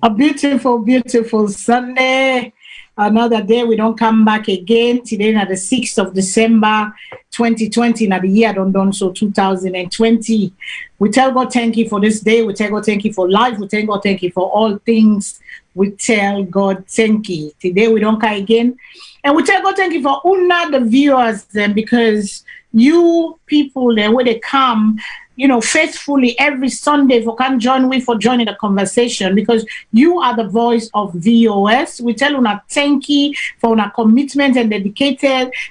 A beautiful, beautiful Sunday. Another day we don't come back again. Today na the 6th of December 2020. Now the year done so 2020. We tell God thank you for this day. We tell God thank you for life. We tell God thank you for all things. We tell God thank you. Today we don't come again. And we tell God thank you for una the viewers then, because you people then when they come, you know, faithfully every Sunday for can join with for joining the conversation, because you are the voice of VOS. We tell una thank you for una commitment and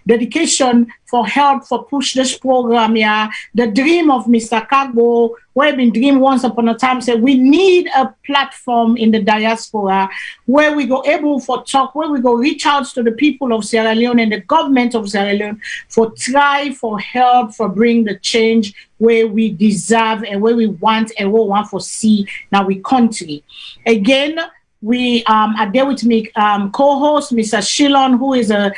dedication for help for push this program here. The dream of Mr. Kagbo, where been dream once upon a time, said we need a platform in the diaspora where we go able for talk, where we go reach out to the people of Sierra Leone and the government of Sierra Leone for try, for help, for bring the change where we deserve and where we want and what we want for see now we country. Again, we are there with me co-host Mr. Salone, who is a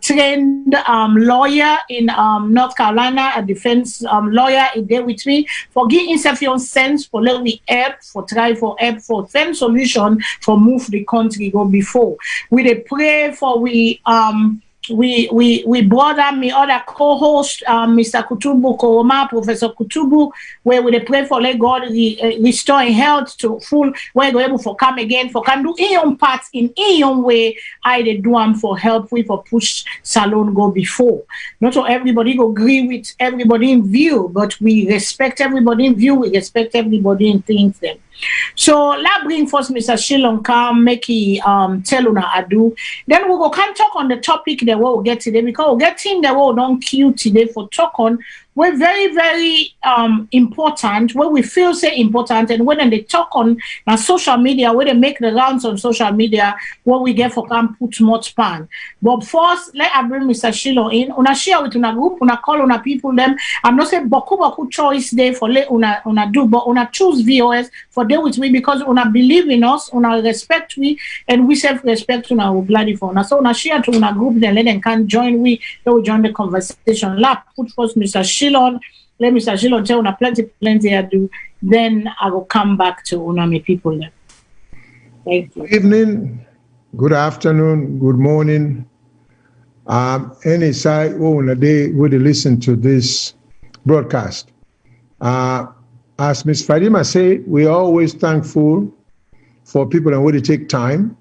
trained lawyer in North Carolina, a defense lawyer. Is there with me for giving himself your sense for let me help, for try for help, for same solution for move the country go before. We dey pray for we brought me other co-host, Mr. Kutubu Koroma, Professor Kutubu, where we pray for let God restore health to full, where we're able for come again, for can do in part in your way, I they do for help with for push Salone go before. Not so everybody go agree with everybody in view, but we respect everybody in view, we respect everybody in things them. So let's bring first Mr. Salone come make he tell una ado. Then we go can talk on the topic that we'll get today, because we'll get him that we'll don't queue today for talk on. We're very, very important, where we feel say important, and when they talk on social media, where they make the rounds on social media, what we get for can put more span. But first, let I bring Mr. Salone in. Una share with una group, una call una people them. I'm not saying boku choice there for let una do, but una choose VOS for deal with me, because una believe in us, una respect we, and we self-respect una we bloody for una. So una share to una group, then let them can join we, they will join the conversation. Let put first Mr. Salone. Let Mr. Salone tell una plenty I do. Then I will come back to una me people then. Thank you. Good evening, good afternoon, good morning. Any side on a day would listen to this broadcast. As Ms. Fadima said, we're always thankful for people that would take time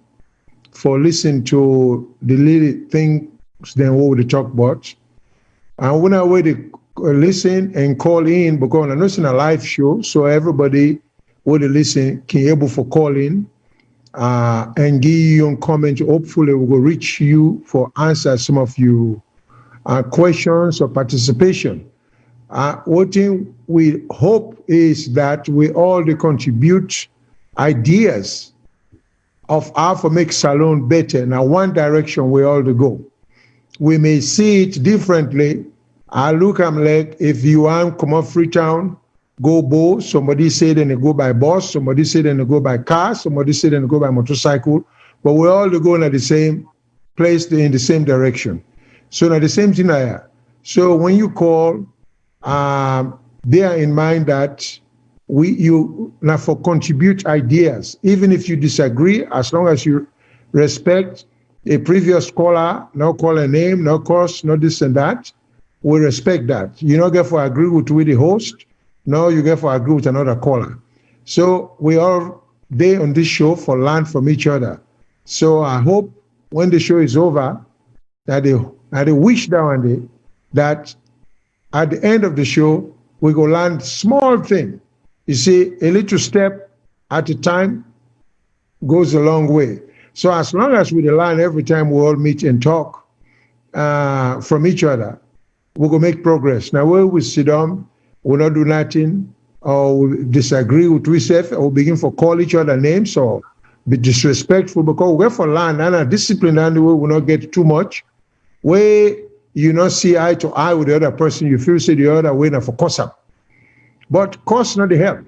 for listening to the little things then what we talk about. And when I would listen and call in, because I'm not in a live show, so everybody would listen can able for calling and give you a comment. Hopefully we will reach you for answer some of you questions or participation. What we hope is that we all contribute ideas of how to make Salone better. Now, one direction we all to go. We may see it differently. I look at like if you want come up Freetown, go boat. Somebody said then they go by bus. Somebody said then they go by car. Somebody said then they go by motorcycle. But we all going at the same place in the same direction. So now the same thing I have. So when you call, bear in mind that you now for contribute ideas, even if you disagree, as long as you respect a previous caller, no call a name, no cost, no this and that. We respect that. You don't get for agree with the host, no, you get for agree with another caller. So we all day on this show for learn from each other. So I hope when the show is over, that they wish down day that at the end of the show, we go learn small thing. You see, a little step at a time goes a long way. So as long as we learn every time we all meet and talk from each other, we're going to make progress. Now, where we sit down, we'll not do nothing, or we disagree with ourselves, or we begin to call each other names, or be disrespectful, because we're for land and a discipline, and we will not get too much. Where you not see eye to eye with the other person, you feel say the other way, for cause up. But cause not the help.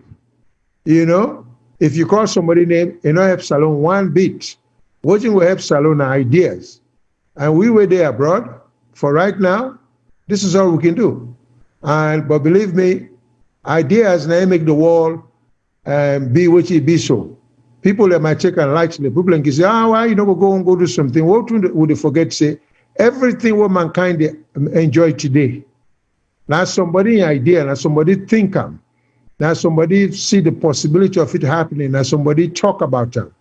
You know, if you call somebody name, you know, help Salone one bit. What will help Salone are ideas. And we were there abroad. For right now, this is all we can do. But believe me, ideas now make the world be what it be so. People that might take it lightly. People can say, why you know go and go do something? What would they forget to say? Everything what mankind enjoy today. Now somebody idea, now somebody think them. Now somebody see the possibility of it happening. Now somebody talk about them.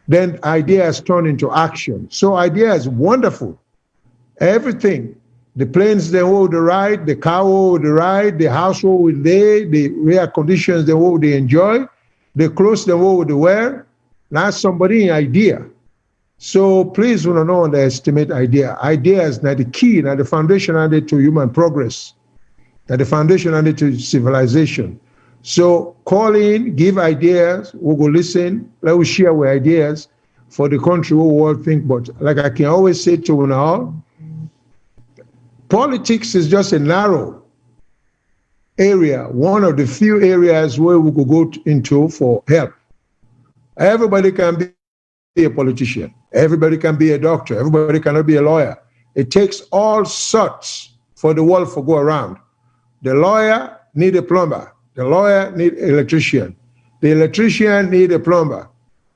Then ideas turn into action. So idea is wonderful. Everything. The planes they will ride, the car will ride, the house will lay, the air conditions they will enjoy, the clothes they will wear. Now somebody idea. So please do not underestimate idea. Idea is not the key, not the foundation added to human progress, not the foundation added to civilization. So call in, give ideas, we'll go listen, let us share our ideas for the country, we will all think. But like I can always say to you all, politics is just a narrow area, one of the few areas where we could go into for help. Everybody can be a politician. Everybody can be a doctor. Everybody cannot be a lawyer. It takes all sorts for the world to go around. The lawyer need a plumber. The lawyer need an electrician. The electrician need a plumber.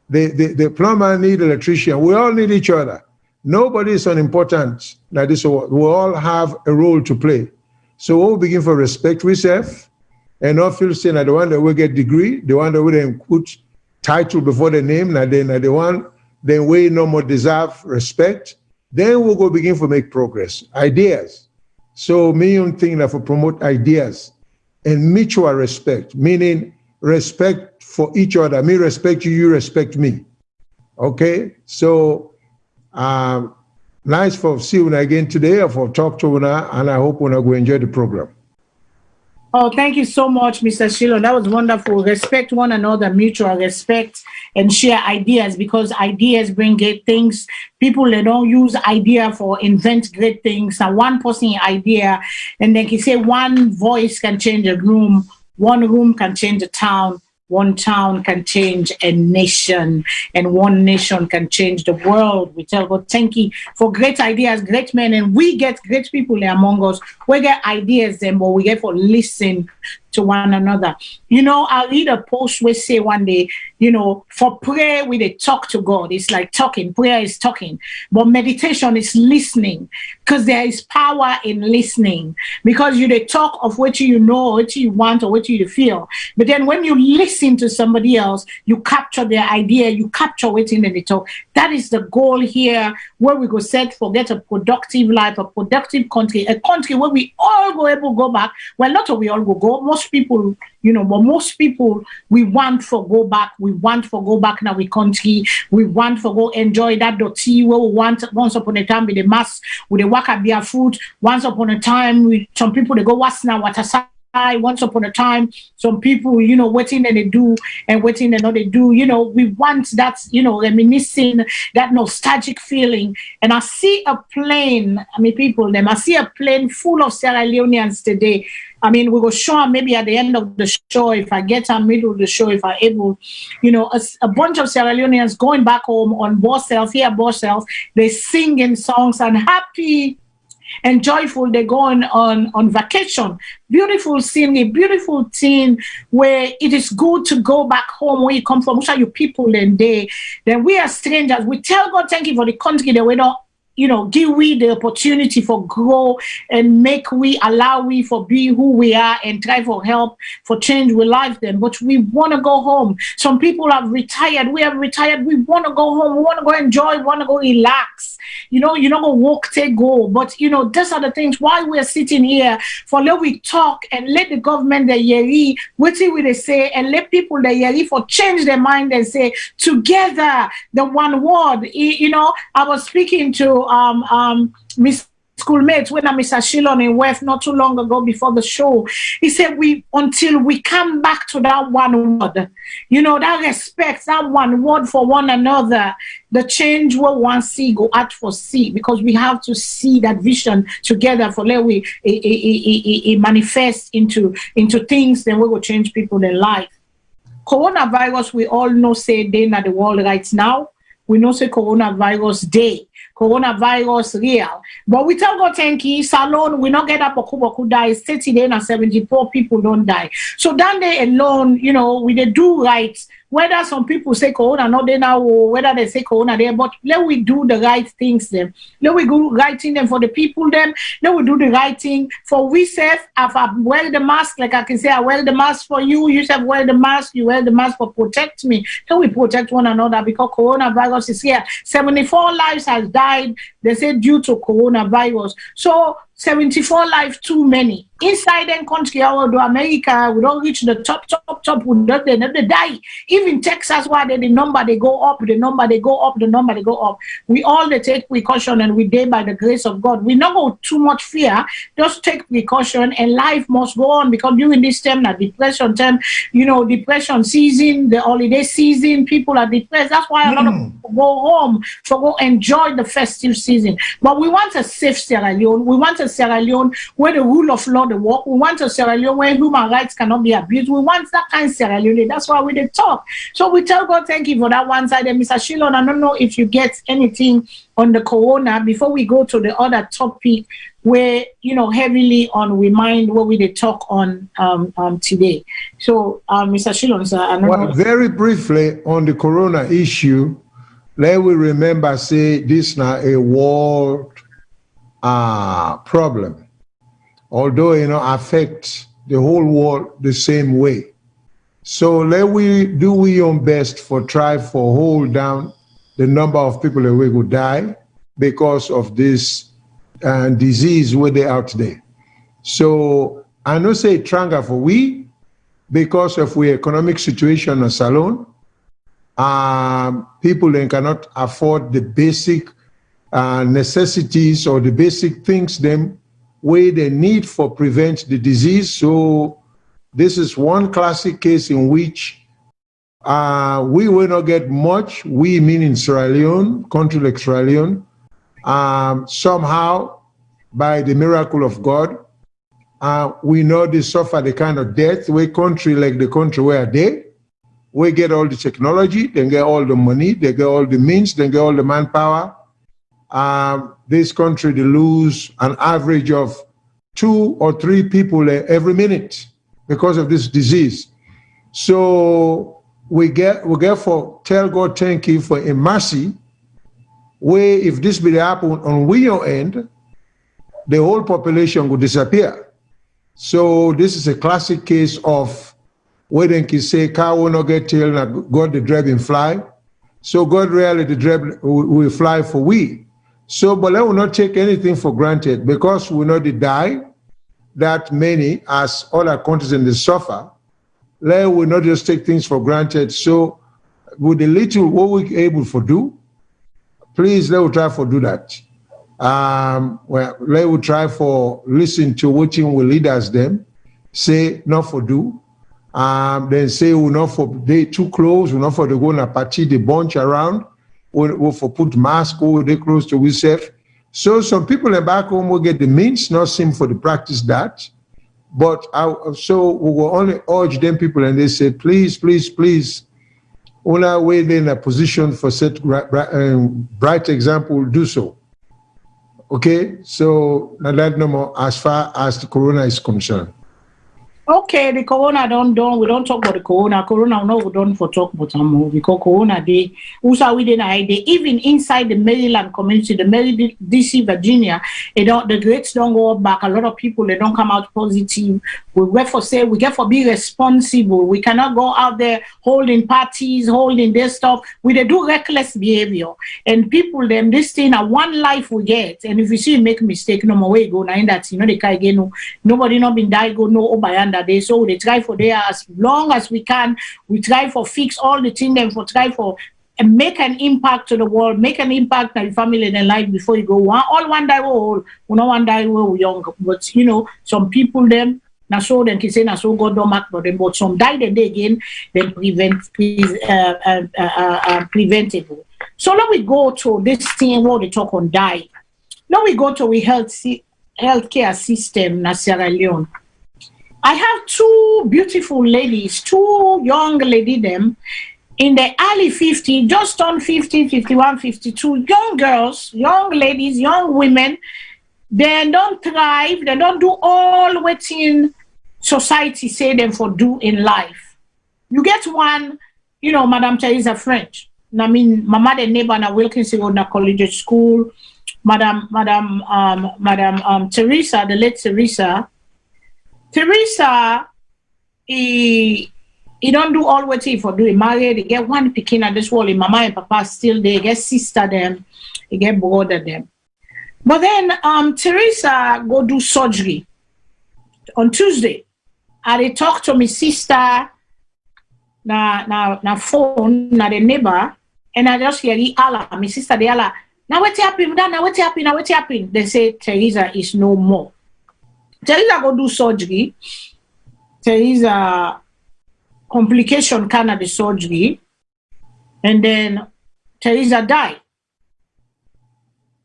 The plumber need an electrician. We all need each other. Nobody is unimportant in this world. We all have a role to play. So we'll begin for respect ourselves and not feel saying that the one that will get degree, the one that will then put title before the name, and then the one then we no more deserve respect. Then we'll go begin to make progress. Ideas. So me thing that for promote ideas and mutual respect, meaning respect for each other. Me respect you, you respect me. Okay? So nice for see you again today or for talk to you, and I hope we're going to enjoy the program. Oh, thank you so much, Mr. Shilo. That was wonderful. Respect one another, mutual respect, and share ideas, because ideas bring great things. People, they don't use idea for invent great things. And one person idea, and then he say one voice can change a room, one room can change a town, one town can change a nation, and one nation can change the world. We tell God, thank you for great ideas, great men, and we get great people among us. We get ideas, then, but we get for listen to one another. You know, I read a post where say one day, you know, for prayer we they talk to God. It's like talking. Prayer is talking, but meditation is listening, because there is power in listening. Because you they talk of what you know, what you want, or what you feel. But then when you listen to somebody else, you capture their idea, you capture what's in the talk. That is the goal here, where we go set for get a productive life, a productive country, a country where we all go able to go back. Well, not all we all go. Most people, you know, but most people, we want for go back. We want for go back now we country. We want for go enjoy that dirty where we want once upon a time with the mass, with the work at their food. Once upon a time, with some people they go what's now what aside. Once upon a time, some people, you know, waiting and they do and waiting and not they do. You know, we want that, you know, reminiscing, that nostalgic feeling. And I see a plane. I mean, people, them. I see a plane full of Sierra Leoneans today. I mean, we will show maybe at the end of the show, if I get a middle of the show, if I'm able, you know, a bunch of Sierra Leoneans going back home on VOS Self, here VOS Self, they singing songs and happy and joyful. They're going on vacation. Beautiful scene, a beautiful scene where it is good to go back home where you come from. Which are you people and they? Then we are strangers. We tell God thank you for the country that we don't, you know, give we the opportunity for grow and make we allow we for be who we are and try for help for change we life them. But we want to go home. Some people have retired. We have retired. We want to go home. We want to go enjoy. We want to go relax. You know, you're not going to walk, take, go. But, you know, these are the things why we're sitting here for let we talk and let the government, the yeri, what will they say, and let people, the yeri, for change their mind and say, together, the one word. You know, I was speaking to Miss schoolmates when I Mr. Salone in West not too long ago before the show. He said until we come back to that one word, you know, that respect, that one word for one another, the change will one see go out for see, because we have to see that vision together for let we manifest into things, then we will change people in life. Coronavirus, we all know say day in the world right now. We know say coronavirus day. Coronavirus real. But we tell God thank you, Salone, we not get up Boku die, 30 days and 74 people don't die. So that day alone, you know, we they do right whether some people say corona not there now, or whether they say corona there, but let we do the right things then. Let we go right thing them for the people them. Let we do the right thing for we self. If I wear the mask, like I can say, I wear the mask for you. You say wear the mask. You wear the mask for protect me. Let we protect one another because coronavirus is here. 74 lives has died. They say due to coronavirus. So 74 lives too many. Inside the country, although America, we don't reach the top, we don't, they never die. Even Texas, where the number they go up, the number they go up, the number they go up. We all they take precaution and we day by the grace of God. We not go too much fear, just take precaution and life must go on because during this time, that depression time, depression season, the holiday season, people are depressed. That's why a lot of people go home to go enjoy the festive season. But we want a safe Sierra Leone. We want a Sierra Leone where the rule of law they work. We want a Sierra Leone where human rights cannot be abused. We want that kind of Sierra Leone. That's why we did talk. So we tell God thank you for that one side. And Mr. Shilon, I don't know if you get anything on the corona before we go to the other topic where heavily on we mind what we did talk on today. So Mr. Shilon, sir, I don't know. Very briefly on the corona issue, let we remember say this now a world problem, although affect the whole world the same way. So let we do we own best for try for hold down the number of people that will die because of this disease where they out there. So I know say tranga for we because of we economic situation in Salone. People then cannot afford the basic necessities or the basic things them where they need for prevent the disease. So this is one classic case in which we will not get much. We meaning Sierra Leone, country like Sierra Leone, somehow by the miracle of God, we know they suffer the kind of death where country like the country where they get all the technology, they get all the money, they get all the means, they get all the manpower. This country, they lose an average of 2 or 3 people every minute because of this disease. So we get for tell God thank you for a mercy, where if this be the happen on we your end, the whole population will disappear. So this is a classic case of where they can say car will not get tail, God the drab and fly. So God really the drab will fly for we. So, but I will not take anything for granted because we know they die that many as other countries in the suffer. Let we not just take things for granted. So, with the little what we able to do, please let we try for do that. Let we try for listen to what we leaders them say not for do. Then say we not for they too close, we not for the go na party the bunch around. Or for put mask or they close to ourselves. So some people in back home will get the means, not seem for the practice that. But so we will only urge them people and they say, please, only way they're in a position for set bright example, do so. Okay, so now that no more as far as the corona is concerned. Okay, the corona done. We don't talk about the corona. Corona, no, we don't for talk about more because corona day. Also, we didn't hide even inside the Maryland community, the Maryland, DC, Virginia. The grades don't go back. A lot of people they don't come out positive. We get for be responsible. We cannot go out there holding parties, holding this stuff. We do reckless behavior and people them this thing a one life we get. And if you see make mistake, no more way go now in that they can't get no nobody not been die go no obayanda. So they try for there as long as we can. We try for fix all the things and for try for make an impact to the world, make an impact on the family and their life before you go. All one die old, we no one die young. But some people them na so them can say na so God don't mark for them. But some die then they again then preventable. So now we go to this thing where they talk on die. Now we go to we healthcare system na Sierra Leone. I have 2 beautiful ladies, 2 young ladies, them in the early 50s, just turned 50, 51, 52, young girls, young ladies, young women. They don't thrive, they don't do all what in society say them for do in life. You get one Madam Teresa French. I mean, Mama the neighbor na Wilkinson Road na collegiate school. Madam Teresa, the late Teresa. Teresa, he don't do all what he for doing. Married, he get one picking at this wall. Mama and Papa still there. He get sister them. He get brother them. But then Teresa go do surgery on Tuesday. And they talk to my sister na phone na the neighbor, and I just hear the Allah. My sister the Allah. Now what happened? Now what happened? Now what happened? They say Teresa is no more. Teresa go do surgery. Teresa complication kind of the surgery, and then Teresa died.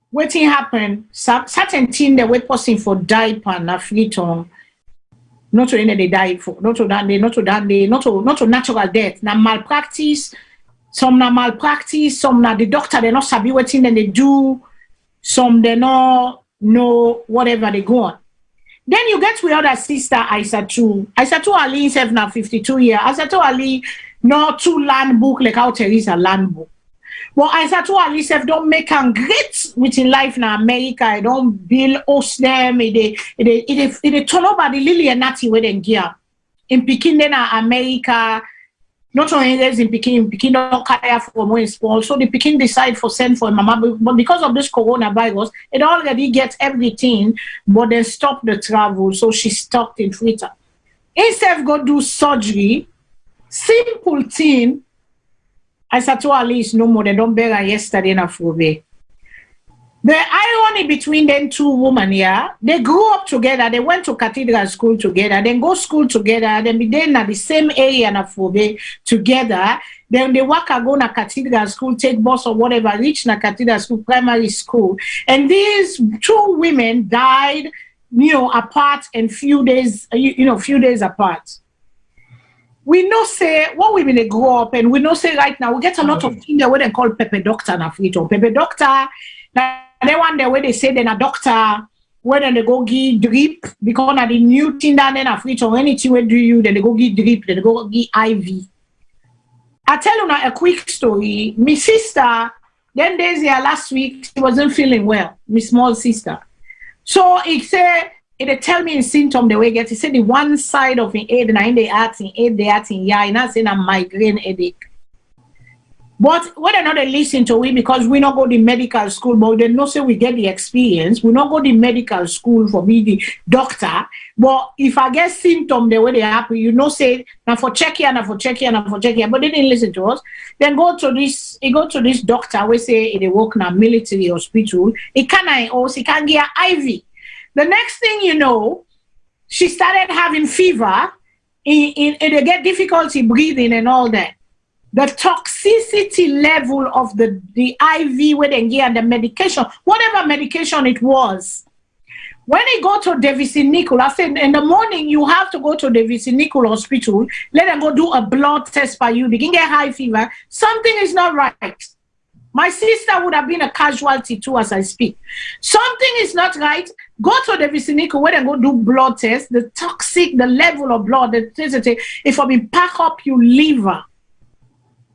What happened? Certain thing that we person for die pan na freeton. Not to any they die for, not to natural death. Na malpractice. Some na malpractice. Some na the doctor they not sabi what thing they do. Some they not know whatever they go on. Then you get with other sister Aisatu. Aisatu Ali self now 52 years. Aisatu Ali not two land book like how Teresa land book. But Aisatu Ali self don't make them great within life now America. I don't build host them. It turn over the lily and natty with them gear. In Pekin then America. Not only in Pekin don't carry for more small. So the Pekin decide for send for Mama, but because of this coronavirus, it already gets everything, but they stop the travel, so she stuck in Twitter. Instead of go do surgery, simple thing. I said to Ali is no more. They don't bear her yesterday in Afrobe. The irony between them two women here, they grew up together, they went to cathedral school together, then go school together, then be then at the same area in Afobe together, then they work and go to cathedral school, take bus or whatever, reach na cathedral school, primary school. And these two women died, apart and few days apart. We know say what women they grow up and we know say right now we get a lot of things that what they call Pepe Doctor na Frito. Pepe Doctor they one day where they say then a doctor when they go give drip because of the new thing that then a Frito anything we do you then they go give drip, then they go give IV. I tell you now a quick story. My sister, then days here last week, she wasn't feeling well, my small sister. So it tell me in symptom the way get. It said the one side of the head and in the heart, yeah, and I saying a migraine headache. But what not they listen to we because we not go to medical school, but they know say we get the experience. We not go to medical school for me the doctor. But if I get symptom the way they happen, say now for check here, but they didn't listen to us. Then go to this doctor. We say they work in a military hospital. It can get IV. The next thing you know, she started having fever. They get difficulty breathing and all that. The toxicity level of the IV where they get and the medication, whatever medication it was. When they go to Davis Nicol, I said in the morning you have to go to Davis Nicol hospital, let them go do a blood test for you. They can get high fever. Something is not right. My sister would have been a casualty too as I speak. Something is not right. Go to the Vicinico where they go do blood test. The level of blood, the toxicity, if I mean pack up your liver.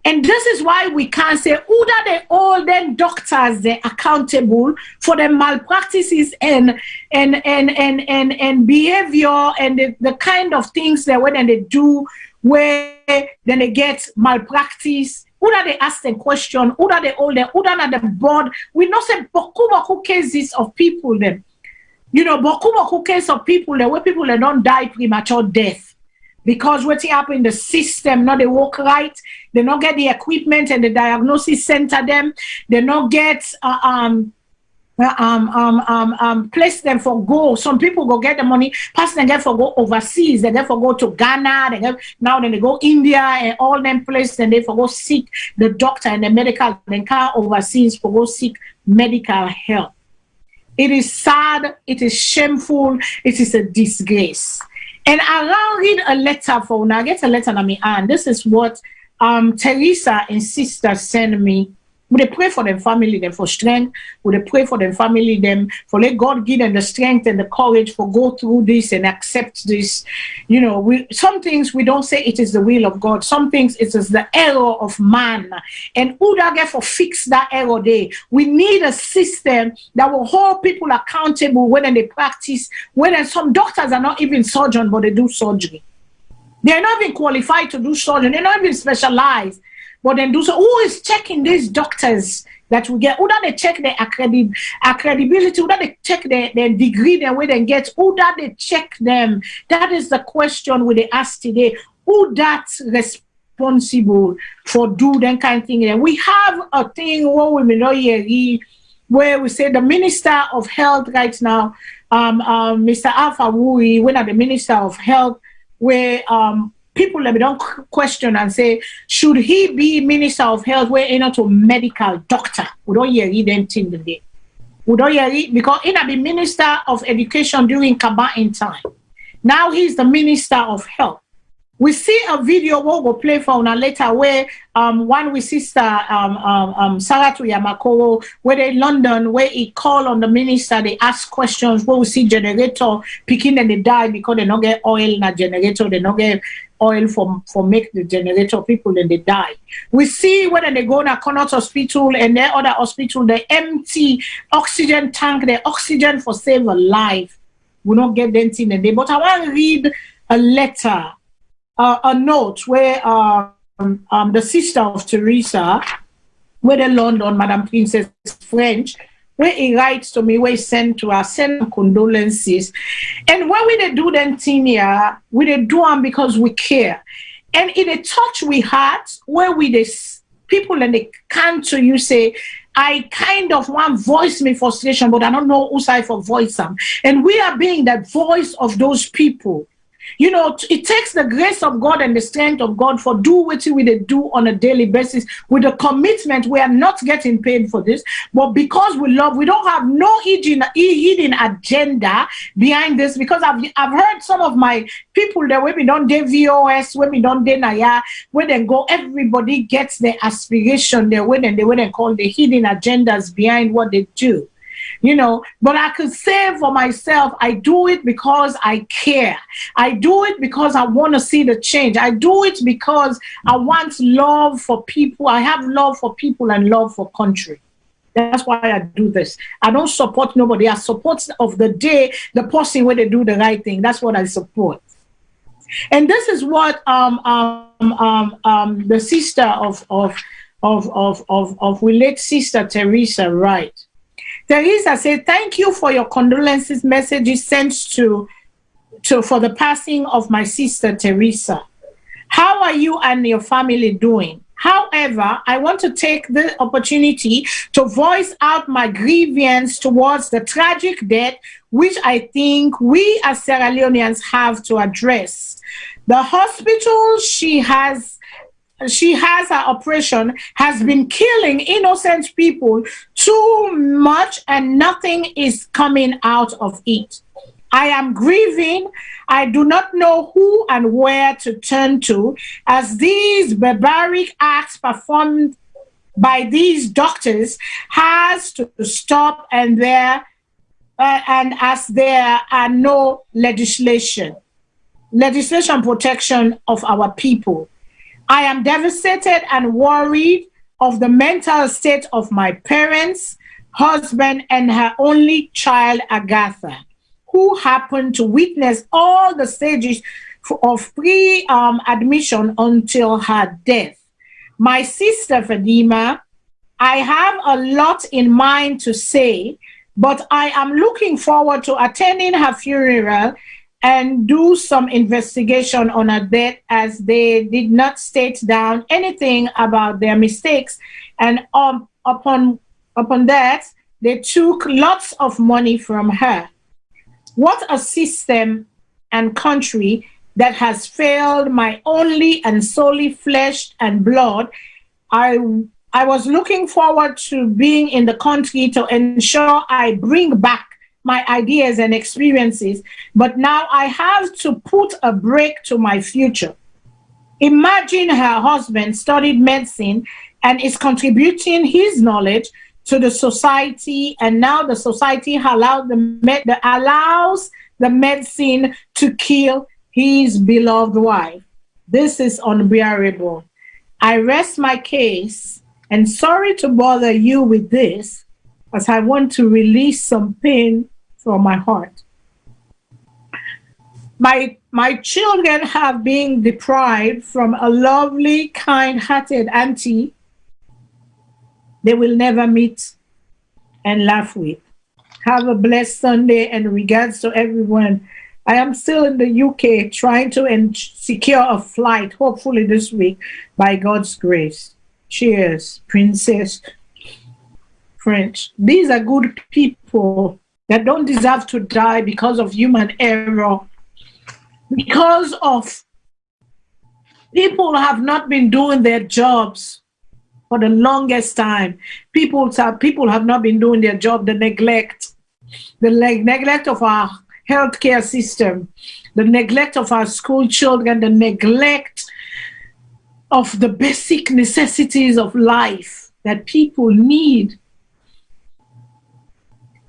And this is why we can't say who are the all them doctors they accountable for the malpractices and behavior and the kind of things that when they do where then they get malpractice. Who are they asking question? Who are they all there? Who are the board? We know say boku cases of people them. Boku cases of people there where people that don't die premature death. Because what happen in the system, they work right, they not get the equipment and the diagnosis center them, they not get place them for go. Some people go get the money, pass them get for go overseas, they get for go to Ghana, now then they go India and all them places and they for go seek the doctor and the medical, then come overseas for go seek medical help. It is sad, it is shameful, it is a disgrace. And I'll read a letter for when I get a letter on me, and this is what Teresa and sister sent me We dey pray for them family, them for strength. We dey pray for them family, them for let God give them the strength and the courage for go through this and accept this. You know, some things we don't say it is the will of God. Some things it is the error of man. And who that get for fix that error there? We need a system that will hold people accountable when they practice. When some doctors are not even surgeons, but they do surgery. They're not even qualified to do surgery. They're not even specialized. But then do so. Who is checking these doctors that we get? Who that they check their credibility? Who that they check their degree, their way they get? Who that they check them? That is the question we they ask today. Who that responsible for do that kind of thing? And we have a thing where we know where we say the Minister of Health right now, Mr. Alpha Wui, when are the Minister of Health, where people let me don't question and say, should he be Minister of Health where not a medical doctor? We don't hear them thing today. We don't hear it because he be Minister of Education during Kaba'in time. Now he's the Minister of Health. We see a video we'll go play for una later where one with sister Saratu Yamakoro, where they London, where he call on the minister, they ask questions, where we see generator picking and they die because they not get oil in a generator, they not get oil for make the generator people and they die. We see when they go to Connaught Hospital and their other hospital, they empty oxygen tank, the oxygen for save a life. We don't get anything in there. But I want to read a letter, a note where the sister of Teresa, where they London, Madam Princess French, where he writes to me, where he send to her, send condolences. And when we they do them thing here, we they do them because we care. And in a touch we had, where we they people and they come to you say, I kind of want voice me frustration, but I don't know who's I for voice them. And we are being that voice of those people. You know, it takes the grace of God and the strength of God for do what we do on a daily basis with a commitment. We are not getting paid for this, but because we love, we don't have no hidden agenda behind this. Because I've heard some of my people that when we don't do VOS, when we don't do Naya, when they go, everybody gets their aspiration there when they call the hidden agendas behind what they do. You know, but I could say for myself, I do it because I care. I do it because I want to see the change. I do it because I want love for people. I have love for people and love for country. That's why I do this. I don't support nobody. I support of the day, the person where they do the right thing. That's what I support. And this is what the sister of we late sister Teresa write. Teresa said, thank you for your condolences messages sent for the passing of my sister Teresa. How are you and your family doing? However, I want to take the opportunity to voice out my grievance towards the tragic death, which I think we as Sierra Leoneans have to address. The hospital she has her operation has been killing innocent people too much and nothing is coming out of it. I am grieving. I do not know who and where to turn to as these barbaric acts performed by these doctors has to stop and as there are no legislation protection of our people. I am devastated and worried of the mental state of my parents, husband, and her only child, Agatha, who happened to witness all the stages of pre-admission until her death. My sister, Fadima, I have a lot in mind to say, but I am looking forward to attending her funeral and do some investigation on her death, as they did not state down anything about their mistakes. And upon that, they took lots of money from her. What a system and country that has failed my only and solely flesh and blood. I was looking forward to being in the country to ensure I bring back my ideas and experiences, but now I have to put a break to my future. Imagine her husband studied medicine and is contributing his knowledge to the society, and now the society allows the medicine to kill his beloved wife. This is unbearable. I rest my case, and sorry to bother you with this, as I want to release some pain from my heart. My children have been deprived from a lovely, kind-hearted auntie they will never meet and laugh with. Have a blessed Sunday and regards to everyone. I am still in the UK trying to secure a flight, hopefully this week, by God's grace. Cheers, Princess French. These are good people that don't deserve to die because of human error. Because of people have not been doing their jobs for the longest time. People have not been doing their job. The neglect of our healthcare system, the neglect of our school children, the neglect of the basic necessities of life that people need.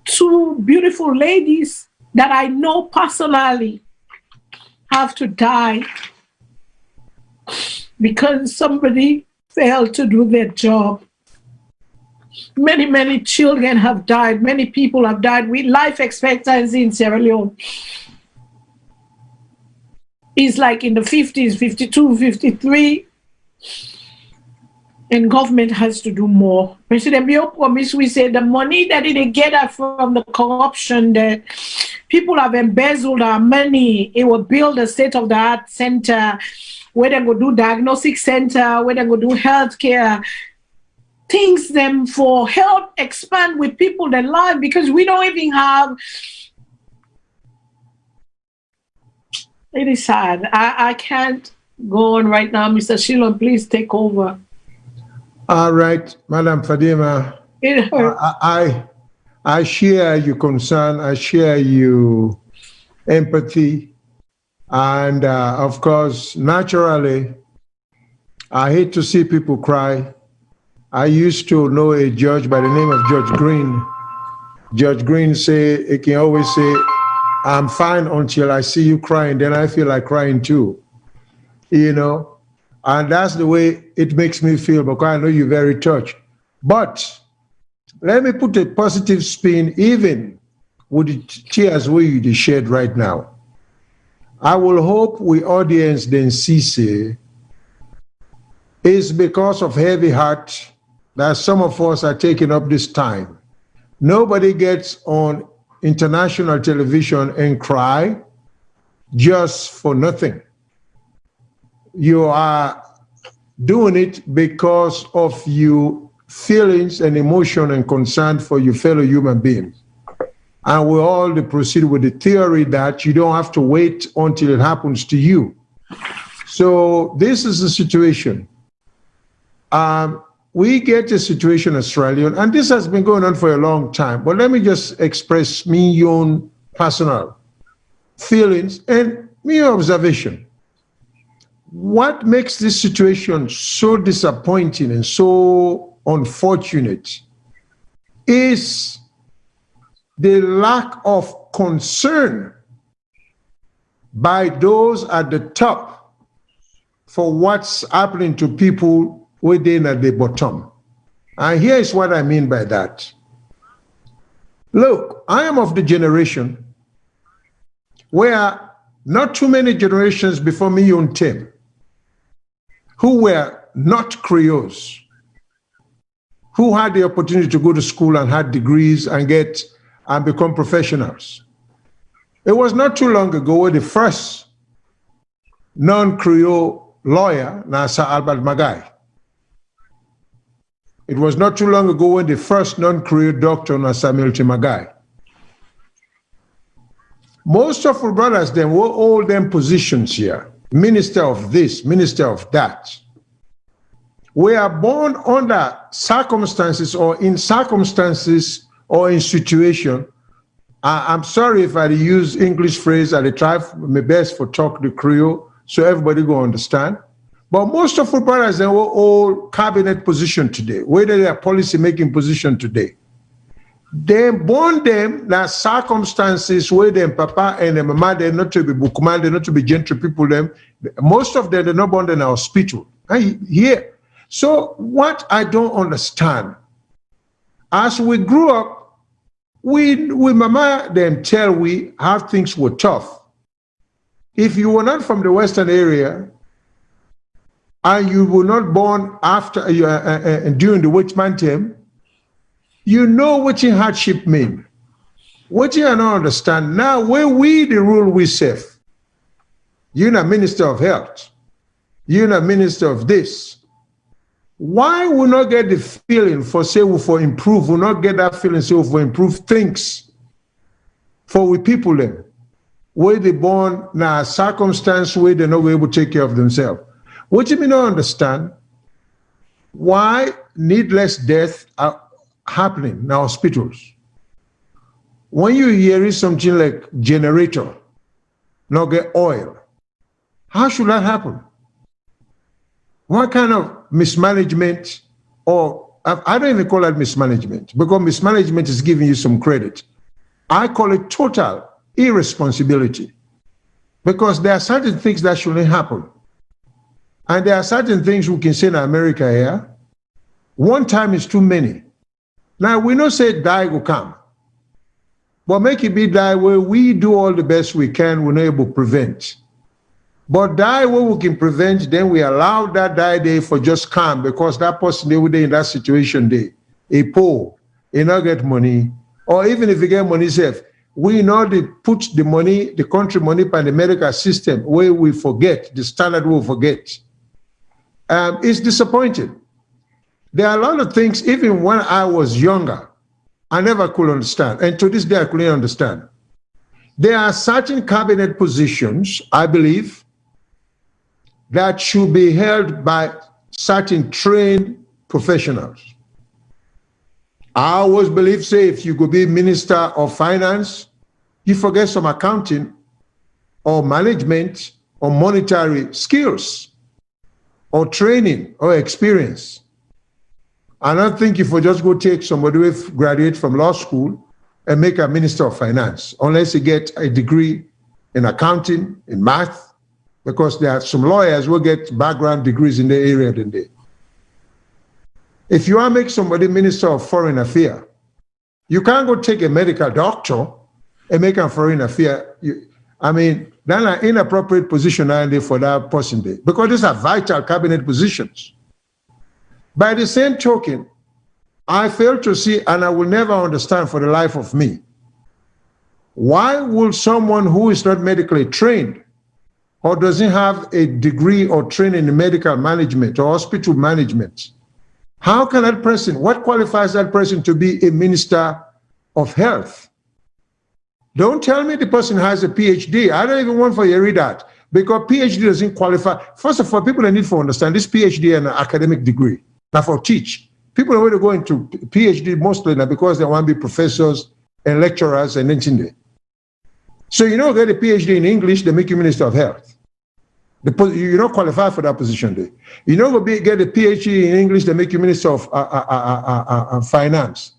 Two beautiful ladies that I know personally have to die because somebody failed to do their job. Many, many children have died. Many people have died. With life expectancy in Sierra Leone is like in the 50s, 52, 53. And government has to do more. President Bio promised, we say the money that they get from the corruption, that people have embezzled our money, it will build a state-of-the-art center, where they go do diagnostic center, where they go do healthcare, things them for help expand with people that live, because we don't even have. It is sad. I can't go on right now. Mr. Shilon, please take over. All right, Madam Fadima. It hurts. I share your concern. I share your empathy. And of course, naturally, I hate to see people cry. I used to know a judge by the name of Judge Green. Judge Green he can always say, I'm fine until I see you crying, then I feel like crying too. You know? And that's the way it makes me feel, because I know you're very touched. But let me put a positive spin, even with the tears we shed right now. I will hope we audience then see is because of heavy heart that some of us are taking up this time. Nobody gets on international television and cry just for nothing. You are doing it because of your feelings and emotion and concern for your fellow human beings. And we all proceed with the theory that you don't have to wait until it happens to you. So this is the situation. We get a situation in Australia, and this has been going on for a long time, but let me just express my own personal feelings and my observation. What makes this situation so disappointing and so unfortunate is the lack of concern by those at the top for what's happening to people within at the bottom. And here is what I mean by that. Look, I am of the generation where not too many generations before me on Tim, who were not Creoles, who had the opportunity to go to school and had degrees and become professionals. It was not too long ago where the first non-Creole lawyer, Sir Albert Magai. It was not too long ago when the first non-Creole doctor, Sir Milton Magai. Most of our brothers then were all them positions here. Minister of this, minister of that. We are born under circumstances or in situation. I'm sorry if I use English phrase, I try my best for talk the Creole so everybody go understand. But most of the brothers, they were all cabinet position today, whether they are policy making position today. They born them that circumstances where them papa and them mama, they're not to be bookman, they're not to be gentry people, them. Most of them, they're not born in our hospital. Here. So what I don't understand, as we grew up, we mama them tell we how things were tough. If you were not from the Western area, and you were not born after during the Witchman term, you know what your hardship mean. What you don't understand now, when we the rule we serve, you're not minister of health, you're not minister of this. Why we not get the feeling for say we for improve, we not get that feeling say we for improve things for we people them, where they born now circumstance where they're not able to take care of themselves. What you may not understand, why needless death are happening in our hospitals. When you hear something like generator, not get oil, how should that happen? What kind of mismanagement, or I don't even call that mismanagement, because mismanagement is giving you some credit. I call it total irresponsibility, because there are certain things that shouldn't happen. And there are certain things we can say in America here. One time is too many. Now, we don't say die will come. But make it be die where we do all the best we can, we're not able to prevent. But die where we can prevent, then we allow that die day for just come, because that person they would in that situation day, a poor, he not get money, or even if he get money safe, we know they put the money, the country money by the medical system where we forget, the standard we forget. It's disappointing. There are a lot of things, even when I was younger, I never could understand. And to this day, I couldn't understand. There are certain cabinet positions, I believe, that should be held by certain trained professionals. I always believe, say, if you could be Minister of Finance, you forget some accounting or management or monetary skills or training or experience. I don't think if we just go take somebody who graduate from law school and make a Minister of Finance, unless you get a degree in accounting, in math, because there are some lawyers who get background degrees in the area than they. If you want to make somebody Minister of Foreign Affairs, you can't go take a medical doctor and make a foreign affair. That's an inappropriate position for that person there, because these are vital cabinet positions. By the same token, I fail to see, and I will never understand for the life of me, why will someone who is not medically trained or doesn't have a degree or training in medical management or hospital management, how can that person, what qualifies that person to be a minister of health? Don't tell me the person has a PhD. I don't even want for you to read that, because PhD doesn't qualify. First of all, people need to understand this PhD and an academic degree. Now for teach, people are going to go into PhD mostly now because they want to be professors and lecturers and anything. So you know, get a PhD in English, they make you Minister of Health. You don't qualify for that position there. You know, get a PhD in English, they make you Minister of Finance.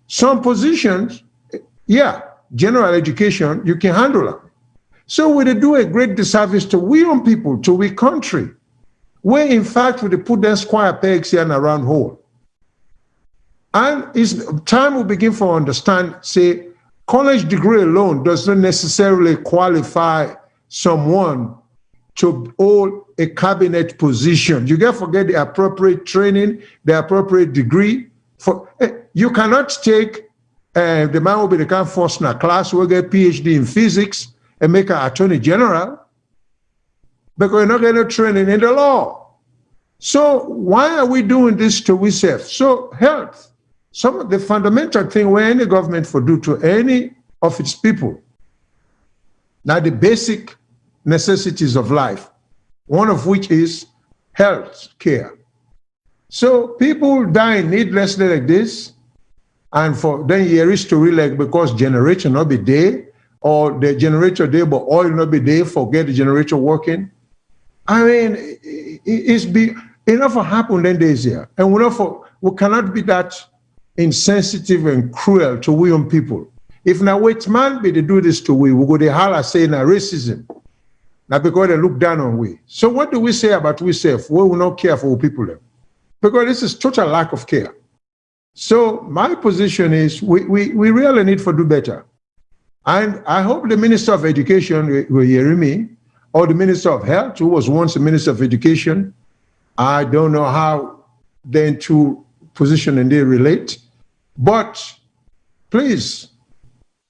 Some positions, yeah, general education, you can handle them. So we do a great disservice to we own people, to we country, where in fact we put them square pegs here and around hole. And it's time we begin to understand, say, college degree alone does not necessarily qualify someone to hold a cabinet position. You can't forget the appropriate training, the appropriate degree. You cannot take the man will be the kind of first in a class, will get PhD in physics and make an attorney general, because you're not getting training in the law. So why are we doing this to ourselves? So health, some of the fundamental thing where any government for do to any of its people, now the basic necessities of life, one of which is health care. So people die needlessly like this, and for then here is to relate because generator not be there, or the generator there but oil not be there, forget the generator working. I mean, it's be enough happened then days here, and we cannot be that insensitive and cruel to we young people. If now white man be to do this to we go to holler say na racism. Now because they look down on we. So what do we say about we self? We will not care for people then. Because this is total lack of care. So my position is we really need to do better. And I hope the Minister of Education will hear me, or the Minister of Health, who was once the Minister of Education. I don't know how the two positions and they relate. But please,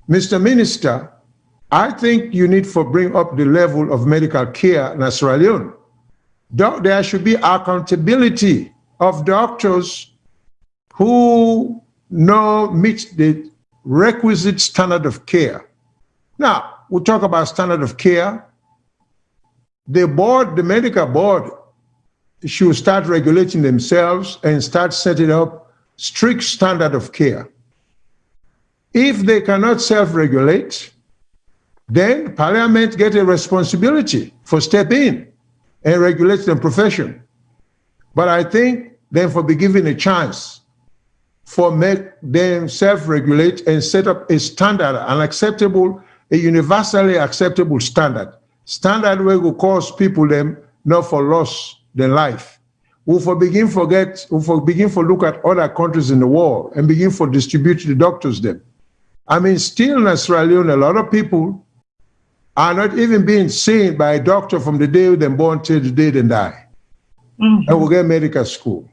Mr. Minister, I think you need to bring up the level of medical care in Sierra Leone. There should be accountability of doctors who meet the requisite standard of care. Now, we talk about standard of care. The medical board should start regulating themselves and start setting up strict standard of care. If they cannot self-regulate, then Parliament get a responsibility for step in and regulate the profession. But I think then for be given a chance for make them self-regulate and set up a standard, a universally acceptable standard where will cause people them not for loss their life. We begin for look at other countries in the world and begin for distribute the doctors them. I mean, still in Sierra Leone, a lot of people are not even being seen by a doctor from the day they're born till the day they die. Mm-hmm. And we get medical school.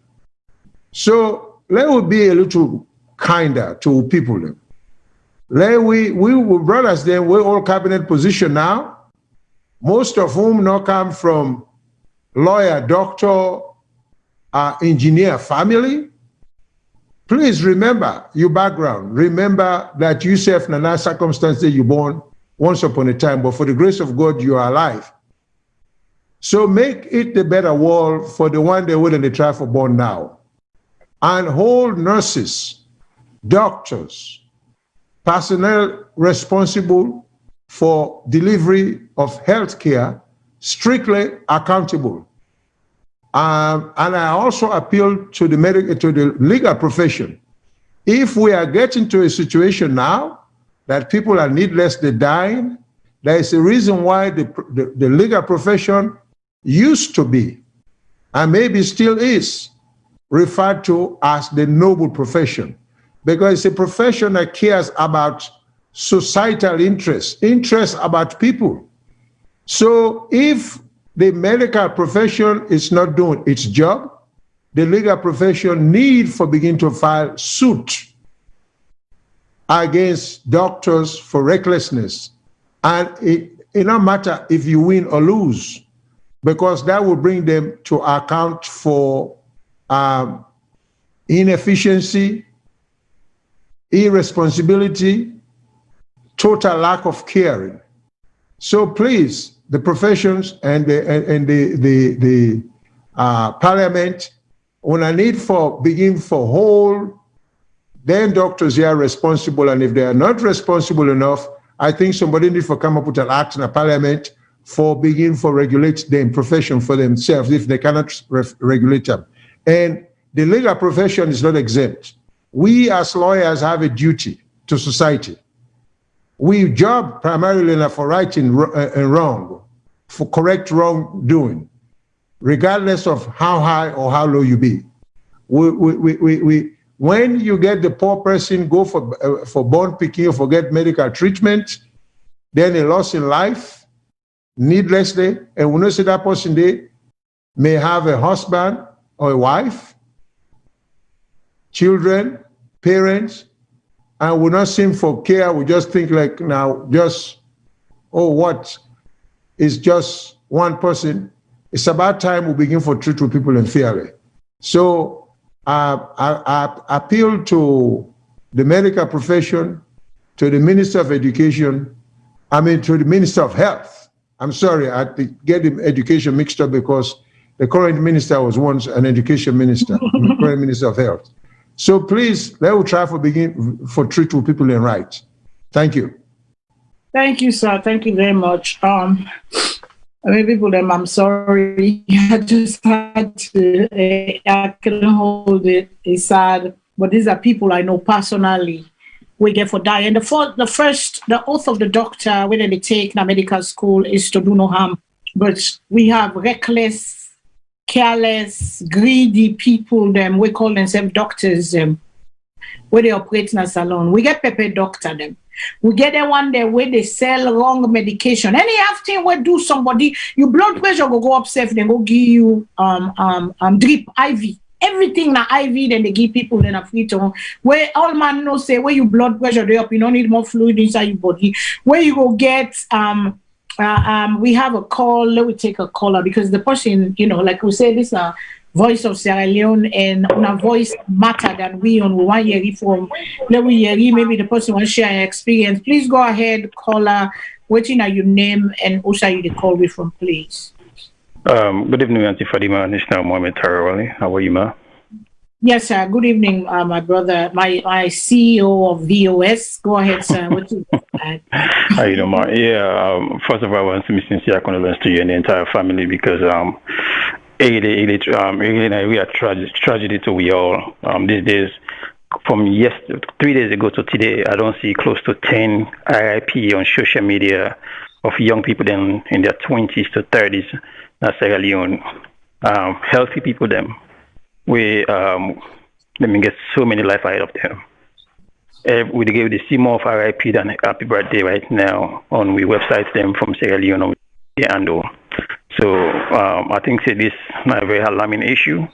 So let us be a little kinder to people. We brothers then, we're all cabinet position now, most of whom now come from lawyer, doctor, engineer family. Please remember your background. Remember that you self in that circumstance that you born once upon a time, but for the grace of God, you are alive. So make it the better world for the one they wouldn't they try for born now. And hold nurses, doctors, personnel responsible for delivery of health care strictly accountable. And I also appeal to the legal profession. If we are getting to a situation now that people are needlessly dying, there is a reason why the legal profession used to be, and maybe still is, referred to as the noble profession, because it's a profession that cares about societal interests about people. So if the medical profession is not doing its job, the legal profession need for begin to file suit against doctors for recklessness. And it no matter if you win or lose, because that will bring them to account for inefficiency, irresponsibility, total lack of caring. So please, the professions and the Parliament, when I need for begin for whole, then doctors here are responsible, and if they are not responsible enough, I think somebody need to come up with an act in the Parliament for begin for regulate the profession for themselves if they cannot regulate them. And the legal profession is not exempt. We as lawyers have a duty to society. We job primarily for right and wrong, for correct wrongdoing, regardless of how high or how low you be. When you get the poor person go for bond picking or forget medical treatment, then a loss in life, needlessly, and we know see that person they may have a husband or a wife, children, parents, and we not seem for care. We just think like now, what is just one person. It's about time we begin for treat with people unfairly. So I appeal to the medical profession, to the Minister of Education, to the Minister of Health. I'm sorry, I get the education mixed up because the current minister was once an education minister, the current Minister of Health. So please, let us try for begin for treat with people in right. Thank you. Thank you, sir. Thank you very much. I mean, people, them, I'm sorry. I just had to, I couldn't hold it. It's sad. But these are people I know personally. We get for die. And the oath of the doctor, when they take in a medical school, is to do no harm. But we have reckless, careless, greedy people, them, we call themselves doctors, where they operate in a salon. We get pepper doctor, them. We get the one there where they sell wrong medication. Any after we do somebody, your blood pressure go up safe, then go give you drip IV. Everything na IV, then they give people then a free to where all man know say where your blood pressure they up, you don't need more fluid inside your body. Where you go get we have a call, let me take a caller because the person, like we say, this voice of Sierra Leone and on a voice matter than we on 1 year from let we hear maybe the person want to share an experience. Please go ahead, caller, waiting at your name and also you the call with from please. Good evening, Auntie Fadima. This is now Mohammed Tarawali. How are you, ma? Yes, sir. Good evening, my brother, my CEO of VOS. Go ahead, sir. What you How you doing, ma? Yeah. First of all, I want to make sincere condolence to you and the entire family because really a tragedy to we all. These days, from 3 days ago to today, I don't see close to 10 RIP on social media of young people in their 20s to 30s. That's Sierra Leone. Healthy people, them. We get so many life ahead of them. We see more of RIP than happy birthday right now on we websites them from Sierra Leone and so I think this is a very alarming issue,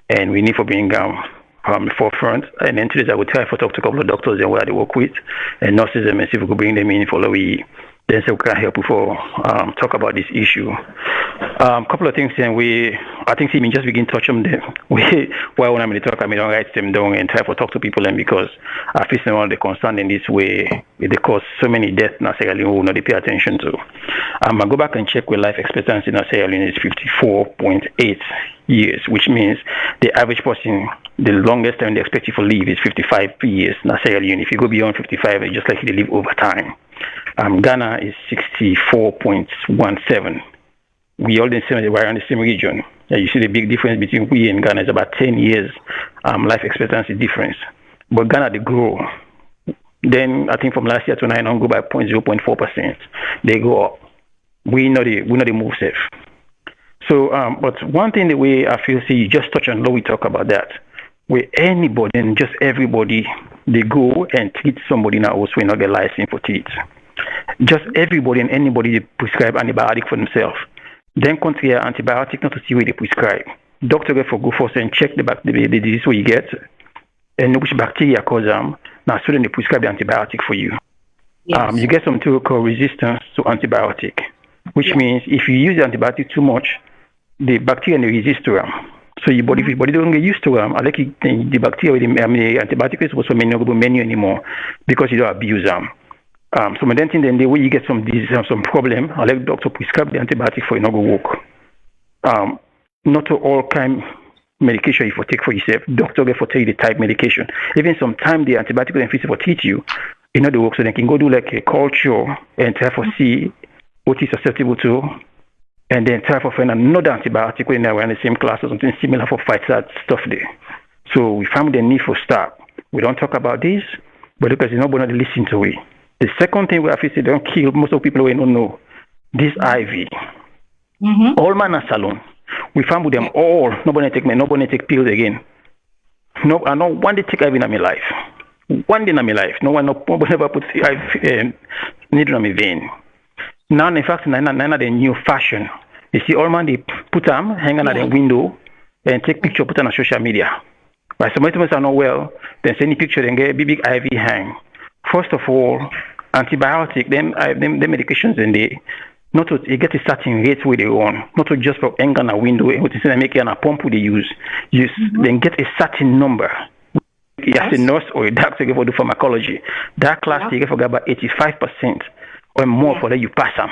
and we need to bring from the forefront. And then today I will try to talk to a couple of doctors and where they work with and nurses and see if we could bring them in for then so we can help before talk about this issue. Couple of things, and I think we just begin to touch on them. Why when I'm going to talk, I don't write them down and try to talk to people, and because I feel all the concern in this way, they cause so many deaths in Sierra Leone we will not pay attention to. I go back and check where life expectancy in Sierra Leone is 54.8 years, which means the average person, the longest time they expect you to live is 55 years in Sierra Leone. If you go beyond 55, it's just like you live over time. Ghana is 64.17. We all we're in the same region. You see the big difference between we and Ghana is about 10 years life expectancy difference. But Ghana, they grow. Then I think from last year to now, go by 0.4%. They go up. We know they move safe. So, but one thing the way I feel, you just touch on, we talk about that. Where anybody and just everybody, they go and treat somebody now also not get license for treat. Just everybody and anybody they prescribe antibiotic for themselves. Then country antibiotic not to see where they prescribe. Doctor get for go first and check the disease where you get and which bacteria cause them. Now so then they prescribe the antibiotic for you. Yes. You get something called resistance to antibiotic, which means if you use the antibiotic too much, the bacteria they resist to them. So your body, if your body don't get used to them, I like the bacteria, the antibiotic is supposed to not go menu anymore because you don't abuse them. So my then the way you get some disease, some problem, I like doctor prescribe the antibiotic for you not go work. Not to all kind medication you for take for yourself. Doctor get for tell you the type medication. Even sometimes the antibiotic and physical teach you, the work, so they can go do like a culture and try for see what is susceptible to, and then try for find another antibiotic when they were in the same class or something similar for fight that stuff there. So we found the need for stop. We don't talk about this, but because nobody listen to it. The second thing we have to say, don't kill most of the people we don't know. This IV. All man at Salone. We found with them all. Nobody take pills again. No, I know one day take IV in my life. One day in my life. Nobody ever put needle on my vein. Now, in fact, none of the new fashion. You see, all man, they put them, hang on at the window, and take picture, put on social media. But some items are not well, then send a picture and get a big IV hang. First of all, antibiotic, then the medications in there, not to you get a certain rate where they want, not to just for hang on a window, and what is make it on a pump they use, then get a certain number. As a nurse or a doctor you for do pharmacology, that class they get for about 85% or more for that you pass them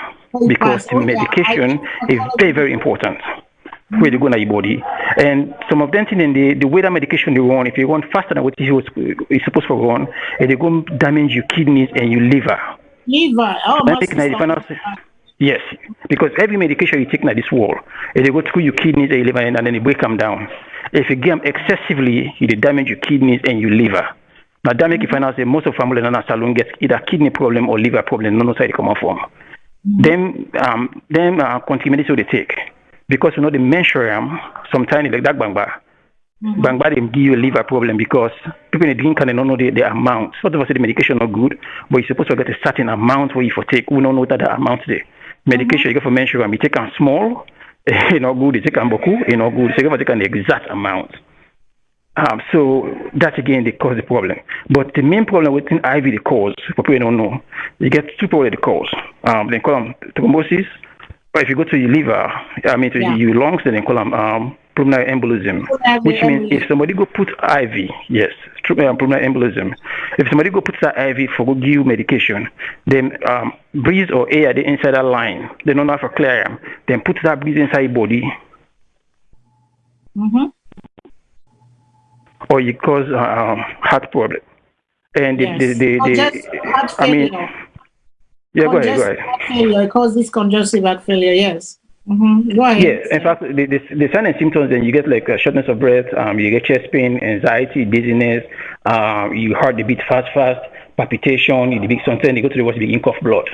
because the medication is very, very important. Where they go in your body, and some of them in the way that medication they run, if you run faster than what it's supposed to run, and they go damage your kidneys and your liver. Liver, Yes, because every medication you take in this world, they go through your kidneys and your liver, and then they break them down. If you give them excessively, you damage your kidneys and your liver. Now, that make you find out that most of families in Salone get either kidney problem or liver problem, no side come from. Them contaminants they take. Because you know the menstruum, sometimes like that bangba. Bangba they give you a liver problem because people in the drink and they don't know the amount. Sort of say the medication not good, but you're supposed to get a certain amount where you for take. We don't know that the amount there. Medication you get for menstruum, you take them small, it's not good. You take them beaucoup, it's not good. So you have to take the exact amount. So that again they cause the problem. But the main problem within IV the cause, for people who don't know, you get two problems the cause. They call them thrombosis. But if you go to your liver, your lungs, then they call them pulmonary embolism, which means if somebody go put IV, yes, pulmonary embolism. If somebody go put that IV for go give you medication, then breeze or air the inside that line, they don't have to clear them. Then put that breeze inside your body. Or you cause heart problem. And go ahead. Failure. It causes congestive heart failure, yes. Go ahead. Yes, in fact, the sign and symptoms, then you get like shortness of breath, you get chest pain, anxiety, dizziness, your heart beat fast, palpitation, you big something, you go to the hospital, you cough blood.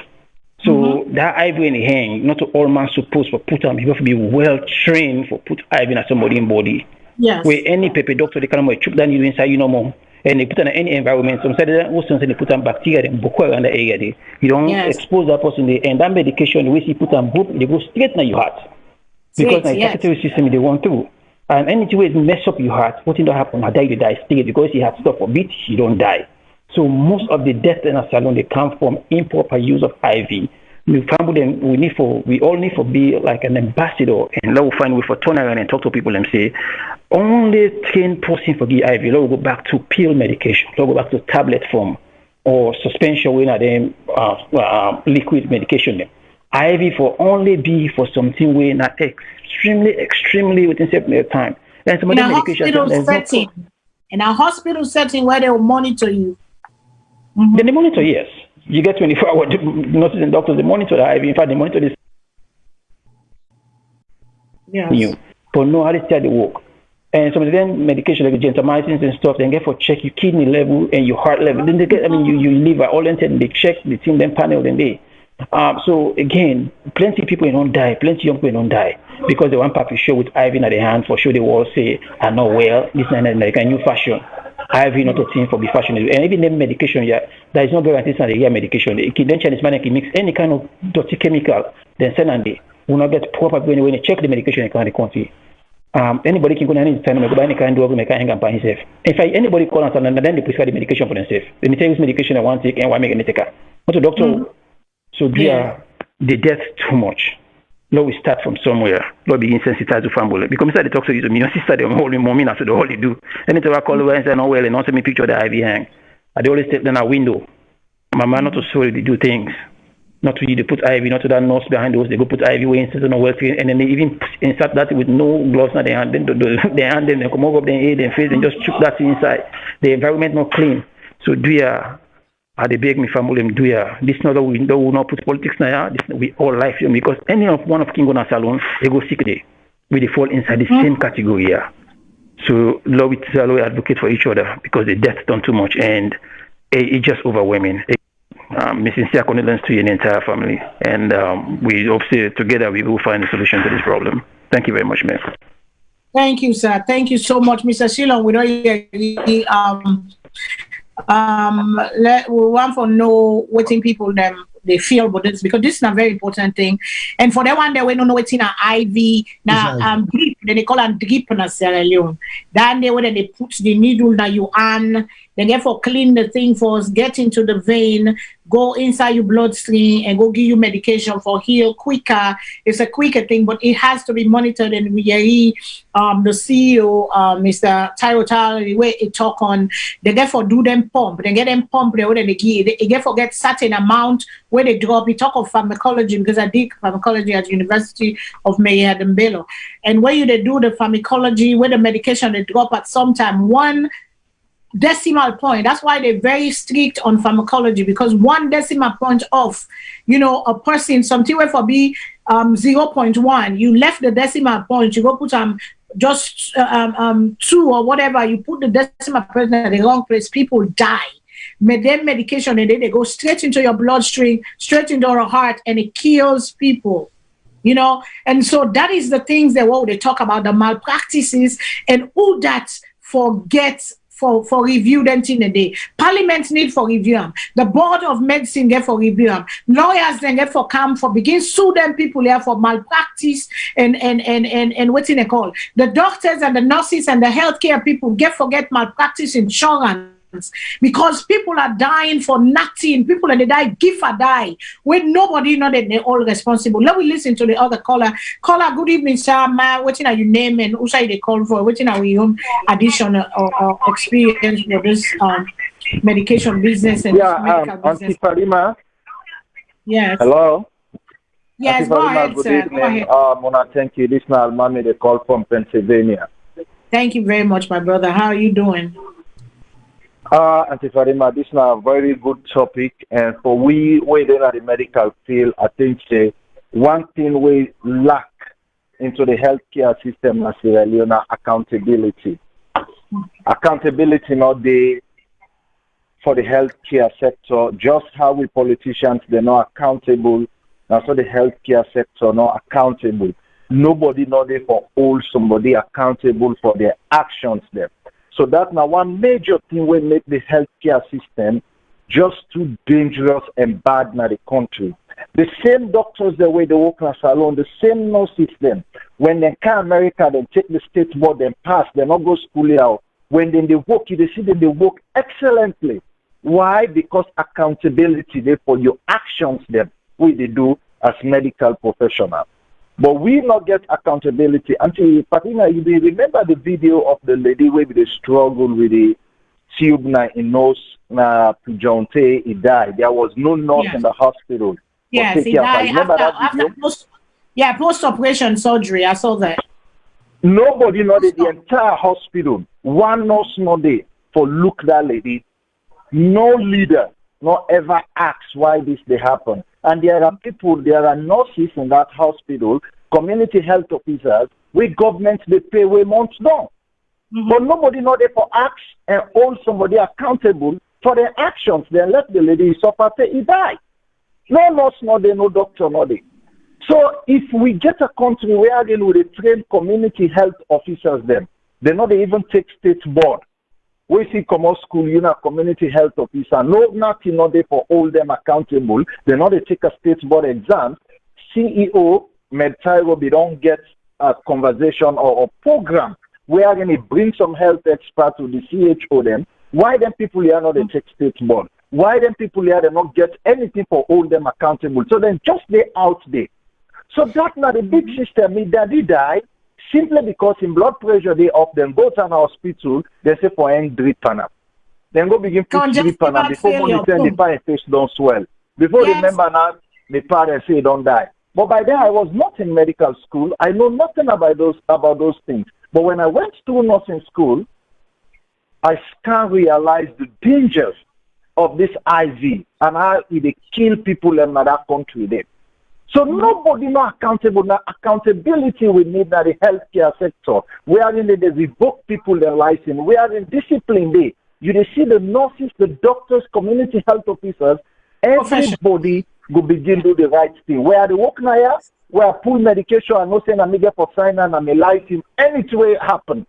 So that IV in the hand, not all man supposed to put on, you have to be well trained for put IV in somebody's body. Yes. Where any paper doctor, they can chop down you inside, you know more. And they put on any environment. Sometimes they put on bacteria and book around the area there. You don't expose that person there. And that medication, the way you put on boop, they go straight to your heart. Because the circulatory system they want to. And anything way mess up your heart, what don't happen? You die straight because you have stop a bit, you don't die. So most of the deaths in a salon they come from improper use of IV. We all need to be like an ambassador, and now we find we for turn around and talk to people and say only 10% for the IV. Now we go back to pill medication. Now we go back to tablet form or suspension when them liquid medication. IV for only be for something way not extremely within certain time. Then some other medication in a hospital setting where they will monitor you. Then they monitor, yes. You get 24-hour nurses and doctors, they monitor the IV. In fact, they monitor this. Yes. But know how to start the work. And some of them medication like gentamicin and stuff, they get for check your kidney level and your heart level. Then they get, your liver, all them they check the team, then panel, then they. So again, plenty of people don't die, plenty of young people don't die because they want papi show with IV in their hand for sure they will say, I know well, this is like a new fashion. IV not a thing for be fashionable. And even them medication, there is no guarantee that they get medication. It can then Chinese man can mix any kind of dirty chemical, then send and they will not get proper when they check the medication in the country. Anybody can go any time go buy any kind of drug, make a hang up by himself. In fact, anybody call us and then they prescribe the medication for themselves. Let me tell you this medication I want to take and why make any taker. But the doctor, so the death too much. Lord, we start from somewhere. Lord, be insensitized to family. Because inside the talk to you, my sister, they hold me mommy, so the whole they do. Anytime I call over and say, no, well, and not send me picture of the IV hang. They always step down a window. My man not to sorry, they do things. Not to you, they put IV, not to that nurse behind those, they go put IV way instead of no welfare, and then they even insert that with no gloves in their hand. Then they hand them, they come over their head and face and just chuck that inside. The environment not clean. So do ya. They beg me family do ya. This not that we will not put politics now. This we all life because any of one of King on a Salone, they go sick day. We fall inside the same category here. So Lord, we advocate for each other because the death done too much and it's just overwhelming. My sincere condolence to your entire family, and we hope together we will find a solution to this problem. Thank you very much, ma'am. Thank you, sir. Thank you so much, Mr. Salone. We want to know what people they feel about this because this is a very important thing. And for the one that we don't know what's in an IV now drip, then they call it drip in Sierra Leone. Then they put the needle that you on, then therefore clean the thing first, get into the vein, go inside your bloodstream and go give you medication for heal quicker. It's a quicker thing, but it has to be monitored. And we the CEO, Mr. Tyro, the way it talk on, they therefore do them pump. They get them pump, they therefore get certain amount where they drop. We talk of pharmacology because I did pharmacology at the University of Mayad and Bello. And where they do the pharmacology, where the medication they drop at some time, one decimal point. That's why they're very strict on pharmacology, because 1 decimal point off, a person, something where for be 0.1, you left the decimal point, you go put just 2 or whatever, you put the decimal point in the wrong place, people die. Medication, and then they go straight into your bloodstream, straight into your heart, and it kills people. And so that is the things that what they talk about, the malpractices, and who that forgets for review them in a day. Parliament need for review them. The Board of Medicine get for review them. Lawyers then get for come for begin sue them people here for malpractice and what's in they call. The doctors and the nurses and the healthcare people get malpractice insurance. Because people are dying for nothing. People and they die, give or die. When nobody know that they're all responsible. Let me listen to the other caller. Caller, good evening, sir. What are your name and who say they call for? What are your own addition or experience with this medication business and medical business? Auntie Farima. Yes. Hello. Yes, go ahead, good sir. Evening. Go ahead. Mona, thank you. This is Almami, the call from Pennsylvania. Thank you very much, my brother. How are you doing? Auntie Farima, this is a very good topic, and for we in the medical field, I think one thing we lack into the healthcare system in Sierra Leone, accountability. Accountability not the for the healthcare sector, just how we politicians they're not accountable, and so the healthcare sector not accountable. Nobody not there for hold somebody accountable for their actions there. So that's now one major thing we make the healthcare system just too dangerous and bad in the country. The same doctors the way they work in Salone, the same nurses them. When they come America, they take the state board, they pass, they not go school out. When then they work, you see them they work excellently. Why? Because accountability there for your actions them, what they do as medical professionals. But we not get accountability. Auntie Fatima, you remember the video of the lady where they struggle with the tube in nose to John Tay, he died. There was no nurse in the hospital. Yes, he died after post-operation surgery. I saw that. Nobody know the entire hospital. One nurse not there for look that lady. No leader not ever asks why this they happen. And there are people, there are nurses in that hospital, community health officers, where government they pay way months down. But nobody know they for ask and hold somebody accountable for their actions. They let the lady suffer till he die. No nurse not there, no doctor not there. So if we get a country where again with a trained community health officers them, they not even take state board. We see commerce school, community health officer, no nothing not there for hold them accountable. They not they take a state board exam. CEO, MedTyro, they don't get a conversation or a program where they bring some health experts to the CHO them. Why them people here not they take state board? Why them people here they not get anything for hold them accountable? So then just they out there. So that's not a big system. Me daddy died. Simply because in blood pressure they up, then go to an hospital, they say for end drip panel. Then go begin put drip panel before money turn the fire face don't swell. Before remember now, the parents say don't die. But by then I was not in medical school. I know nothing about those things. But when I went to nursing school, I can realize the dangers of this IV and how it kill people in that country there. So nobody not accountable. Now accountability we need in the healthcare sector. We are in they revoke people their license. We are in discipline day. You see the nurses, the doctors, community health officers, everybody go begin do the right thing. Where the work now, where pull medication and no saying I'm get for sign and I'm a license, anything happen.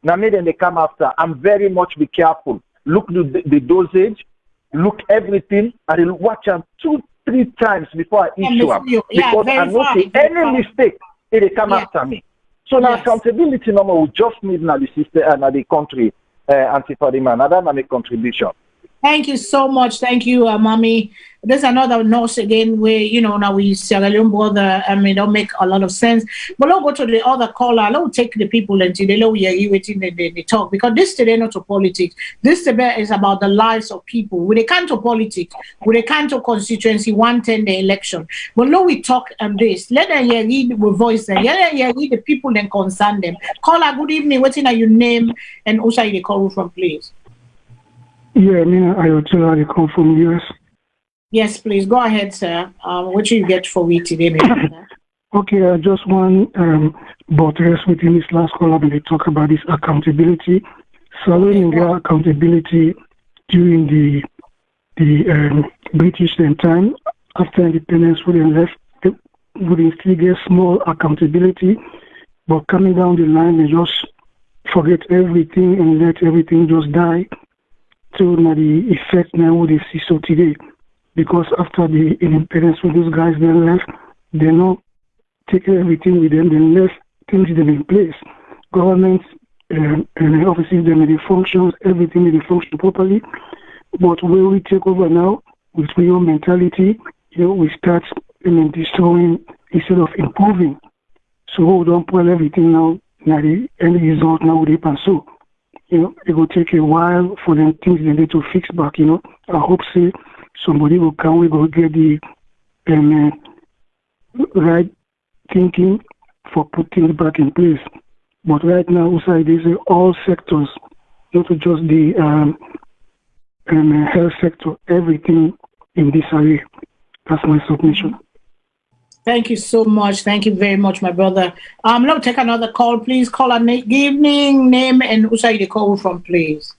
Now me then they come after. I'm very much be careful. Look the dosage, look everything, and they'll watch them 2-3 times before I issue them. Because I know any mistake, it come after me. So now accountability number we just need in the system and the country, Auntie Fatima, and that's my contribution. Thank you so much. Thank you, Mommy. There's another nurse again where, now we Sierra Leone brother, it don't make a lot of sense. But let's go to the other caller. Let's take the people until they know they talk. Because this today not to politics. This debate is about the lives of people. When they come to politics, when they come to constituency 110 the election. But now we talk on this. Let them hear read with voice them. Let them hear read the people then concern them. Caller, good evening. What's in your name and also you call from, please? Yeah, I mean, I would tell they come from US. Yes, please go ahead, sir. What you get for we today, maybe? Okay, I just want buttress within this last column when they talk about this accountability. Salone in their accountability during the British time after independence, when they left, would still get small accountability, but coming down the line, they just forget everything and let everything just die. So now the effect now what they see so today, because after the independence, when those guys then left, they not take everything with them, then left things them in place. Government and offices them in the functions, everything in the function properly. But when we take over now with real mentality, we start destroying instead of improving. So we don't put everything now. Now the end result now they pass so. It will take a while for them things they need to fix back. I hope say somebody will come. We will get the right thinking for putting it back in place. But right now, outside is all sectors, not just the health sector, everything in this area. That's my submission. Thank you so much. Thank you very much, my brother. Let me take another call, please. Caller, good evening, name and who are you call from, please?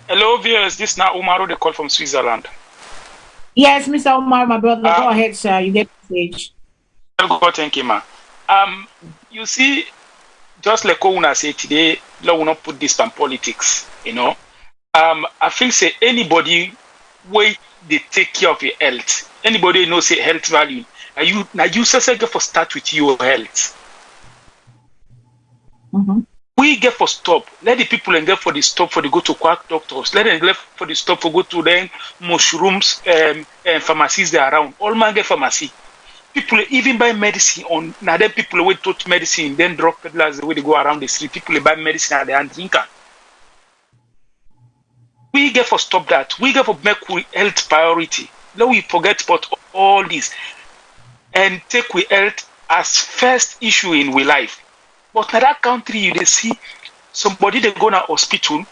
Hello, viewers. This is now Umaru, the call from Switzerland. Yes, Mr. Umar, my brother. Go ahead, sir. You get the stage. Thank you, ma. You see, just like Ouna said today, Lord will not put this on politics, I feel say anybody way they take care of your health, anybody knows say health value, now you say get for start with your health. Mm-hmm. We get for stop. Let the people and get for the stop for the go to quack doctors. Let them get for the stop for go to them mushrooms and pharmacies they are around. All man get pharmacy. People even buy medicine on now. Then people who touch medicine, then drug peddlers the way they go around the street. People buy medicine and they are drinking. We get for stop that. We get for make health priority. Now we forget about all this and take we health as first issue in we life. But in that country, you they see somebody they go to hospital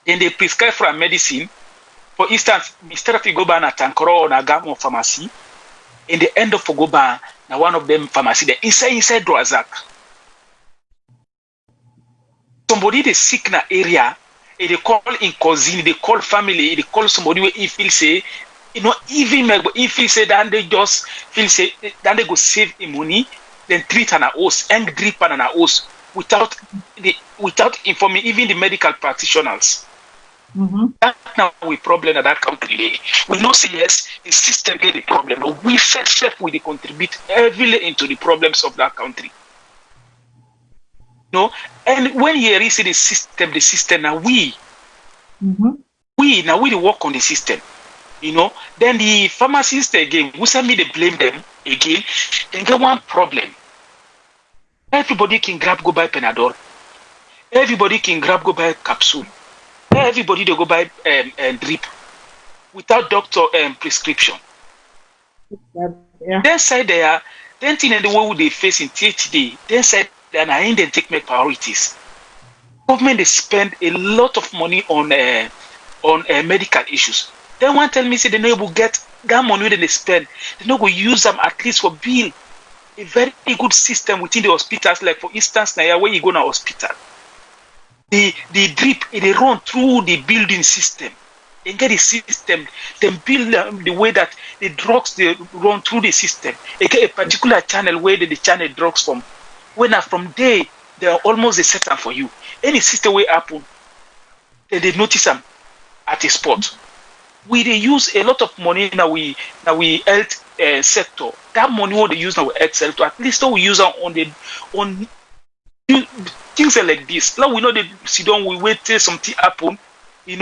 and they prescribe for a medicine. For instance, instead of you go by a tankro or a gam or pharmacy, in the end of go by now one of them pharmacy they inside Drazak. Somebody they sick in an area, and they call in cousin, they call family, they call somebody where he feel say, even if he say that they just feel say then they go save the money. Then treat an host, and drip an host without informing even the medical practitioners. Mm-hmm. That's now we problem at that country. We know say yes, the system get the problem, but we self we contribute heavily into the problems of that country. And when you see the system now we work on the system. Then the pharmacists again, who send me they blame them again, then get one problem. Everybody can grab go buy Panadol. Everybody can grab go buy capsule. Everybody they go buy drip without doctor prescription. Yeah. Then side there, then thing and the way they face in today, then side then I ain't then take my priorities. Government they spend a lot of money on medical issues. Then one tell me say they no able get that money that they spend, they no go use them at least for bill. A very good system within the hospitals, like for instance, now where you go to hospital, the drip they run through the building system. They get the system, then build the way that the drugs they run through the system. They get a particular channel where they channel drugs from. When from there, they are almost the setup for you. Any system will happen, then they notice them at a spot. We they use a lot of money now we health sector. That money what they use now health sector, at least we use on things like this. Now we know they sit down, we wait till something happen, we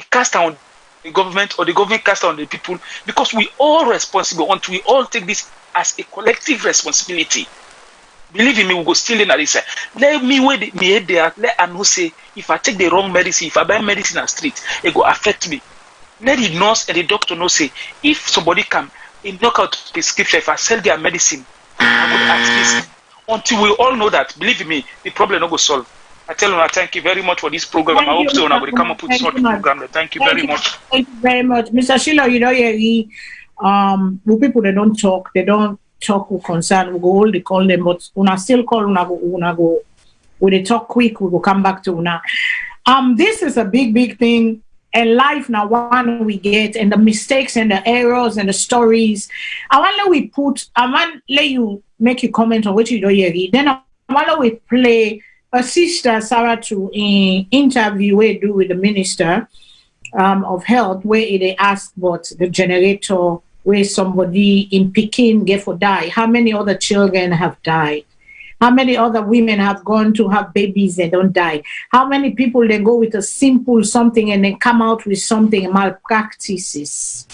cast on the government or the government cast on the people because we all responsible until we all take this as a collective responsibility. Believe in me, we go still in at this side. Let me wait me head there, let I know say if I take the wrong medicine, if I buy medicine on the street, it go affect me. Let the nurse and the doctor know say if somebody come in knock out prescription, if I sell their medicine, I would ask this until we all know that. Believe me, the problem not go solve. I tell you, thank you very much for this program. I hope so. I will come up with such program. Thank you very much. Thank you very much, Mr. Sheila. You know, with people they don't talk with concern. We go all they call them, but una still call una go. When they talk quick, we will come back to una. This is a big thing. And life now one we get and the mistakes and the errors and the stories. I want let you make you comment on what you do here. Then I want we play a sister Sarah to an interview we do with the Minister of Health where they ask about the generator where somebody in Peking get for die. How many other children have died? How many other women have gone to have babies and don't die? How many people they go with a simple something and then come out with something malpractices?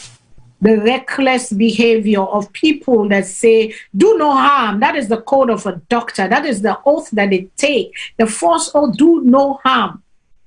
The reckless behavior of people that say, do no harm. That is the code of a doctor. That is the oath that they take. The first oath, do no harm.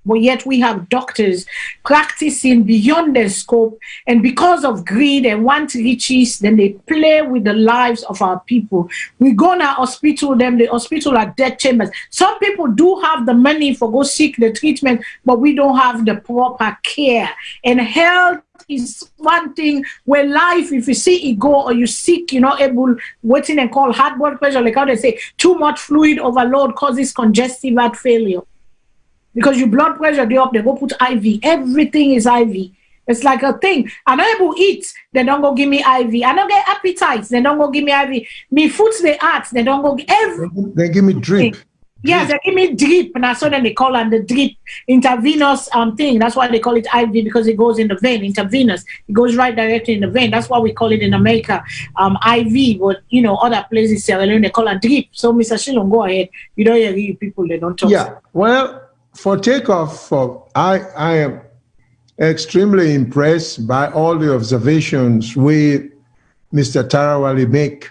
But yet we have doctors practicing beyond their scope, and because of greed and want riches, then they play with the lives of our people. We go in our hospital, the hospital are death chambers. Some people do have the money for go seek the treatment, but we don't have the proper care. And health is one thing where life, if you see it go or you sick, able waiting and call high blood pressure, like how they say, too much fluid overload causes congestive heart failure. Because your blood pressure, they go put IV. Everything is IV. It's like a thing. I'm not able to eat, they don't go give me IV. I don't get appetites, they don't go give me IV. Me foods they ask, they don't go everything. They give me drip. Yes, they give me drip. And that's what they call it the drip intravenous thing. That's why they call it IV, because it goes in the vein, intravenous. It goes right directly in the vein. That's why we call it in America IV. But other places, Sierra Leone, they call it drip. So Mr. Shilon, go ahead. You don't hear people, they don't talk. Yeah, well, for takeoff, I am extremely impressed by all the observations we, Mr. Tarawali, make,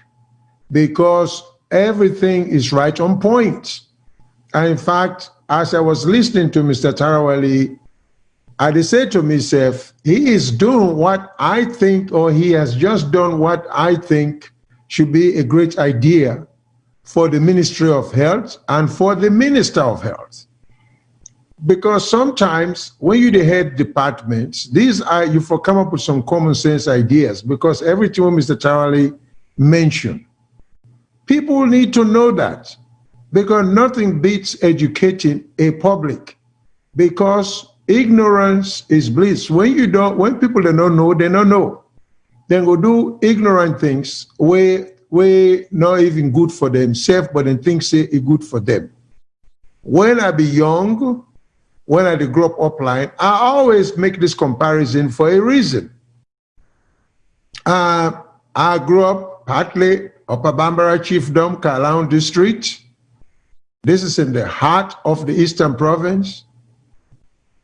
because everything is right on point. And in fact, as I was listening to Mr. Tarawali, I said to myself, he is doing what I think, or he has just done what I think should be a great idea for the Ministry of Health and for the Minister of Health. Because sometimes when you the head departments, you for come up with some common sense ideas, because everything Mr. Tarawali mentioned, people need to know that, because nothing beats educating a public, because ignorance is bliss. When people they don't know, they don't know. Then go do ignorant things where not even good for themselves, but then things say it's good for them. When I be young, when I grew up upline, I always make this comparison for a reason. I grew up partly Upper Bambara Chiefdom, Kalao District. This is in the heart of the Eastern Province.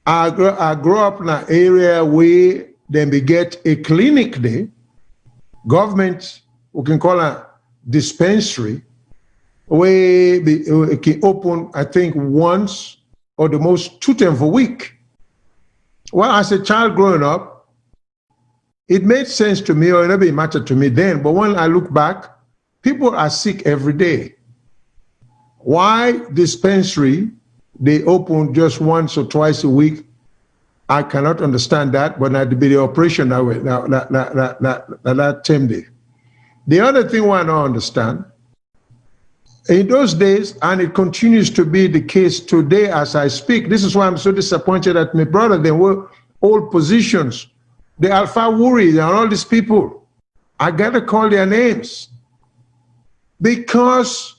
I grew up in an area where then we get a clinic there, government, we can call a dispensary, where it can open, I think, once or the most 2 times a week. Well, as a child growing up, it made sense to me, or it never mattered to me then, but when I look back, people are sick every day. Why dispensary, they open just once or twice a week, I cannot understand that, but I did the operation that time day. The other thing I don't understand, in those days, and it continues to be the case today as I speak, this is why I'm so disappointed at my brother. They were old positions, the Alpha Wuri and all these people. I gotta call their names. Because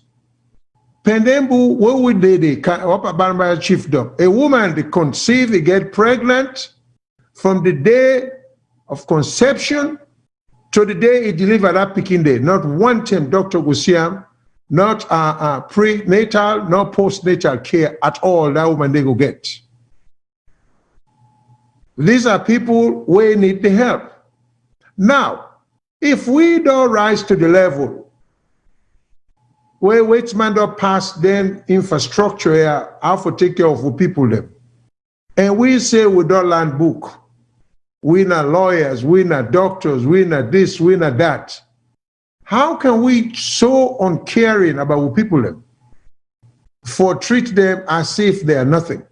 Pendembu, what would they chiefdom? A woman they conceive, they get pregnant from the day of conception to the day it delivered that picking day. Not one time Dr. Gusiam, not prenatal, not postnatal care at all that woman they go get. These are people who need the help. Now, if we don't rise to the level where Waitsman don't pass then infrastructure here, how to take care of the people them, and we say we don't learn book, we not lawyers, we not doctors, we not this, we not that. How can we so uncaring about people them? for treat them as if they are nothing.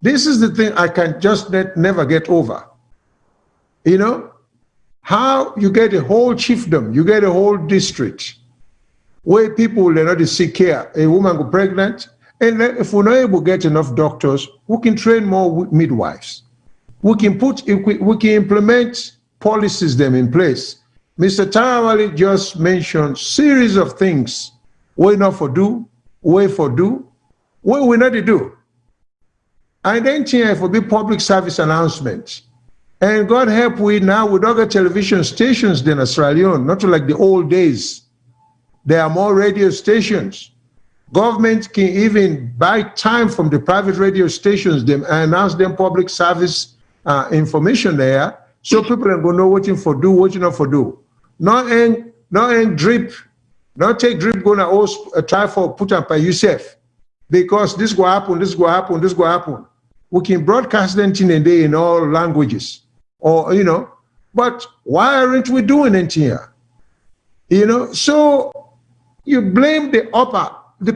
This is the thing I can just never get over. You know, how you get a whole chiefdom, you get a whole district where people will not seek care. A woman go pregnant, and if we're not able to get enough doctors, we can train more midwives. We can implement policies them in place. Mr. Tarawali just mentioned series of things. Way not for do, way for do, way we not to do. And then here for big public service announcements. And God help we now with other television stations than Australia, not like the old days. There are more radio stations. Government can even buy time from the private radio stations them and announce them public service information there, so people are going to know what for do, what not for do. Not in drip, not take drip gonna try for put up by yourself, because this will happen, this will happen, this will happen. We can broadcast them in all languages, or you know, but why aren't we doing it here? You know, so you blame the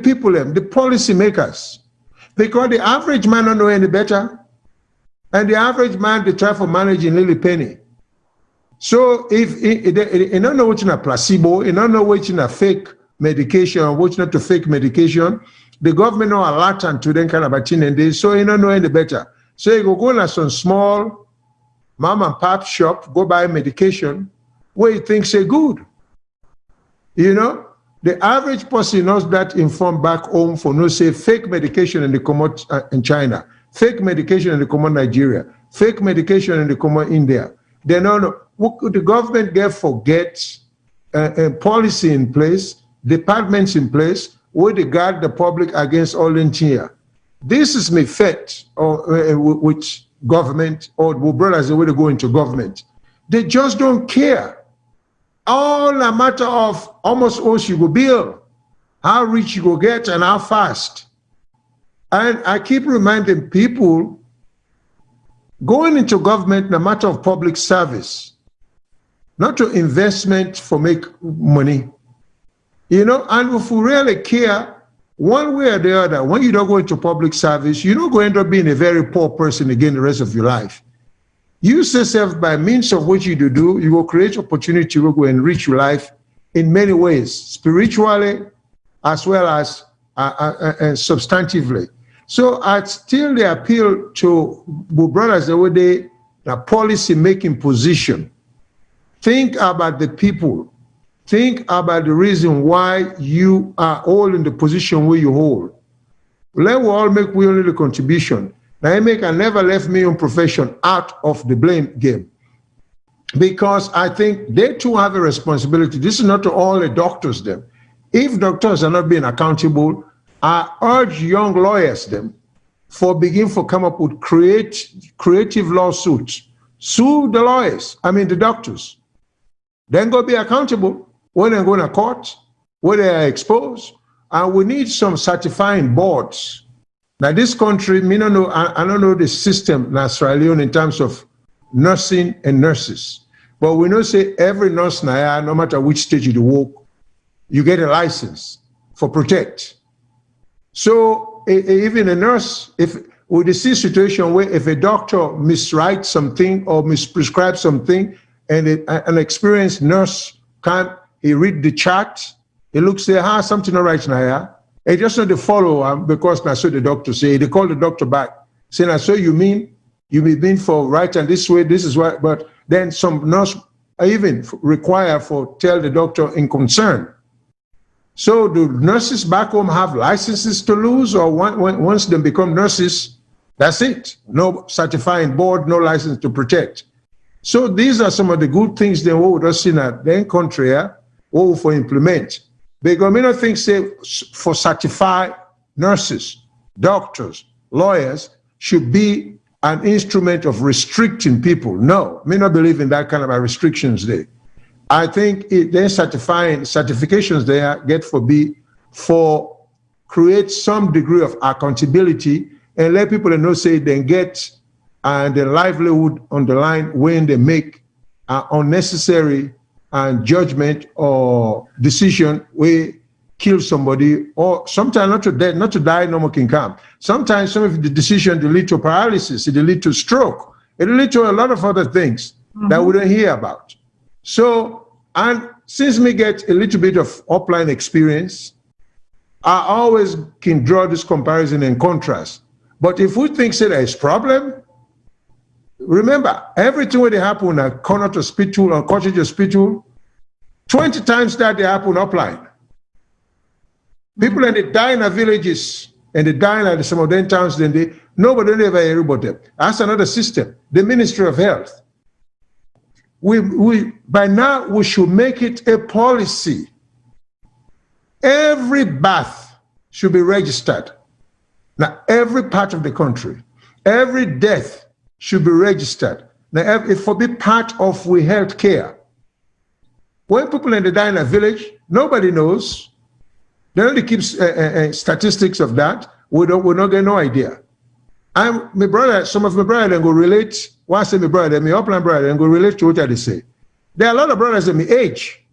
people, the policy makers, because the average man don't know any better. And the average man, they try for managing Lily Penny. So if you don't know what's in a placebo, you don't know what's in a fake medication, or what's not a fake medication, the government know a lot to them kind of a thing, and they so you don't know any better. So you go to some small mom and pop shop, go buy medication where you think say good. You know, the average person knows that informed back home for no say fake medication in the common in China. Fake medication in the common Nigeria, fake medication in the common India. They don't know what could the government get policy in place, departments in place, where they guard the public against all in here. This is my fact with government or brothers the way they go into government. They just don't care. All a matter of almost all you go bill, how rich you go get and how fast. And I keep reminding people, going into government, no matter of public service, not to investment for make money. You know, and if we really care, one way or the other, when you don't go into public service, you're not going to end up being a very poor person again the rest of your life. Use yourself by means of what you do, you will create opportunity to go enrich your life in many ways, spiritually as well as substantively. So I still the appeal to brothers the way they the policy making position. Think about the people. Think about the reason why you are all in the position where you hold. Let we all make we only the contribution. Now I never left me own profession out of the blame game. Because I think they too have a responsibility. This is not to all the doctors them. If doctors are not being accountable, I urge young lawyers them for come up with creative lawsuits. Sue the lawyers, the doctors. Then go be accountable when they go to court, when they are exposed. And we need some certifying boards. Now this country, I don't know the system in Australia in terms of nursing and nurses. But we know say every nurse now, no matter which stage you work, you get a license for protect. So even a nurse, if we see a situation where if a doctor miswrites something or misprescribes something, and an experienced nurse he read the chart, he looks there, something not right now. He just not to follow because now so the doctor say, they call the doctor back, saying, I saw you mean for right and this way, this is why, but then some nurse even require for tell the doctor in concern. So do nurses back home have licenses to lose, or once they become nurses, that's it? No certifying board, no license to protect. So these are some of the good things they would see in their country, or for implement. Because I don't think say for certified nurses, doctors, lawyers should be an instrument of restricting people. No, I not believe in that kind of restrictions there. I think then certifications there get for create some degree of accountability and let people know say they get their livelihood on the line when they make unnecessary judgment or decision where kill somebody, or sometimes not to die, no more can come. Sometimes some of the decisions will lead to paralysis, it will lead to stroke, it will lead to a lot of other things that we don't hear about. So, and since we get a little bit of upline experience, I always can draw this comparison and contrast. But if we think there is problem, remember, everything when they happen at Connaught Hospital or Cottage Hospital, 20 times that they happen upline. People and they die in the villages and they die in some of them towns, then nobody ever hear about them. That's another system, the Ministry of Health. We by now we should make it a policy. Every birth should be registered. Now, every part of the country, every death should be registered. Now, it will be part of we health care. When people die in a village, nobody knows. They only keep statistics of that. We don't get no idea. My brother, some of my brothers then go relate. One say my brother, my upline brother, and go relate to what they say. There are a lot of brothers in my age,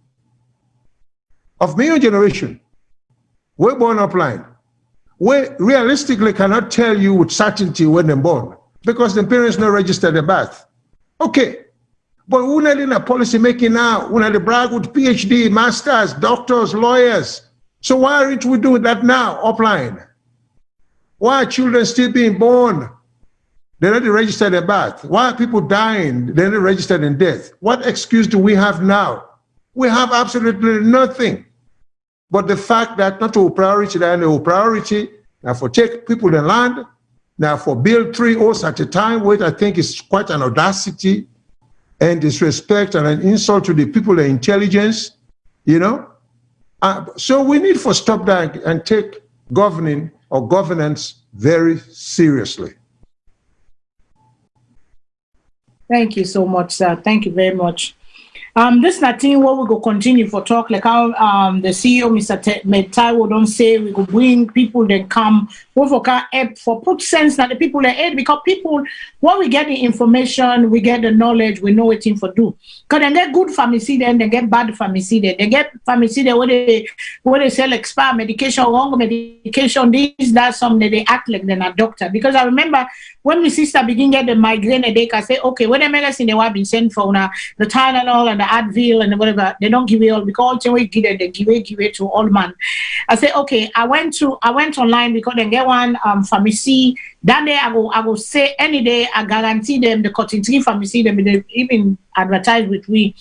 of my own generation. We're born upline. We realistically cannot tell you with certainty when they're born because the parents not registered the birth. Okay, but we're not in a policy making now. We're not brag with PhD, masters, doctors, lawyers. So why aren't we doing that now, upline? Why are children still being born? They're not registered in birth. Why are people dying? They're not registered in death. What excuse do we have now? We have absolutely nothing. But the fact that not a priority, that a priority, now for take people in land, now for build 3 hours at a time, which I think is quite an audacity and disrespect and an insult to the people of intelligence, you know? So we need to stop that and take governing or governance very seriously. Thank you so much, sir. Thank you very much. This nothing what we go continue for talk like how the CEO Mr. Taiwo don't say we go bring people that come for help for put sense that the people that aid because people when we get the information we get the knowledge we know what thing for do because they get good pharmacy then they get bad pharmacy then they get pharmacy there where they sell expired medication wrong medication this that some they act like they're not doctor because I remember when my sister begin get the migraine headache, I say, okay, when the medicine they want been sent for now, the Tylenol and the Advil and whatever, they don't give it all because we give it, they give it to all man. I say, okay, I went online because they get one pharmacy. That day I go say any day I guarantee them the cotton tree pharmacy, they even advertise with we.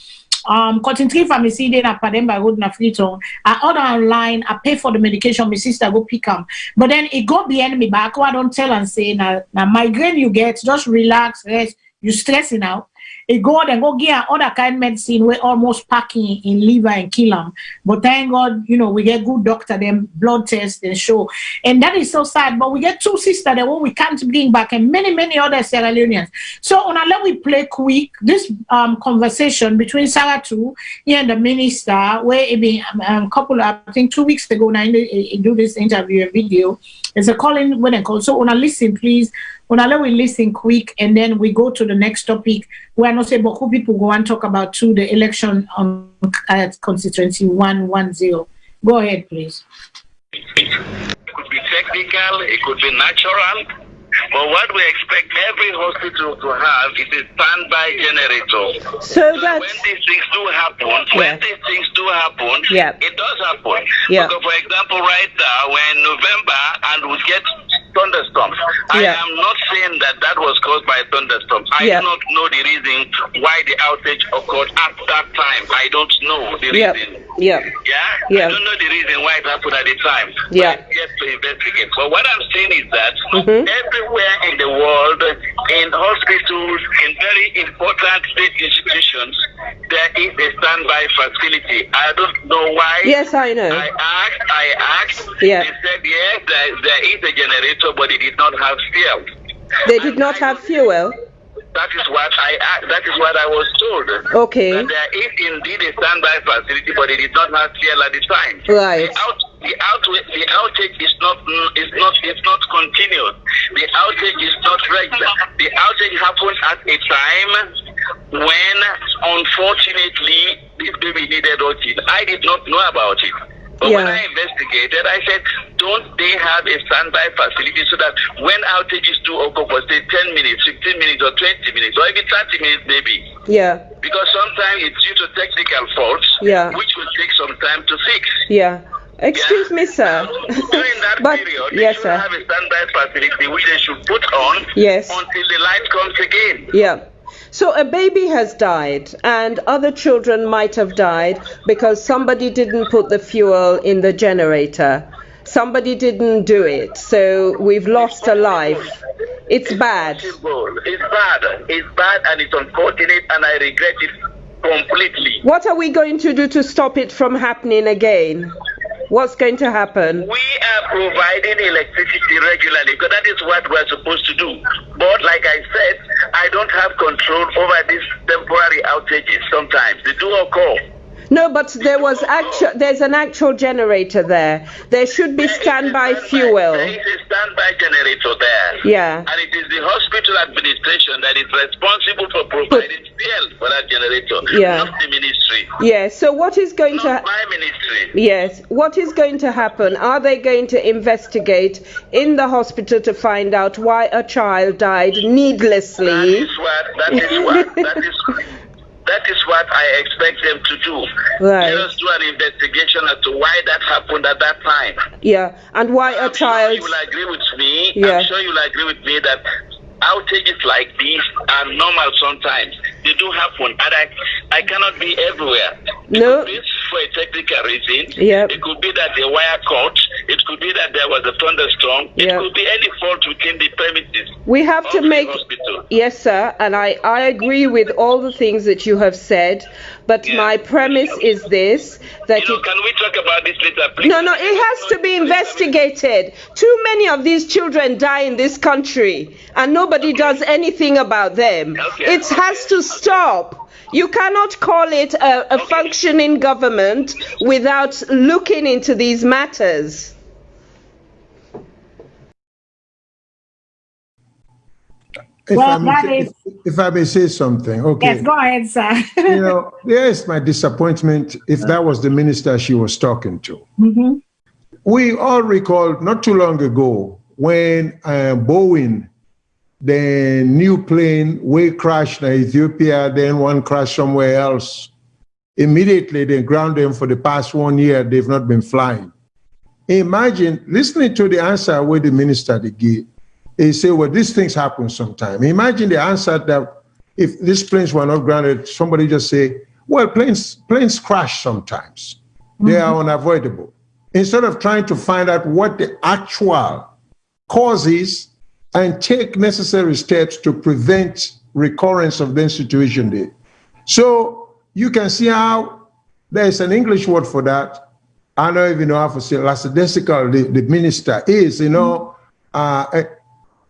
Cotton tree pharmacy then I pay them by road na free town. I order online, I pay for the medication, my sister go pick them. But then it go behind me back. I don't tell and say now migraine you get, just relax, rest, you stressing out. It go and go get other kind of medicine we're almost packing in liver and kill them. But thank God, you know, we get good doctor, them blood tests and show. And that is so sad. But we get 2 sisters that we can't bring back and many other Sierra Leoneans. So on let we play quick this conversation between Sarah too and the minister where it been a couple of, I think 2 weeks ago now do this interview and video. It's a calling when I call. So on listen please. Let we listen quick and then we go to the next topic where I know say beaucoup people go and talk about too the election on constituency 110. Go ahead, please. It could be technical, it could be natural. But what we expect every hospital to have is a standby generator. So that when these things do happen, it does happen. Yeah. So for example, right now, we're in November and we get thunderstorms. I am not saying that was caused by thunderstorms. I do not know the reason why the outage occurred at that time. I don't know the reason. I don't know the reason why it happened at the time. Yet to investigate. But what I'm saying is that everywhere in the world, in hospitals, in very important state institutions, there is a standby facility. I don't know why. Yes, I know. I asked. They said yes, there is a generator, but it did not have fuel. They did not have fuel. That is what I was told. Okay. That there is indeed a standby facility, but it did not have fuel at the time. Right. The outage is not continuous. The outage is not regular. The outage happens at a time when, unfortunately, this baby needed oxygen. I did not know about it. But when I investigated, I said, don't they have a standby facility so that when outages do occur for, say, 10 minutes, 15 minutes, or 20 minutes, or even 30 minutes maybe? Yeah. Because sometimes it's due to technical faults, which will take some time to fix. Yeah. Excuse me, sir. During that period, they should have a standby facility which they should put on until the light comes again. Yeah. So a baby has died, and other children might have died because somebody didn't put the fuel in the generator. Somebody didn't do it, so we've lost a life. It's bad. It's bad. It's bad, and it's unfortunate, and I regret it completely. What are we going to do to stop it from happening again? What's going to happen? We are providing electricity regularly because that is what we're supposed to do. But like I said, I don't have control over these temporary outages sometimes. They do occur. No, but there's an actual generator there. There should be standby fuel. There is a standby generator there. Yeah. And it is the hospital administration that is responsible for providing fuel for that generator, not the ministry. Yes. So what is going not my ministry. Yes. What is going to happen? Are they going to investigate in the hospital to find out why a child died needlessly? That is what I expect them to do. Right. Let us do an investigation as to why that happened at that time. Yeah, and why a child... I'm sure you will agree with me. I'm sure you'll agree with me that outages like these are normal sometimes. They do happen, and I cannot be everywhere. No. It could be for a technical reason. Yep. It could be that the wire caught. It could be that there was a thunderstorm. It could be any fault within the premises. We have to make... Hospital. Yes, sir, and I agree with all the things that you have said, but my premise is this, that... can we talk about this later, please? No, it has to be investigated. Too many of these children die in this country, and nobody does anything about them. It has to stop. You cannot call it a functioning government without looking into these matters. If I may say something, okay. Yes, go ahead, sir. There's my disappointment if that was the minister she was talking to. Mm-hmm. We all recall not too long ago when Boeing, the new plane, we crashed in Ethiopia, then one crashed somewhere else. Immediately, they ground them for the past 1 year. They've not been flying. Imagine listening to the answer where the minister they gave. They say, well, these things happen sometime. Imagine the answer that if these planes were not grounded, somebody just say, well, planes crash sometimes. They are unavoidable. Instead of trying to find out what the actual cause is and take necessary steps to prevent recurrence of the situation there. So you can see how there's an English word for that. I don't even know how to say lackadaisical the minister is,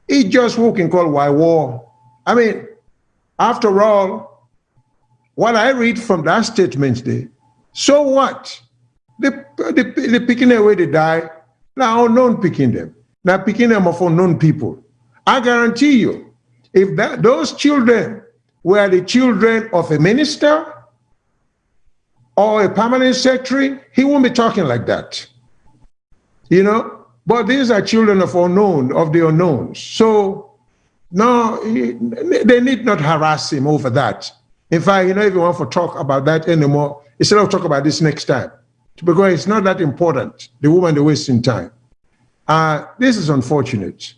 he just what we can call why war. I mean, after all, what I read from that statement there, so what? The picking away they die, now unknown picking them. Now picking them of unknown people. I guarantee you, if those children were the children of a minister or a permanent secretary, he won't be talking like that. But these are children of the unknowns. So, no, they need not harass him over that. In fact, if you want to talk about that anymore, instead of talk about this next time, because it's not that important. The woman, they're wasting time. This is unfortunate.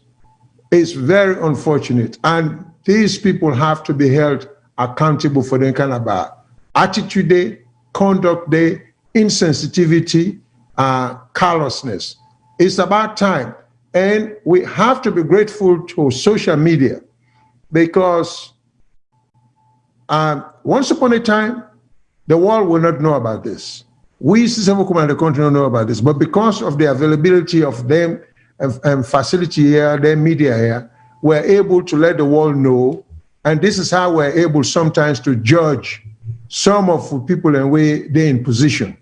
It's very unfortunate. And these people have to be held accountable for their kind of attitude day, conduct day, insensitivity, callousness. It's about time. And we have to be grateful to social media because once upon a time, the world will not know about this. We, Civil Command of the country, don't know about this. But because of the availability of them and facility here, their media here, we're able to let the world know. And this is how we're able sometimes to judge some of the people and way they're in position.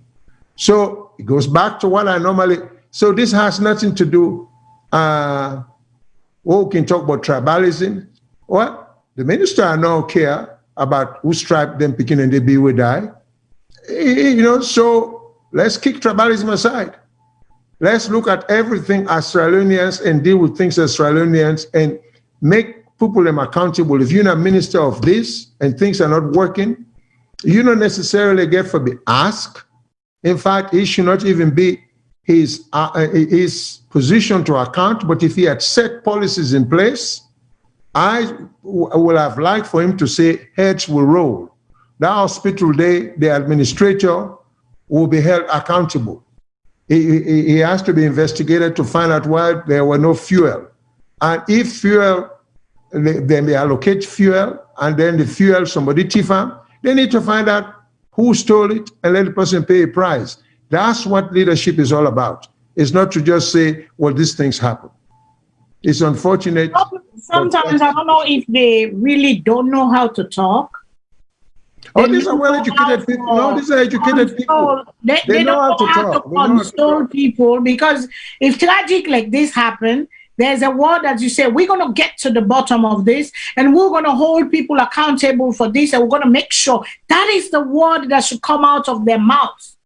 So it goes back to what I normally... So this has nothing to do, we can talk about tribalism. Well, the minister I don't care about whose tribe them picking and they be will die. So let's kick tribalism aside. Let's look at everything as Sierra Leoneans and deal with things as Sierra Leoneans and make people them accountable. If you're not minister of this and things are not working, you don't necessarily get for be asked. In fact, it should not even be his position to account. But if he had set policies in place, I would have liked for him to say heads will roll. That hospital day, the administrator will be held accountable. He has to be investigated to find out why there were no fuel. And if fuel, then they allocate fuel, and then the fuel somebody thief them, they need to find out who stole it and let the person pay a price. That's what leadership is all about. It's not to just say, well, these things happen. It's unfortunate. Sometimes I don't know if they really don't know how to talk. Oh, these are well-educated people. No, these are educated people. They know how to console people, because if tragic like this happen, there's a word that you say, we're going to get to the bottom of this, and we're going to hold people accountable for this, and we're going to make sure. That is the word that should come out of their mouths.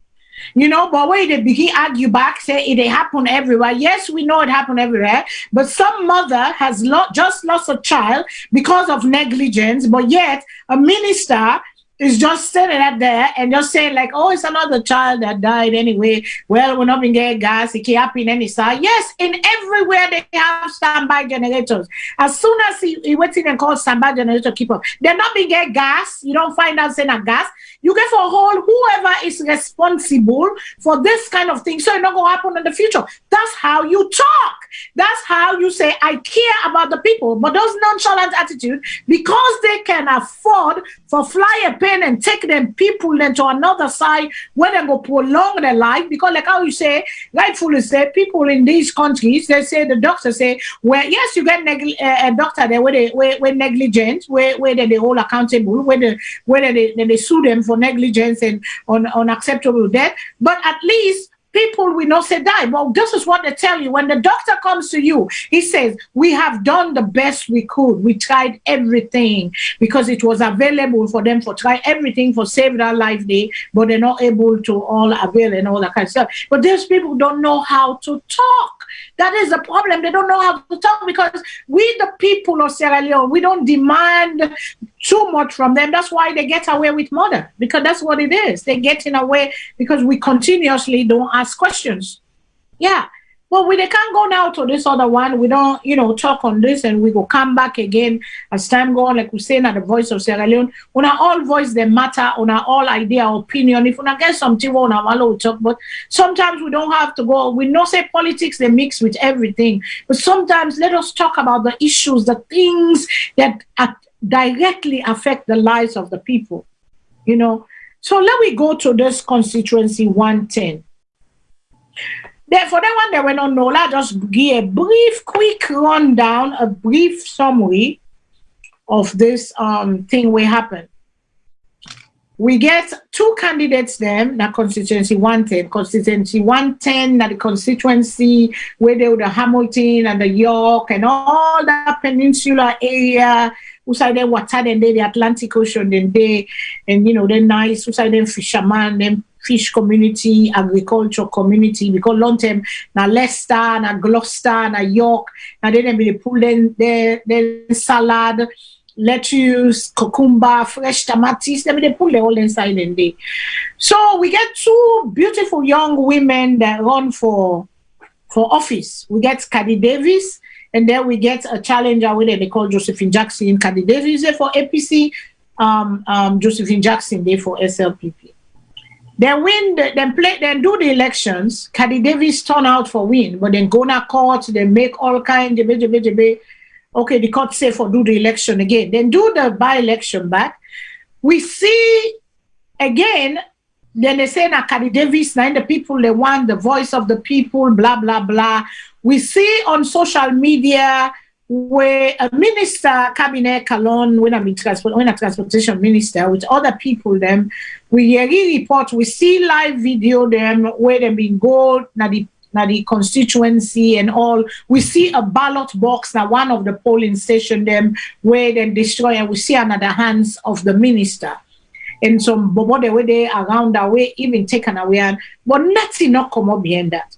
You know, but when they begin argue back, say it happen everywhere. Yes, we know it happened everywhere, but some mother has just lost a child because of negligence, but yet a minister is just sitting out there and just saying like, oh, it's another child that died anyway. Well, we're not being getting gas. It can't happen any side. Yes, in everywhere they have standby generators. As soon as he went in and called standby generator keep up, they're not being getting gas. You don't find out saying a gas. You get for whole whoever is responsible for this kind of thing. So it's not going to happen in the future. That's how you talk. That's how you say, I care about the people. But those nonchalant attitude, because they can afford for fly a pen and take them people then to another side where they go prolong their life. Because like how you say, rightfully say, people in these countries, they say, the doctors say, well, yes, you get a doctor there where negligent, where they hold accountable, where they sue them for negligence and unacceptable death, but at least people will not say die. Well, this is what they tell you. When the doctor comes to you, he says, we have done the best we could. We tried everything because it was available for them for try everything for save their life day, but they're not able to all avail and all that kind of stuff. But these people don't know how to talk. That is the problem. They don't know how to talk because we, the people of Sierra Leone, we don't demand too much from them. That's why they get away with murder, because that's what it is. They get in away because we continuously don't ask questions. Yeah. Well, they can't go now to this other one. We don't, talk on this, and we go come back again as time go on, like we say at the Voice of Sierra Leone. On our all voice, they matter. On our all idea, opinion. If we not get something, we talk. But sometimes we don't have to go. We know say politics they mix with everything. But sometimes let us talk about the issues, the things that directly affect the lives of the people. So let me go to this constituency 110. For that one, they went on no, I'll just give a brief, quick rundown, a brief summary of this thing will happen. We get two candidates then, that constituency 110. Constituency 110, that the constituency where they were the Hamilton and the York and all that peninsula area. Usai them water, then the Atlantic Ocean, then they, and then nice, usai them fisherman, them fish community, agriculture community, because long term na Leicester, na Gloucester, na York, and then they pull then salad, lettuce, cucumber, fresh tomatoes, then they pull the whole inside and day. So we get two beautiful young women that run for office. We get Caddy Davis, and then we get a challenger with they call Josephine Jackson. Caddy Davis there for APC, Josephine Jackson there for SLPP. They win, then do the elections. Caddy Davis turn out for win, but then go to court, they make all kinds of okay, the court say for do the election again. Then do the by-election back. We see again, then they say na Caddy Davis, now the people they want the voice of the people, blah, blah, blah. We see on social media where a minister, cabinet, Salone, when a transportation minister, with other people, them, we report, we see live video them where they been go na the constituency and all. We see a ballot box na one of the polling station them where they destroy, and we see another hands of the minister. and some bobo the way they around that way even taken away, and but nothing not come up behind that.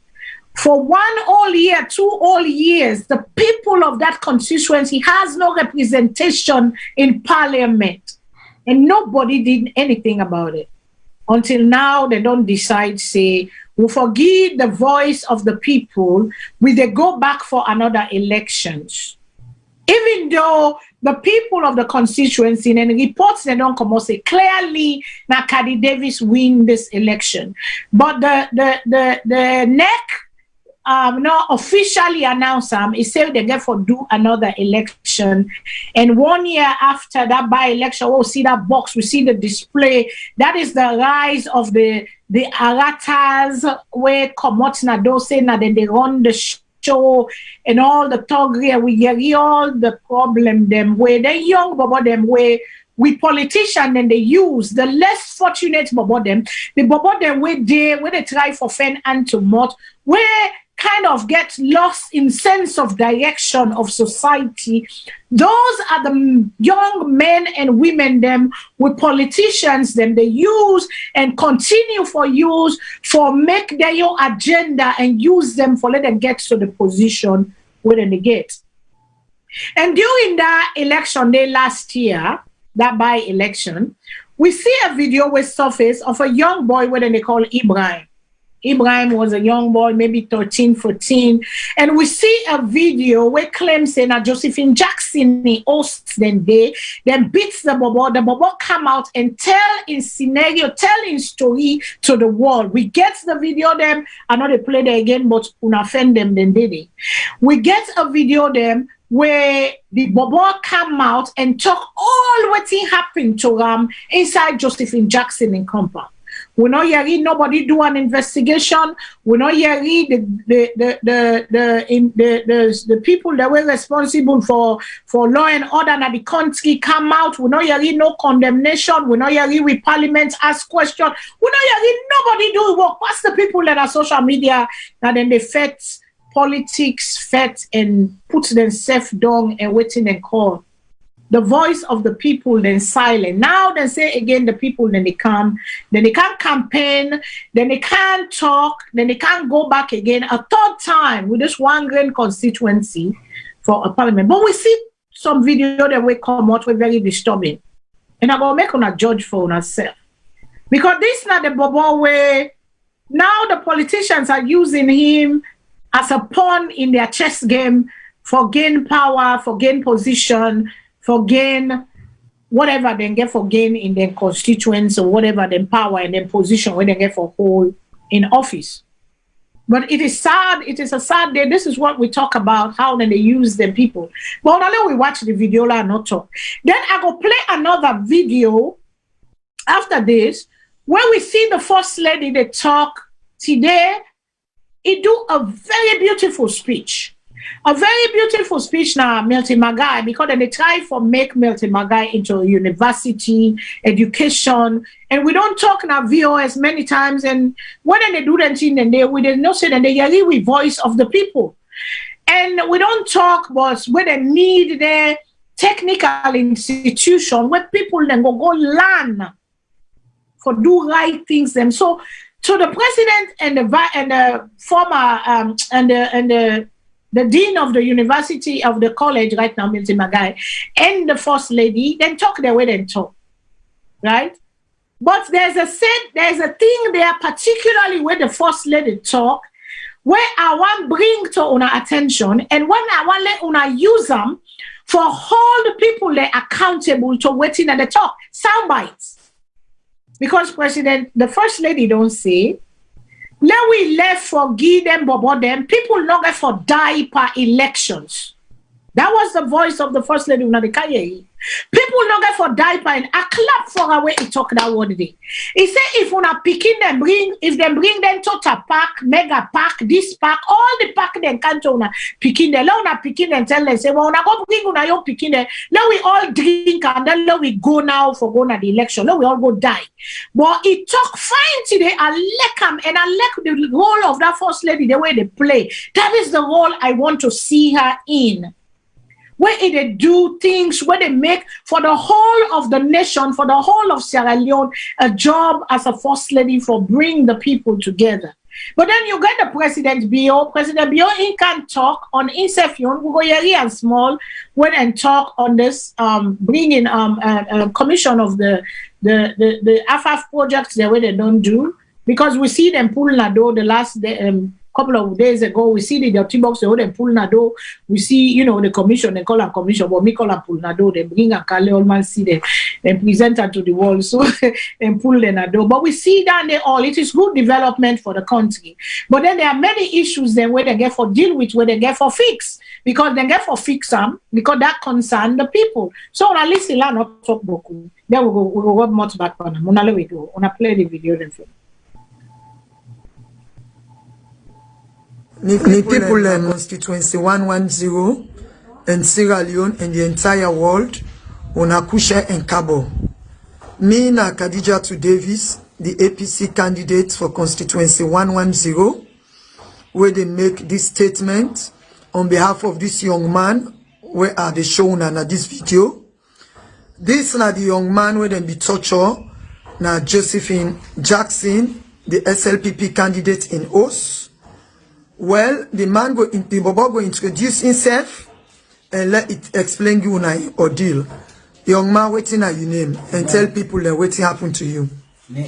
For 1 whole year, 2 whole years, the people of that constituency has no representation in parliament. And nobody did anything about it. Until now, they don't decide, say, we forgive the voice of the people, will they go back for another elections? Even though the people of the constituency and reports they don't come out say clearly now Caddy Davis win this election. But the NEC not officially announced it said they get for do another election. And 1 year after that by-election, we'll see that box, we see the display. That is the rise of the Aratas where come out na those say now then they run the show and all the toggery. We hear all the problem them where the young about them where we politicians and they use the less fortunate about them, the about them where they try for fen and to mot where kind of get lost in sense of direction of society. Those are the young men and women them with politicians them they use and continue for use for make their own agenda and use them for let them get to the position where they get. And during that election day last year, that by-election, we see a video with surface of a young boy where they call Ibrahim. Ibrahim was a young boy, maybe 13, 14. And we see a video where claims saying that Josephine Jackson hosts them day, then beats the bobo. The bobo come out and tell in scenario, tell in story to the world. We get the video them, I know they play there again, but unoffend them, then did it. We get a video them where the bobo come out and talk all what happened to inside Josephine Jackson in compound. We know you nobody do an investigation. We know you the people that were responsible for law and order in the country come out. We know you no condemnation. We know you with parliament ask question. We know you nobody do work. What's the people that are social media that then they fet politics, fet and put themselves down and waiting and call. The voice of the people then silent. Now they say again the people then they come, then they can't campaign, then they can't talk, then they can't go back again a third time with this one grand constituency for a parliament. But we see some video that will come out with very disturbing. And I'm gonna make on a judge for ourselves. Because this is not the bubble where now the politicians are using him as a pawn in their chess game for gain power, for gain position, for gain whatever they get for gain in their constituents or whatever their power and their position where they get for hold in office. But it is sad, it is a sad day. This is what we talk about, how then they use the people. But only we watch the video and not talk. Then I go play another video after this where we see the first lady they talk today. He do a very beautiful speech. A very beautiful speech now, Milton Magai, because they try for make Milton Magai into a university, education, and we don't talk now VOS many times, and when they do that thing, then we didn't know say that they hear with voice of the people. And we don't talk about where they need their technical institution, where people then go learn for do right things them. So to the president and the former and the dean of the university of the college right now, Milton Magai, and the first lady, then talk their way then talk, right? But there's a thing there, particularly where the first lady talk, where I want bring to una attention, and when I want let una use them for hold the people they accountable to waiting at the talk, sound bites. Because the first lady don't say, let we left for give them, bobo them. People not get for die per elections. That was the voice of the first lady. People not get for die per. I clap for her way he talk that word day. He say if una picking them if them bring them to a park, mega park, this park, all the park then can't una picking them. Let una picking them tell them say well una go bring una your picking them. Let we all drink and then let we go now for going at the election. Let we all go die. But he talk fine today. I like him and I like the role of that first lady the way they play. That is the role I want to see her in. where they do things, where they make for the whole of the nation, for the whole of Sierra Leone, a job as a first lady for bringing the people together. But then you get the President Bio. President Bio, he can talk on Insefion, we go here and small, when and talk on this, bringing a commission of the AFAF projects the way they don't do, because we see them pulling a door the last day, couple of days ago, we see the dirty box, they pull Nado. We see, you know, the commission, they call a commission, but me call a pull Nado, they bring a Kale Allman, see them and present her to the world, so and pull the Nado. But we see that they all, it is good development for the country. But then there are many issues then where they get for deal with, where they get for fix, because they get for fix them, because that concern the people. So on a list, not talk boku. Then we go work much back on them. On we go, on a play the video then. The people in constituency 110 in Sierra Leone and the entire world on Akusha and Cabo. Me na Khadija to Davis, the APC candidate for constituency 110, where they make this statement on behalf of this young man, where are they shown na this video. This na the young man where they be tortured, na Josephine Jackson, the SLPP candidate in VOS. Well, the man go introduce himself and let it explain you na ordeal. Young man, waiting at your name and tell people that what happened to you. The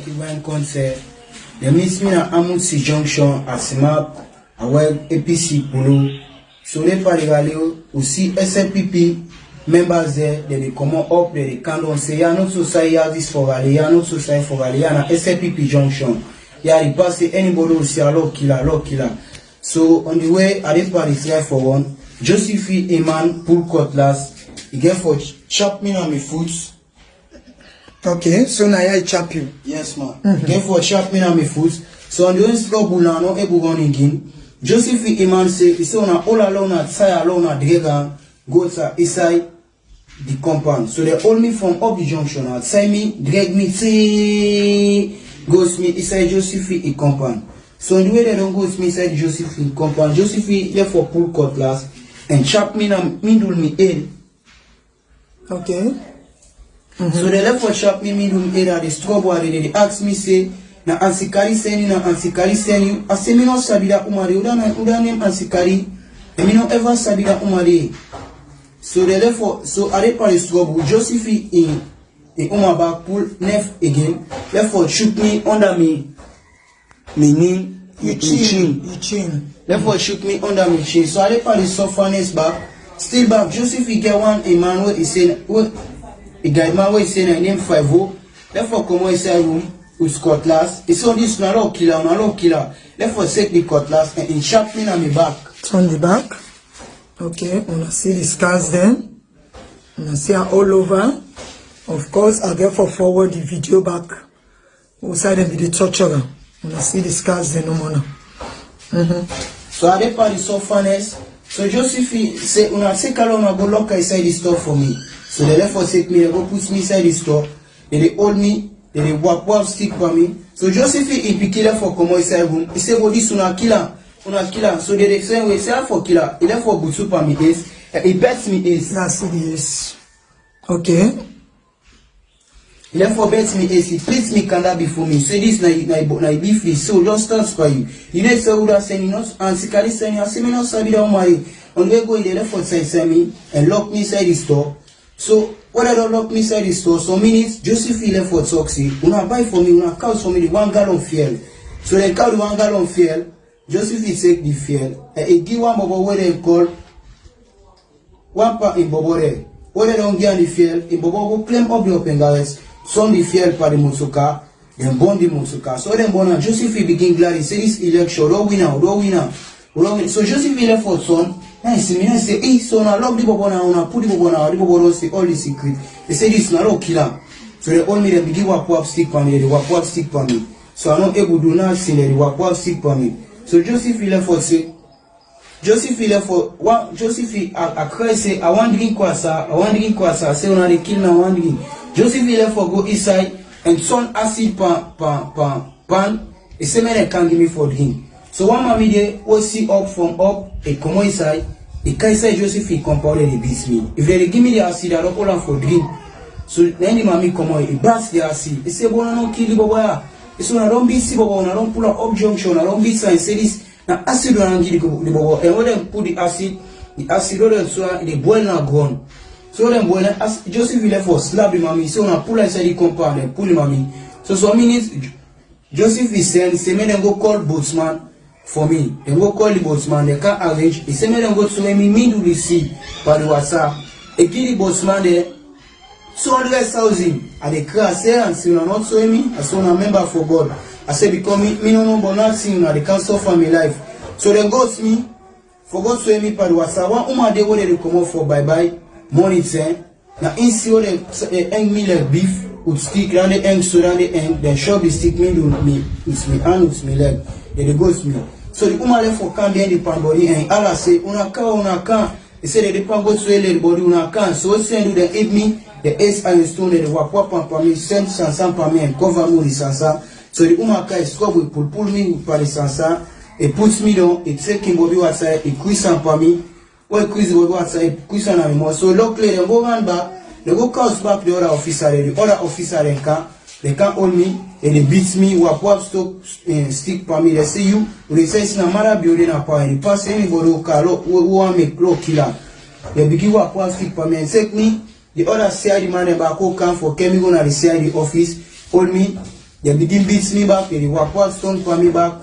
miss me na Amutsi Junction Asimap away APC Pulu. So they parallel we see SLPP members there, they come up, they can't say ya not so say ya this for Valley, ya not so say for Valley, na SLPP Junction. Ya the pass anybody will see a law killer. So on the way, I did Paris for one. Josephine a man pull cutlass. He get for chop me on my foot. Okay, so now I chop you. Yes, man. Get for chop me on my foot. So on the way, slow bulano able going again. Josephine a man say, he say on all alone at side alone at Dragon go to inside the compound. So they hold me from up the junction outside me, drag me, say goes me inside Josephine a compound. So in the way they don't go with me inside Josephine compound, Josephine left for pull cutlass and chop me and middle me in. Okay. So they left for chop me middle me in at the strawberry. They asked me say, na Ansikari send you. I say me no sabi that umari. Uda name Ansikari. And me no ever sabi that umari. So they left for, so I did Paris trouble. Josephine in Umaba pull nef again. Left for shoot me under me. Me knee, you chin. Therefore shoot me under my chin. So I let the softness back. Still back. Joseph he get one a man what he saying what a guy man what he saying I name 5-0. Therefore come inside room with cutlass. It's on this no killer. Therefore take the cutlass and in sharp me on my back. It's on the back. Okay, wanna see the scars then. Wanna see her all over. Of course I get for forward the video back. Outside the video torturer. When I see the scars, they no more. So I did part the softness. So Josephine say, "Una take alone, go lock inside the store for me." So they left for take me, they go put me inside the store. They hold me, they wap stick for me. So Josephine he be killer for come inside room. He say, "Go this una killer." So they say, "We say for killer." He left for butu for me is. He bets me is. That's it is. Okay. He therefore bet me is he please me can that before me. Say this na beef is so just stands for you. You know say would say you not and sikari say you say me not sabi that my on we go they therefore say me and lock me inside the store. So when I don't lock me inside the store, some minutes Josephine left for toxic. Una buy for me, una count for me the 1 gallon fuel. So they count the 1 gallon fuel. Josephine take the fuel. He give one bubble where they call one part in bubble there. When they don't get the fuel, in bubble will claim up the open guys. Some the fuel for the motocar, then burn the motocar. So then burn and Josephine begin glad. He say this election, don't winner. So Josephine left for son. Now he see me, I say, hey son, I love the bubble now, I put the bubble now, the bubble don't say all the secret. They say this not a killer. So they all me they begin wap stick for me, they wap stick for me. So I'm not able to do nothing, they wap stick for me. So Josephine left for say, I cry say, I want drink kwasa, say when they kill now, I want drink. Josephine left for go inside and turn acid pan. He say man can't give me for drink. So one mommy there will see up from up, he come inside, The guy said Joseph he compounded, they beat me. If they give me the acid, I don't call them for drink. So then the mommy come out, he bats the acid. He say, "Boy, I don't kill the boy." He say, "I don't beat the boy, I don't pull up junction, I don't beat sign." Say this. Now acid don't give the boy. And when they put the acid don't so they boil now gone. So then boy, Joseph he left for slap the mommy. So now pull inside the compound and pull the mommy. So some minutes, Joseph is saying, say, "Make them go call boatsman for me." They go call the boatsman, they can't arrange. He say, "Make them go to me do the sea by the WhatsApp." They kill the boatsman there. 200,000 and they cry say and say, "You are not showing me." I say, "I'm a member for God." I say, "Because me no know but nothing, they can't suffer my life." So they go to me, for God to me by the WhatsApp. One woman they want to come out for bye money ten. Now in see all they hang me like beef with stick, and they hang so they hang, then shove the stick me to me with me hand with me leg. They go to me. So the woman left for can behind the pan body and Allah say, "Una can." He said they pan go to the body una can. So what say do they eat me? The ace and stone, they wap for me, send sansan for me and cover me with sansan. So the umaka is scope will pull me with the sansan. It puts me down, it take him body outside, it quiz for me. Or it quiz the body outside, quiz on me. So luckily they go run back, they go cause back the other officer, they can't hold me, and they beat me, wap stop stick for me. They say you, they say it's not matter building a power, they pass anybody who want make low killer. They begin wap stick for me and take me. The other CID man back who come for chemical at the CID office, hold me, they begin beat me back, they walk one stone for me back,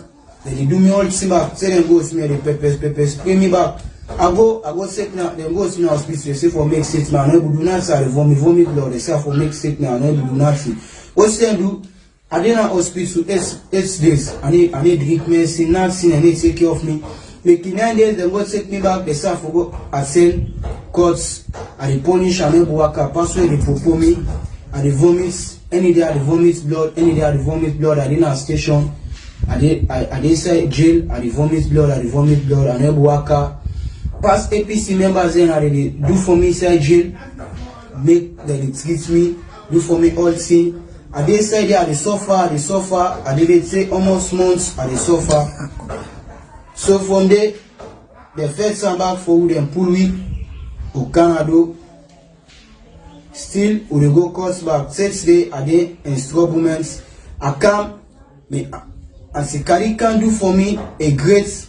they do me all the back, say them go to me, they pepper, spray me back. I go sick now, they go to me hospital, they say for make statement, I do not say vomit blood, they say for make statement, I do nothing. What they do, I did not hospital 8 days, I need drink medicine, nothing, and they take care of me. Making 9 days, they go take me back, they say I forgot, I send courts, I dey punish and never work out, pass away, they propose me, I dey vomit, any day I dey vomit blood, I dey na station, I dey say jail, I dey vomit blood, I never work out. Past APC members then I dey do for me inside jail, make that they treat me, do for me all thing. I dey say there I dey suffer, I dey say almost months I dey suffer. So from there, the first time back for who them pull me to Canada. Still, we go course back. Saturday, I did instruments. I come, as the Kari can do for me a great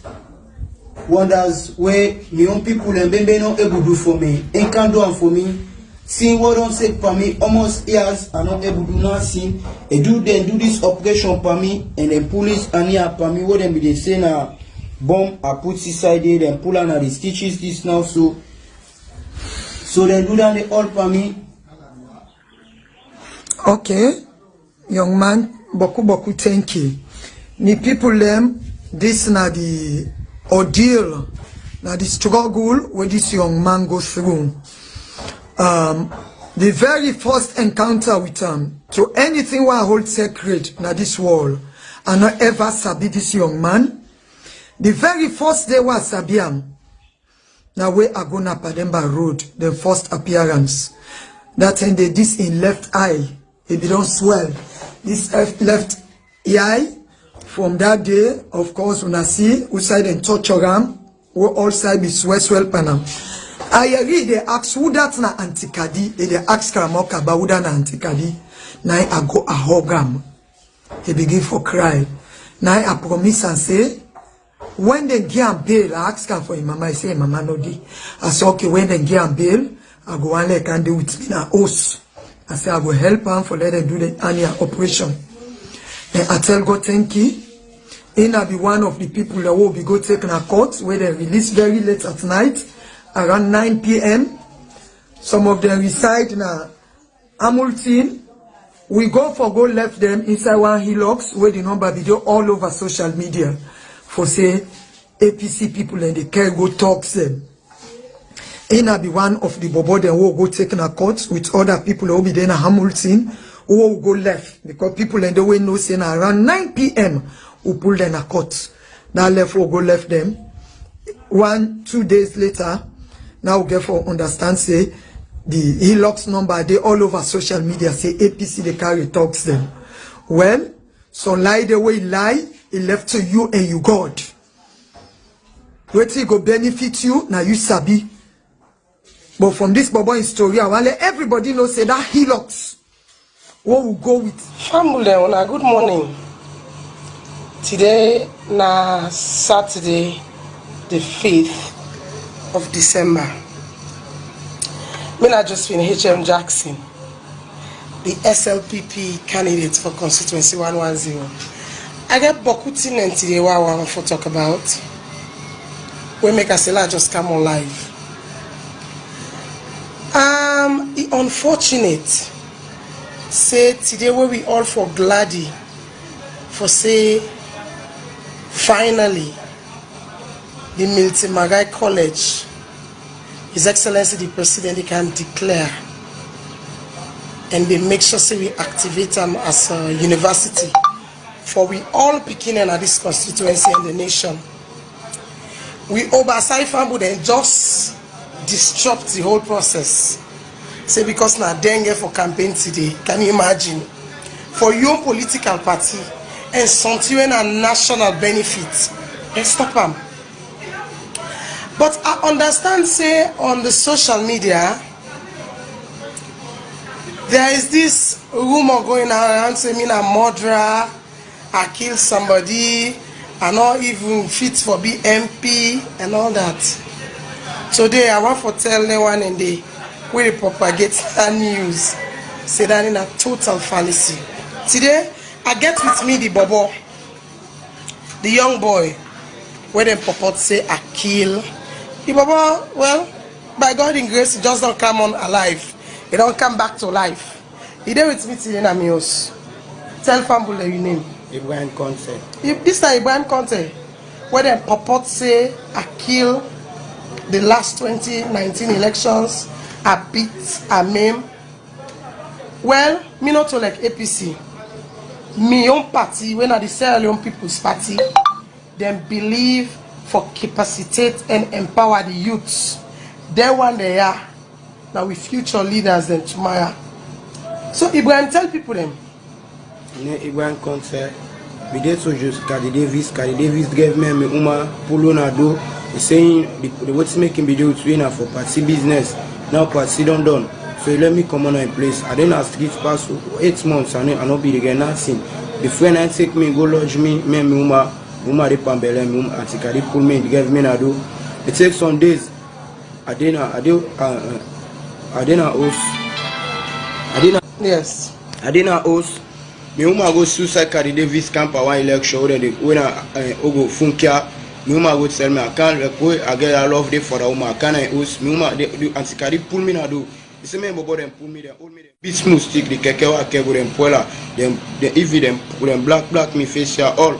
wonders where my own people and Bembe not able to do for me. They can do for me. Seeing what don't say for me almost years are not able to do nothing. They do this operation for me and the police and here for me. What them be they say now bomb I put inside there, then pull on the stitches this now so they do that they all for me. Okay, young man, boku thank you. Me people them, this na the ordeal, na the struggle where this young man goes through. The very first encounter with him to anything we hold sacred na this world, and not ever sabi this young man. The very first day was sabi him. Now we are going up Pademba Road, the first appearance. That ended this in left eye. It don't swell. This left eye, from that day, of course, when I see, we side and touch around, we all side be swell panam. I read, they ask who that's na antikadi, they ask Kramoka about who that na antikadi. Now I go a hogam. He begin for cry. Now I promise and say, when they get bail, I ask him for him, mama, I say, mama, no di. I say, okay, when they get bail, I go and let can do with me na host. I say, I will help him for let them do the annual operation. And I tell God, thank you. And I'll be one of the people that will be go taking a court where they release very late at night, around 9 p.m. Some of them reside in Hamilton. We go left them inside one hillocks where the number video all over social media for say APC people and they can go talk them. And I'll be one of the bobo then will go taking a court with other people who will be there in Hamilton who will go left because people in the way know saying around 9 p.m. who pull them a court. That left will go left them. 1-2 days later, now we get for understand say the hillocks number they all over social media say APC they carry talks them. Well, so lie the way lie, it left to you and you God. Wetin go benefit you, now you sabi. But from this Bobo story, I want let everybody know say that Hilux. What will go with? Family, good morning. Today, na Saturday, the 5th of December. Me na Josephine H.M. Jackson, the SLPP candidate for constituency 110. I get Bokutin and today what I want to talk about. We make a seller just come on live. It's unfortunate. Say today where we all for glady for say finally the Milton Magai College, His Excellency the President, they can declare and they make sure say we activate them as a university for we all beginning at this constituency and the nation. We oversight family and just disrupt the whole process. Say because now dengue for campaign today, can you imagine? For your political party and something a national benefit, let's stop them. But I understand say on the social media there is this rumor going around saying me a murderer, I killed somebody, I not even fit for BMP and all that. Today I want to tell Leone and they will propagate that news. Say that in a total fallacy. Today I get with me the Bobo, the young boy, where them purport say I kill. The Bobo, well, by God in grace, he just don't come on alive. He don't come back to life. He there with me today in Amios. Tell Fambula your name. Ibrahim Conte. This is Ibrahim Conte, where them purport say I kill the last 2019 elections, I beat, I maim. Well, me not to like APC. Me own party, when I the Sierra Leone People's Party, them believe for capacitate and empower the youths. They one they are. Now we future leaders then tomorrow. So Ibrahim, tell people them. Ibrahim Conte, we did so just Cardi Davis gave me Uma Pulonado. He's saying the what's making video to for party business. Now party done. So he let me come on in place. I didn't ask it past 8 months and I not be again nothing. The friend I take me, go lodge me Uma de Pambele, Anticari pull me, give me Nado. It takes some days. I didn't host. Me Uma go suicide Cardi Davis camp at one election when I go Funkia. Me Uma go tell me I can't record. I get a love day for the Uma. I can't host. Me Uma the Anticari pull me Nado. The same member them pull me them, hold me them. Bit smooth stick the kekewa kego them poila. Them EV them black me face here all.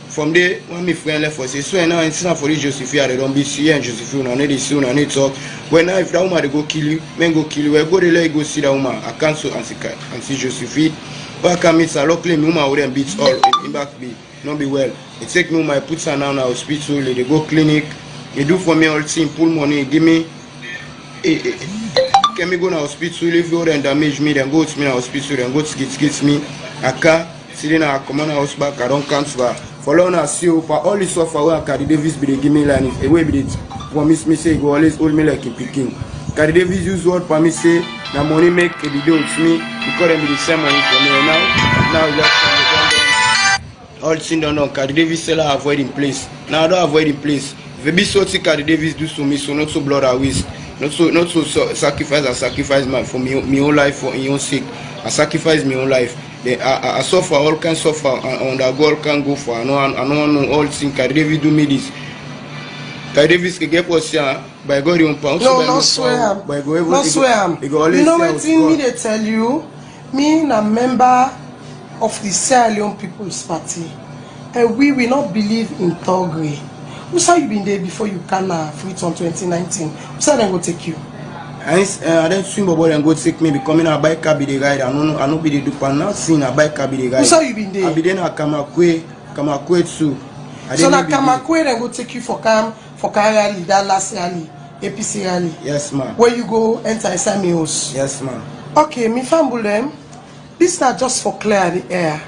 From there when me friend left for say so now it's not for this Josephine they don't be see and Josephine I need see I need talk. When now if that woman they go kill you, men go kill you. Where go they let go see that woman. I can't so and see Josephine. But I can meet a luckily me woman with them beats all in back be not be well. It take me my put her now hospital, they go clinic, they do for me all thing, pull money, give me can me go to hospital, if you then damage me, then go to me in hospital, then go to get me. I can't see in a common house back, I don't cancel. Follow on see you for all this stuff where Cardi Davis be the give me line. If away be it promise me say go always hold me like a picking. Cardi Davis use word for me say the money make a video with me because them be the same money for me now all thing done. Cardi Davis say I avoid in place. Now I don't avoid in place. If it be so Cardi Davis do to me, so not so blood I waste. Not so sacrifice. I sacrifice for me own life for your own sake. I sacrifice my own life. I suffer all can suffer and the goal can go for. I know all things. Cardi Davis do me this. Cardi Davis can get what's here by God you pound. No, not swear. By God, not swear. You know what me they tell you? Me a member of the Sierra Leone People's Party, and we will not believe in thuggery. Who saw you been there before you can free on 2019? Who said they go take you? I don't swim about and go take me becoming a bike car be the guide. I know be the dupe. Now seeing a bike car be the guide. Who saw you been there? I be there na Kamakwe too. So na Kamakwe then go take you for rally, that last rally, APC rally. Yes, ma'am. Where you go enter inside me house. Yes, ma'am. Okay, me fambulem. This is not just for clear the air,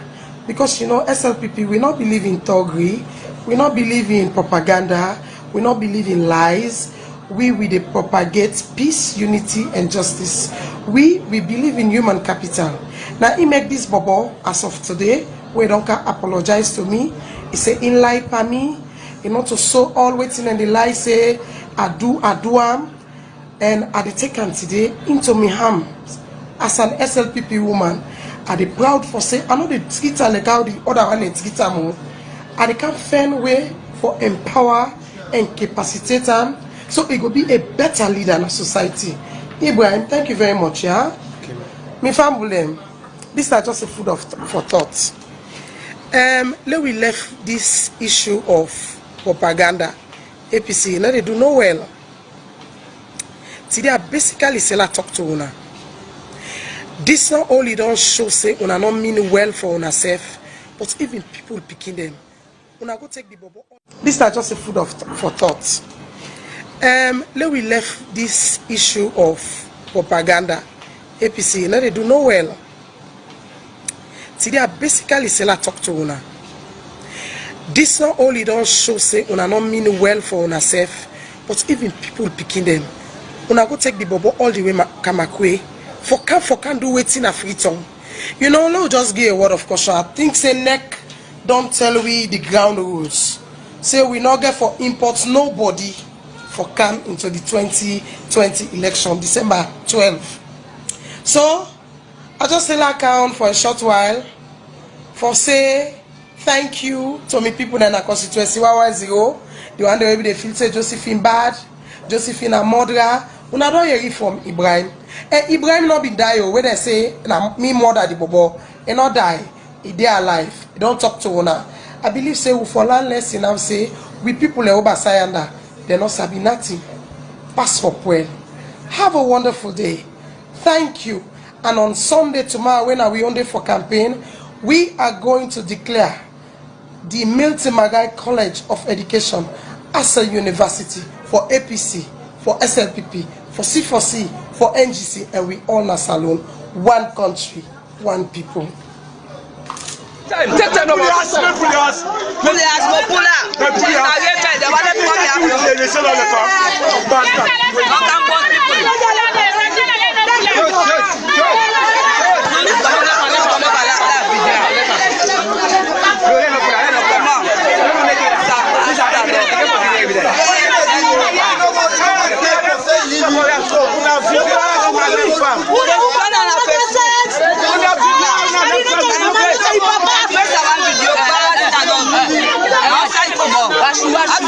because you know SLPP we not believe in thuggery. We not believe in propaganda. We not believe in lies. We they propagate peace, unity, and justice. We believe in human capital. Now he make this bubble as of today. We don't apologize to me. He say in lie pa me. You know to sow all waiting and the lie say I do am. And I take him today into me ham as an SLPP woman. I dey proud for say I know the Twitter like how the other one is Twitter more. I can find way for empower and capacitate them so it will be a better leader in society. Ibrahim, thank you very much. Yeah, me family. This is just a food for thought. Let we left this issue of propaganda. APC, now they do no well. Today I basically say I talk to una. This not only don't show say una not mean well for una self, but even people picking them. Una go take the bubble. This is just a food for thought. Let we left this issue of propaganda. APC, now they do no well. Today I basically say I talk to una. This not only don't show say una not mean well for una self, but even people picking them. Una go take the bubble all the way Kamakwe. For can do waiting a free tongue. You know, no just give a word of caution. I think say neck don't tell we the ground rules. Say we not get for imports nobody for come into the 2020 election, December 12. So I just say like on for a short while for say thank you to me people in our constituency 110. The one that they feel say Josephine bad, Josephine a murderer. Una don't hear it from Ibrahim. Ibrahim not be die where they say na me murder the bobo. He not die. He dey alive. He don't talk to una. I believe say we for learn lesson now say we people over Sayanda. They not sabi nothing. Pass for well. Have a wonderful day. Thank you. And on Sunday tomorrow when we on day for campaign, we are going to declare the Milton Magai College of Education as a university for APC, for SLPP, for C4C, for NGC, and we all na Salone. One country, one people. Take time no more. Pull the ass. Pull the ass. Pull out. Pull the ass. They want to pull the ass. They say on the top. Bastard.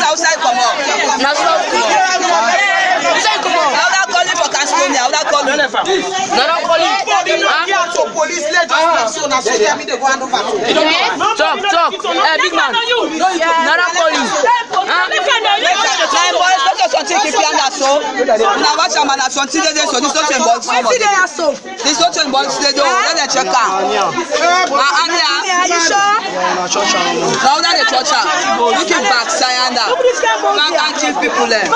Outside come on. Talk. Big man. Nara calling. People there.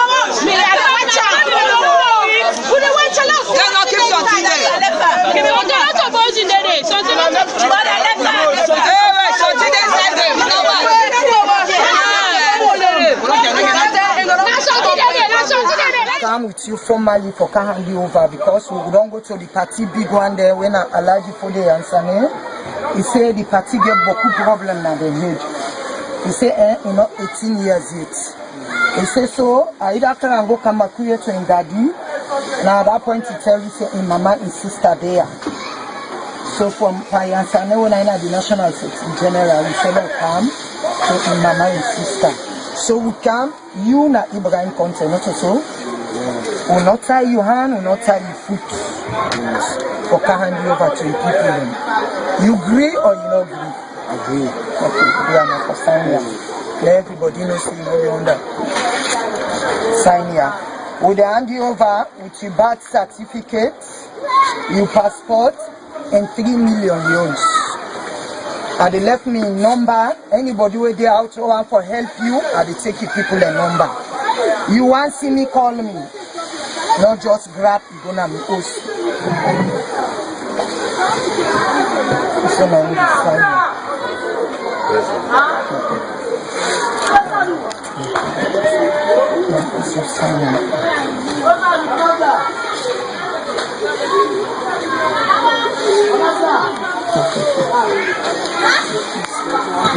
Come with you formally for can hand you over because we don't go to the party big one there when I allow you for the answer. He say the party get beaucoup problem now they need. He say you know 18 years yet. He say so I either can go come back here to in daddy. Now at that point he tell you say in mama and sister there. So from Payansane when I know the national sex in general we say that come to in mama and sister. So we come you na Ibrahim content not so. We not tie your hand, we not tie your foot. For can hand you over to the people. You agree or you not agree? Agree. Okay, we are not for sign here. Let everybody know so you know you under. Sign here. We will hand you over with your birth certificate, your passport, and 3 million euros. And they left me a number. Anybody who they out for help you, and they take you people a number. You want see me, call me. Not just grab, you gonna be host. So now we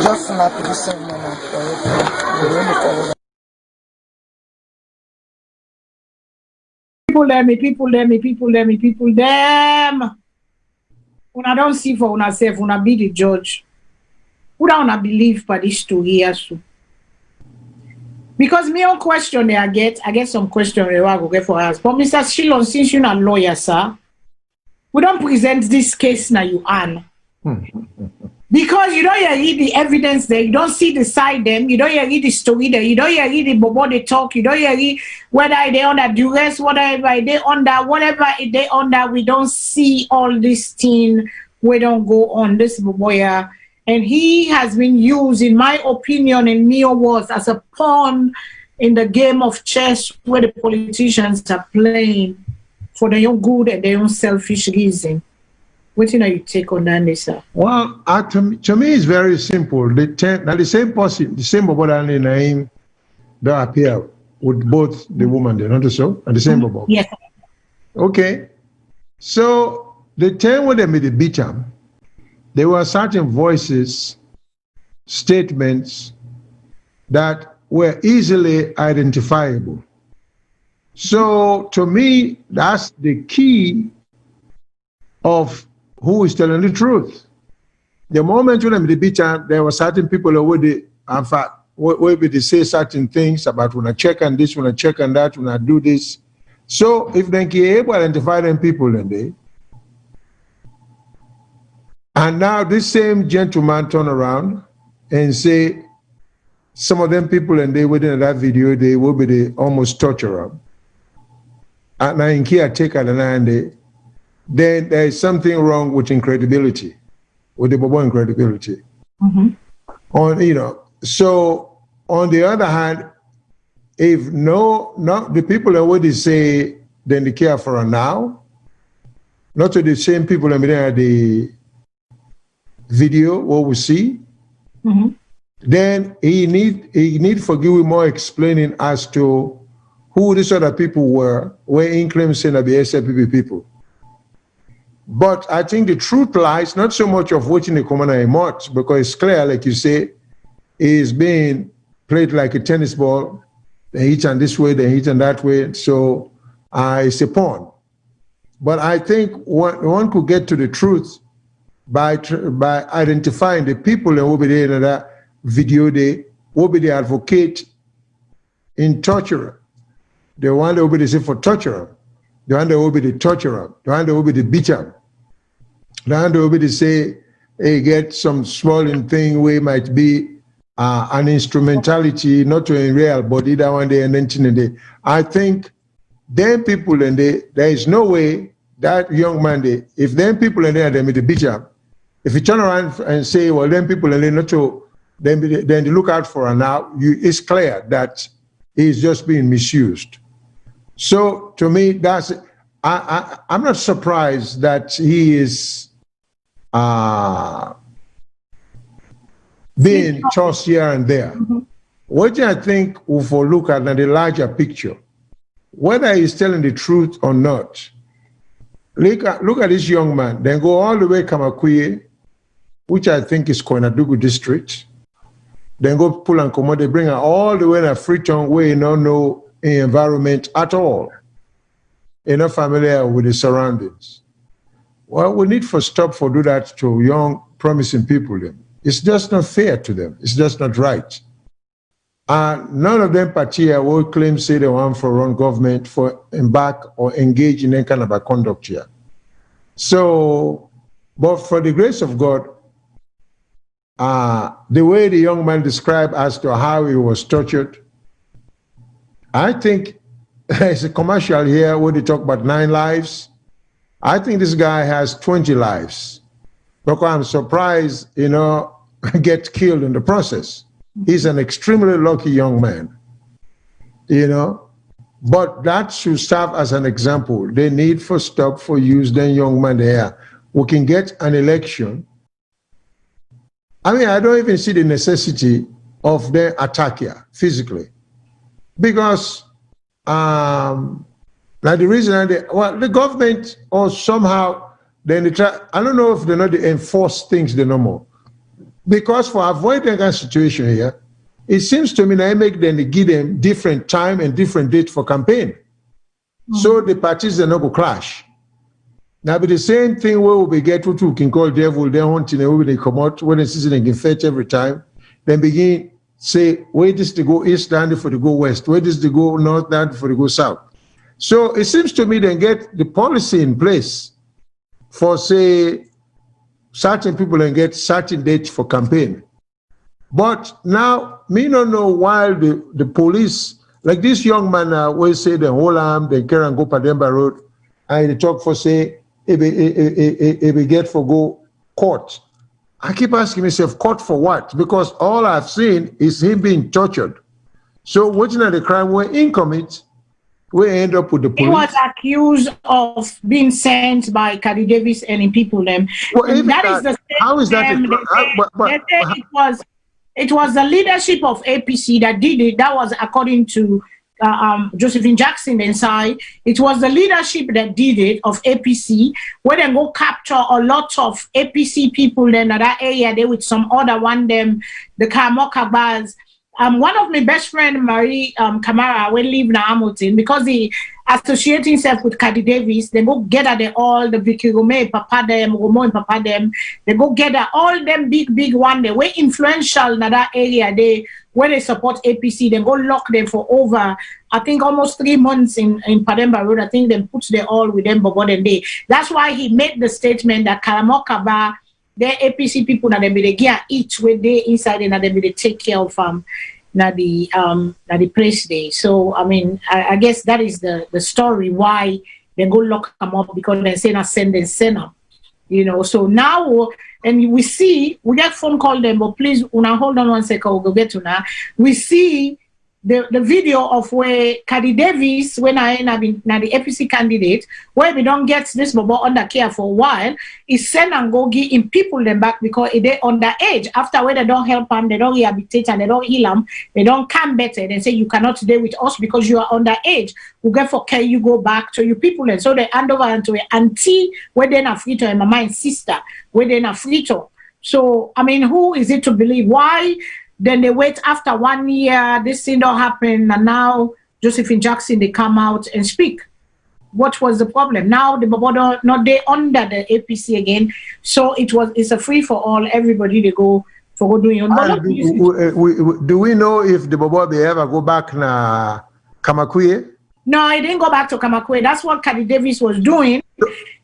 Just snap the ceremony for People let me, people let me, people let me, people them. When I don't see for una self, una be the judge. Who don't believe for this story here so? Because me on question I get some question I go get for us. But Mr. Shilon, since you're not a lawyer, sir, we don't present this case now you on. Because you don't read the evidence there, you don't see the side them, you don't read the story there, you don't read the bobo they talk, you don't read whether they under duress, whatever they under, we don't see all this thing, we don't go on this boboya. And he has been used, in my opinion, in Mio was as a pawn in the game of chess where the politicians are playing for their own good and their own selfish reason. What do you take on that, sir? Well, to me, it's very simple. The same person, the same Bobo name that appear with both the woman, they not so, and the same Bobo. Yes. Okay. So the time when they made the beat up, there were certain voices, statements that were easily identifiable. So to me, that's the key of who is telling the truth. The moment when they beat up, there were certain people who would, in fact, they say certain things about when I check on this, when I check on that, when I do this. So if they can able to identify them people, and now this same gentleman turn around and say some of them people and they within that video they will be the almost torturer. And now in here take at the then there is something wrong with incredibility, with the Bobo incredibility. So on the other hand, if the people that would say then they care for her now, not to the same people that are the video what we see, then he need for give more explaining as to who these other people were in claims saying that the SLPP people. But I think the truth lies not so much of watching the commander much, because it's clear, like you say, is being played like a tennis ball. They hit on this way, they hit on that way. So it's a pawn. But I think one could get to the truth by identifying the people that will be there in that video. They will be the advocate in torture. The one that will be the say for torturer. The one that will be the torturer. The one that will be the beater. The one that will be the say, hey, get some small thing where it might be an instrumentality, not to in real, but either one day and then day. I think them people and there is no way that young man, if them people and they made the beater, if you turn around and say, well, then people and they not to, then they look out for her now, it's clear that he's just being misused. So to me, that's I'm not surprised that he is being tossed here and there. What I think if we look at the larger picture, whether he's telling the truth or not, look at this young man, then go all the way Kamakwie, which I think is Koinadugu district, then go pull and come out, they bring her all the way in a Freetown where you don't know environment at all. You're not familiar with the surroundings. Well, we need for stop for do that to young, promising people. It's just not fair to them. It's just not right. None of them party will claim say they want for run government for embark or engage in any kind of a conduct here. So, but for the grace of God, the way the young man described as to how he was tortured, I think there's a commercial here where they talk about 9 lives. I think this guy has 20 lives. Because I'm surprised, get killed in the process. He's an extremely lucky young man, But that should serve as an example. They need for stop for use then young man there. We can get an election. I mean, I don't even see the necessity of their attack here physically. because now the reason the government or somehow then they try. I don't know if they not enforce things no more, because for avoiding that situation here, it seems to me that I make them give them different time and different date for campaign, so the parties they not go clash. Now be the same thing where we get to can call devil then hunting and they come out when the season they can fetch every time, then begin say where this to go east down for to go west, where this to go north down for to go south. So it seems to me they get the policy in place for say certain people and get certain dates for campaign. But now me don't know why the police, like this young man will say the whole arm, they carry and go Pademba Road, and they talk for say if we get for go court. I keep asking myself, court for what? Because all I've seen is him being tortured. So watching at the crime where he commit, we end up with the police. He was accused of being sent by Cady Davis and in people them. Well, How is that? It was the leadership of APC that did it. That was according to Josephine Jackson inside. It was the leadership that did it of APC, where they go capture a lot of APC people then at that area there with some other one them, the Kamoka bars. One of my best friend, Marie Kamara, will live in Hamilton because he associate himself with Cady Davis. They go gather all the Vicky Rome, Papa them, Romo and Papa them. They go gather all them big one. They were influential in that area. They when they support APC, they go lock them for over, I think almost 3 months in Pademba Road. I think they put them all with them Bobo and day. That's why he made the statement that Karamoka Bar, the APC people that they be get each with they inside and that they be take care of the place day. So I mean I guess that is the story why they go lock them up, because they say not send them. You know, so now and we get phone call them, but please una hold on 1 second, we'll go get to now. We see the video of where Cady Davis, when I been the APC candidate, where we don't get this bubble under care for a while, is send and go give him people them back because they underage. After where they don't help them, they don't rehabilitate and they don't heal them, they don't come better. They say you cannot stay with us because you are underage. We get for care, you go back to your people, and so they hand over to an auntie where they're not free to, and mama and sister where they're not free to. So I mean, who is it to believe? Why? Then they wait after 1 year, this thing don't happen, and now Josephine Jackson, they come out and speak. What was the problem? Now the Bobodo, not they under the APC again, so it's a free for all. Everybody they go for doing. Do we know if the Bobo they ever go back na Kamakwe? No, I didn't go back to Kamakwe. That's what Cady Davis was doing.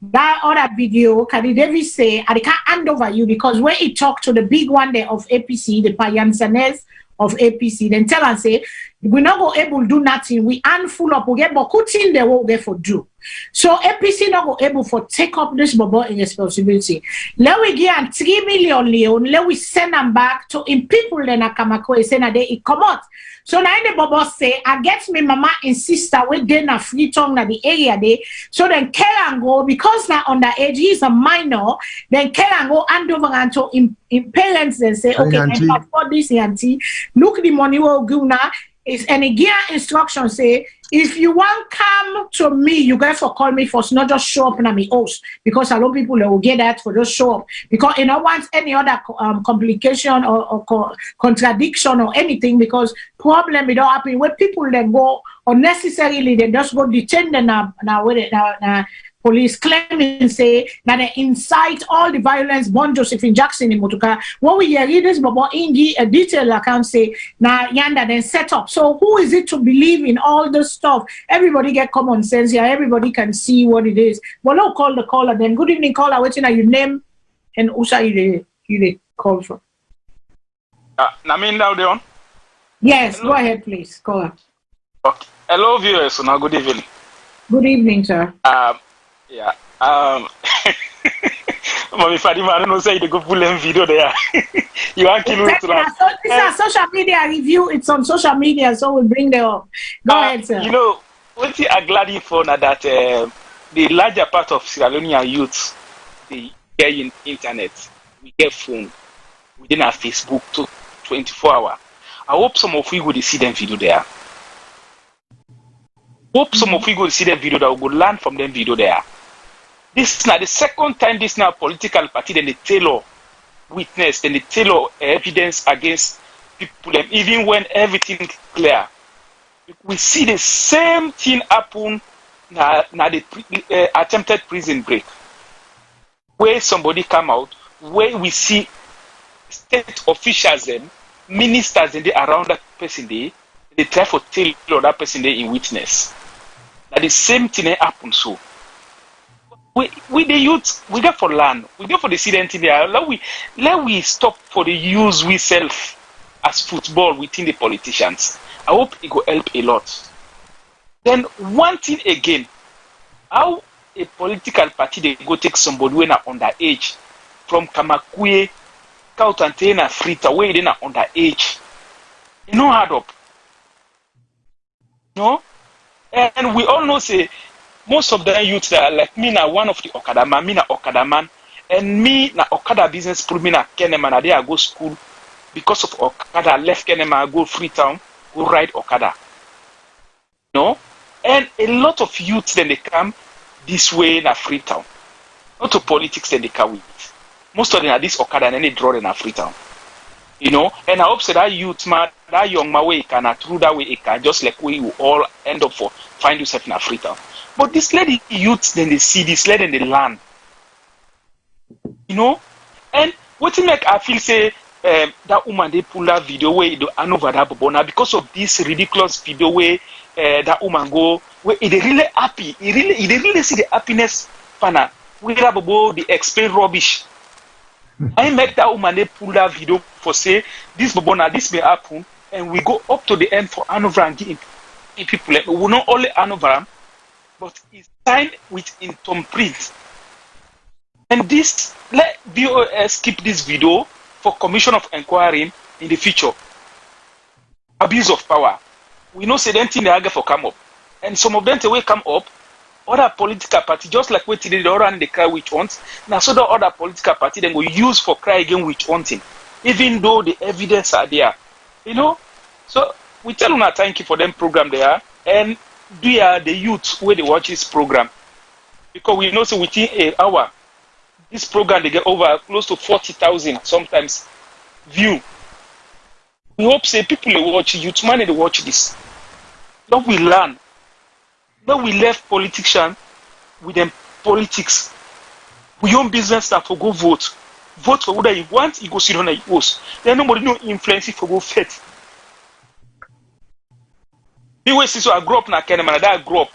That other video, Cady Davis say, I can't hand over you because when he talked to the big one there of APC, the Payansanes of APC, then tell and say, we're not go able to do nothing. We full up, we get Bokutin they will get for do. So APC not go able for take up this bubble in responsibility. Let we give 3 million Leone, let we send them back to in people then a Kamakwe, say that they come out. So now the Bobo say, I get me mama and sister with then a free tongue na the area day. So then Keran go, because now underage, he's a minor, then Keran go hand over and to in parents and say, okay, I can afford this auntie. Look the money will go now. And again, instruction say, if you want come to me, you guys for call me first, not just show up in my house, because a lot of people will get that for just show up, because you don't want any other complication or contradiction or anything, because problem it don't happen where people then go unnecessarily, they just go detain them now police claiming say that they incite all the violence born Josephine Jackson in Motuka. When we read this but in a detailed account say now yanda then set up. So who is it to believe in all this stuff? Everybody get common sense here, everybody can see what it is. But no call the caller then. Good evening, caller. What's your name and Usa you call from? Namin now Leon? Yes, hello. Go ahead please. Caller. Okay. Hello viewers, so now good evening. Good evening, sir. Yeah. Mommy Fadima, I don't know, say you go pull them video there. You want to kill it. This is a social media review. It's on social media, so we'll bring them up. Go ahead, sir. You know, what I'm glad for now that the larger part of Sierra Leonean youth, they get in internet, we get phone, we didn't have Facebook to 24 hours. I hope some of you would see them video there. Hope some of you go see the video that will go learn from them video there. This is not the second time this now political party then they tailor witness, then they tailor evidence against people, them, even when everything clear. We see the same thing happen now the attempted prison break. Where somebody come out, where we see state officials and ministers and they around that person they try to tell that person they in witness. Now the same thing happen so. We the youth, we get for land, we get for the student in there. Let we stop for the use we self as football within the politicians. I hope it will help a lot. Then one thing again, how a political party they go take somebody when are underage from Kamakwe, Kautantena, Frita, where they are underage. You know hard up. No? And we all know say most of the youth that are like me now one of the Okada man, me na Okada man, and me na Okada business school, me na Kenema, na there I go school because of Okada. I left Kenema, I go Freetown, go ride Okada. No? And a lot of youth then they come this way in Freetown. Not to politics then they come with. Most of them are this Okada and then they draw in Freetown. You know? And I hope so that youth man, that young man way can through that way it can just like we will all end up for find yourself in Freetown. But this lady youth then they see this lady and they learn. You know? And what make I feel say that woman they pull that video where they over that bobona because of this ridiculous video where that woman go where they really happy. They really see the happiness pana where that bobo they explain rubbish. I make that woman they pull that video for say this bobona this may happen and we go up to the end for Hanover and give people we will not only Hanover but it's signed with in thumbprint. And this let VOS keep this video for commission of inquiry in the future. Abuse of power. We know say them thing they argue for come up. And some of them they will come up, other political party, just like what they run the cry which ones. Now so the other political party then will use for cry again which one thing. Even though the evidence are there. You know? So we tell them thank you for them program there and we are the youth where they watch this program. Because we know so within an hour this program they get over close to 40,000 sometimes view. We hope say people they watch youth man they watch this. Now we learn. Now we left politicians with them politics. We own business that for go vote. Vote for whether you want, you go sit on a post. Then nobody no influence if you go fet. Anyway, so I grew up na Kenema, that I grew up.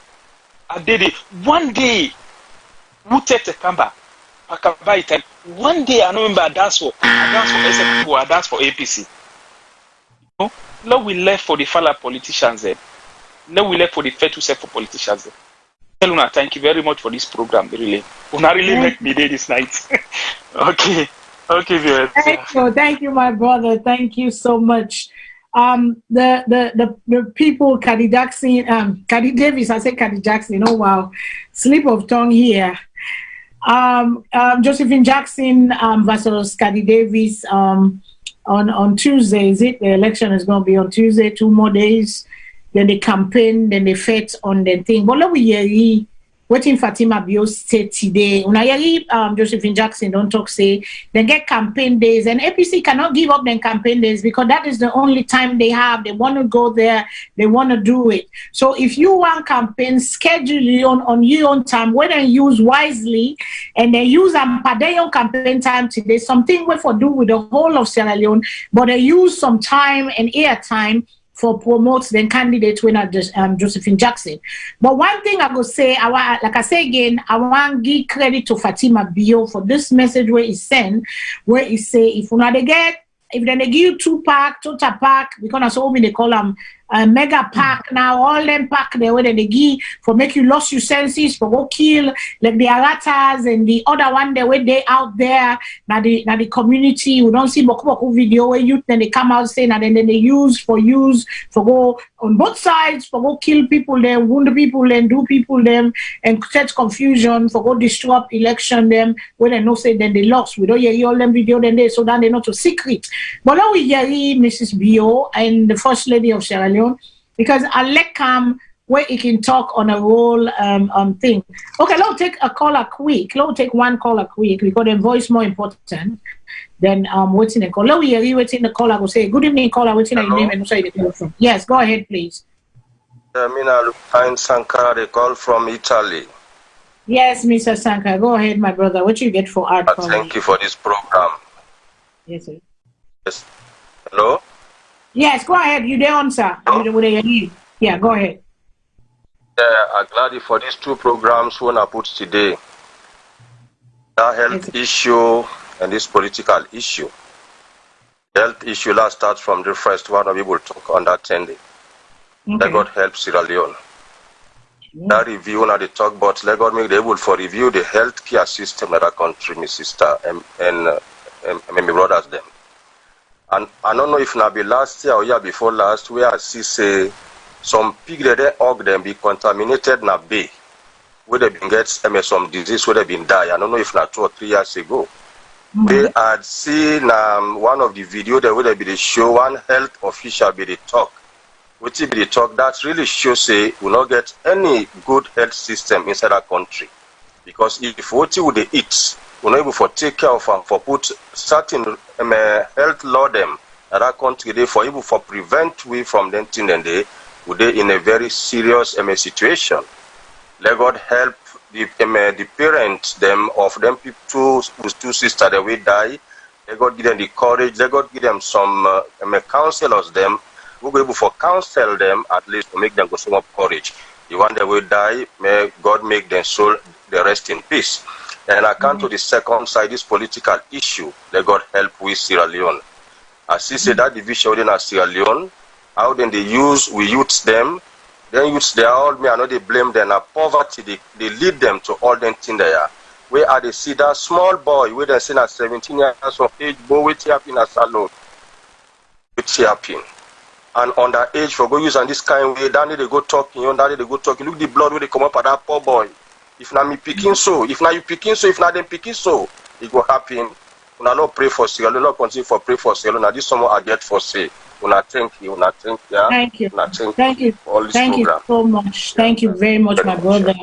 I did it. One day, who take the camera? One day I remember I dance for SFP, I dance for APC. No? Now we left for the fellow politicians then. Now we left for the fair to say for politicians then. Luna, thank you very much for this program, really. Una really make me day this night. Okay, viewers. Thank you, my brother. Thank you so much. The people, Cady Jackson, Cady Davis, I say Cady Jackson. Oh wow, slip of tongue here. Josephine Jackson versus Cady Davis on Tuesday. Is it? The election is going to be on Tuesday. 2 more days. Then the campaign. Then the fete on the thing. But let we hear waiting Fatima Bio said today. When I hear Josephine Jackson don't talk say they get campaign days and APC cannot give up their campaign days because that is the only time they have. They want to go there. They want to do it. So if you want campaign, schedule it on your own time. When they use wisely and they use Padeon campaign time today, something we for do with the whole of Sierra Leone, but they use some time and air time for promote the candidate winner Josephine Jackson. But one thing I go say, like I say again, I want to give credit to Fatima Bio for this message where he sent, where he say if they give you 2-pack, total pack, because so they call them mega pack now, all them pack there where they give for make you lost your senses, for go kill like the Aratas and the other one there where they out there now the community. We don't see boku video where youth then they come out saying and then they use for go on both sides for go kill people them, wound people them, do people them and set confusion for go disrupt election them when they know say then they lost. We don't hear all them video then they so that they not a secret. But now we hear Mrs. Bio and the First Lady of Sierra Leone because Alekam where he can talk on a whole thing. Okay, let's take a caller quick. Let's take one caller quick because the voice more important than what's in the call. Let me hear you what's in the caller. Go say good evening, caller. What's in your name and say the call from? Yes, go ahead, please. Mina Lupine Sankara, they call from Italy. Yes, Mr. Sankara, go ahead, my brother. What you get for art? Thank you for this program. Yes, sir. Yes. Hello? Yes, go ahead. You there, answer. Yeah, go ahead. I'm glad for these two programs when I put today. The health issue and this political issue. The health issue last starts from the first one of people talk on that Sunday. Let God help Sierra Leone. That review now they talk about let God make the able for review the health care system of that country, my sister and my brothers them. And I don't know if now be last year or year before last where I see say some pig they hog them be contaminated na bay where they been get some disease where they been die. I don't know if now 2 or 3 years ago. We had seen one of the video there where they be the show one health official be the talk. Which be the talk that really shows say we not get any good health system inside our country. Because if what you would eat, we're not able to take care of them for put certain health law them that our country they for able for prevent we from them thing and they would they in a very serious situation. Let God help the parents them of them two sisters that will die. Let God give them the courage. Let God give them some counselors them. We'll be able to counsel them at least to make them go some of courage. The one that will die, may God make their soul the rest in peace. And I come to the second side, this political issue. Let God help with Sierra Leone. As he said that division within Sierra Leone, how then they we use them, then youths they are all me, I know they blame them. Poverty, they lead them to all them things they are. Where are they see that small boy, where they say at 17 years of age, boy with in a salon, with happen. And on that age for go use on this kind of way, down they go talking, on that they go talking. Look the blood where they come up at that poor boy. If not me picking so, if not you picking so, if not them picking so, it will happen. Una not pray for Sierra Leone, not continue for pray for Sierra Leone. Now this someone I get for say. Una thank you, yeah. Thank you. Thank you for all this program. You so much. Thank you very much, my brother.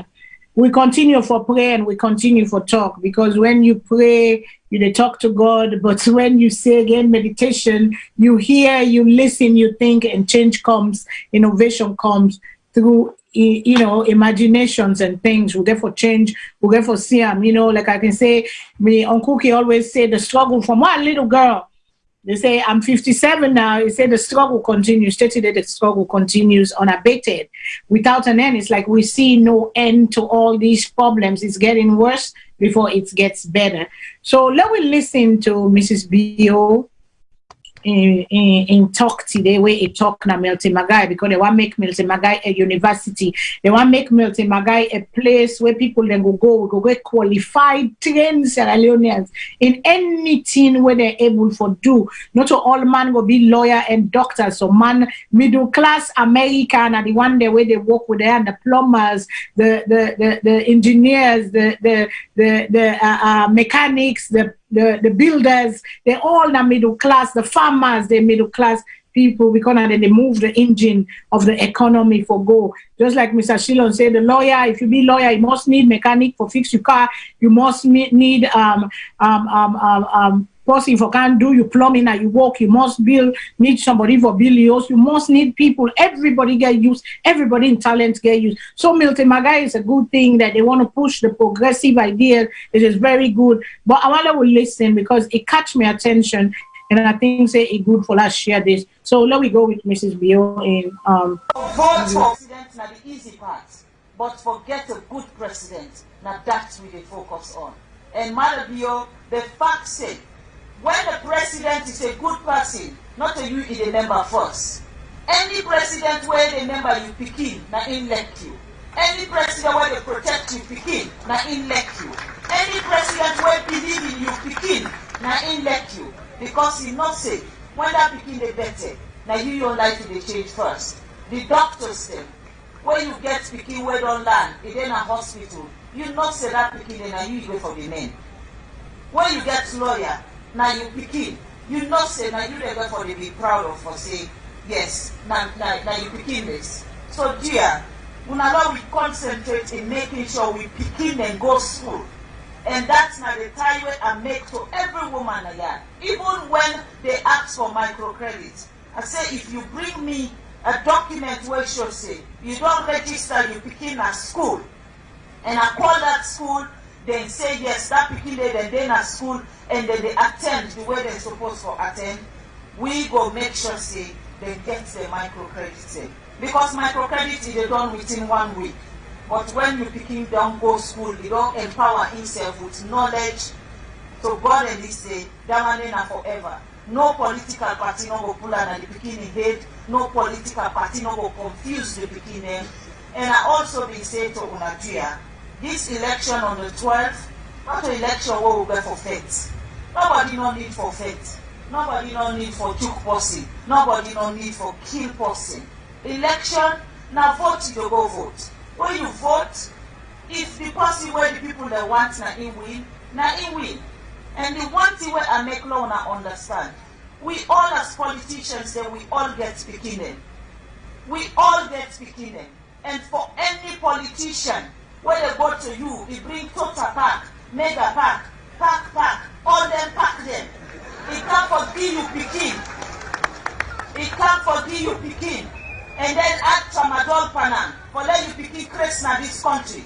We continue for prayer and we continue for talk because when you pray, you talk to God, but when you say again meditation, you hear, you listen, you think, and change comes, innovation comes through imaginations and things. We'll therefore change, we'll therefore see them, like I can say, me Uncle Cookie always say the struggle from one little girl. They say, I'm 57 now. He said the struggle continues. Today the struggle continues unabated. Without an end, it's like we see no end to all these problems. It's getting worse before it gets better. So let me listen to Mrs. B.O. in talk today, where he talk na Milton Magai, because they want to make Milton Magai a university. They want to make Milton Magai a place where people then go get qualified, trained Sierra Leoneans in anything where they're able to do. Not all man will be lawyer and doctor. So man, middle class American are the one there where they work with them, the plumbers, the engineers, the mechanics, the builders, they're all the middle class, the farmers, they're middle class people because then they move the engine of the economy for go. Just like Mr. Shilon said, the lawyer, if you be lawyer, you must need mechanic for fix your car, you must need person if you can't do your plumbing and you work, you must need somebody for billions, you must need people, everybody get used, everybody in talent get used. So Milton Magai is a good thing that they want to push the progressive idea. It is very good. But I want to listen because it catch my attention and I think say it good for us share this. So let me go with Mrs. Bio in vote for president na the easy part, but forget a good president. Now that's what they focus on. And Mother Bio, the fact say when the president is a good person, not a you is a member first. Any president where the member you pick na elect you. Any president where they protect you pick na elect you. Any president where believe in you pick na elect you. Because he not say when that pick the better, now you your life to change first. The doctors them, where you get picking where don't land, it in a hospital, you not say that picking and now you go for the men. When you get lawyer, now you picking, you not say now you never for the be proud of for say yes, now you picking this. So dear, Unalo we concentrate in making sure we begin and go school. And that's not the time where I make to every woman again. Even when they ask for microcredit, I say if you bring me a document where it should say you don't register, you begin at school, and I call that school, then say yes, that begin then they at school, and then they attend the way they're supposed to attend, we go make sure say they get the microcredit. Because microcredit is done within 1 week. But when you picking down go school, you don't empower himself with knowledge. So God and this day, that one na forever. No political party no go pull out the beginning head. No political party no go confuse the beginning. And I also been saying to Unatia, this election on the 12th, not an election where we go for faith. Nobody no need for faith. Nobody no need for juke person. Nobody no need for kill person. Election, now vote you go vote. When you vote, if the person where the people that want na in win, And the one thing where I make law now understand, we all as politicians then we all get speaking. We all get speaking. And for any politician, when they go to you, they bring total pack, mega pack, pack, all them pack them. It can't forgive you picking. It can't forgive you picking. And then add tramadol panam for let you picking crates na this country.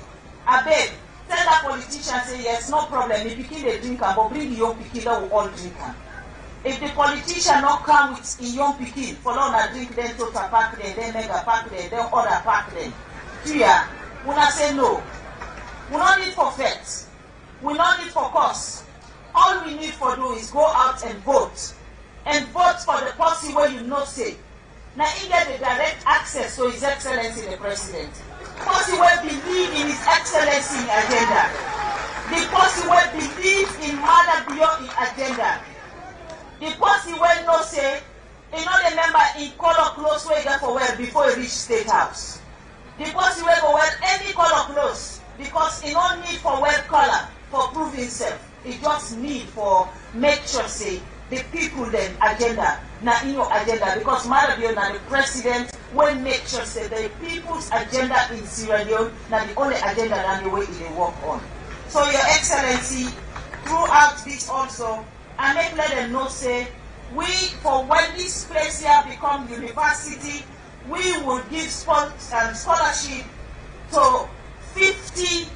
I beg, tell that politician say yes, no problem. If picking they drink but bring your picking, that will all drink. If the politician not come with a young picking, for long I drink then total pack then mega pack then other pack then. Here, we not say no. We not need for facts. We not need for cause. All we need for do is go out and vote. And vote for the person where you not say. Now he get the direct access to His Excellency the President. Person where believe in His Excellency agenda. The person where believe in Mother Bio agenda. The person where no say, you know the member in color clothes where you get for wear before you reach State House. The person where go wear any color clothes because he don't need for wear color for prove himself. He just need for make sure say the people then agenda na in your agenda because Mother Bio na the president will make sure say the people's agenda in Sierra Leone na the only agenda that the way they work on. So Your Excellency, throughout this also, I make let them know say we for when this place here become university, we will give scholarship to 50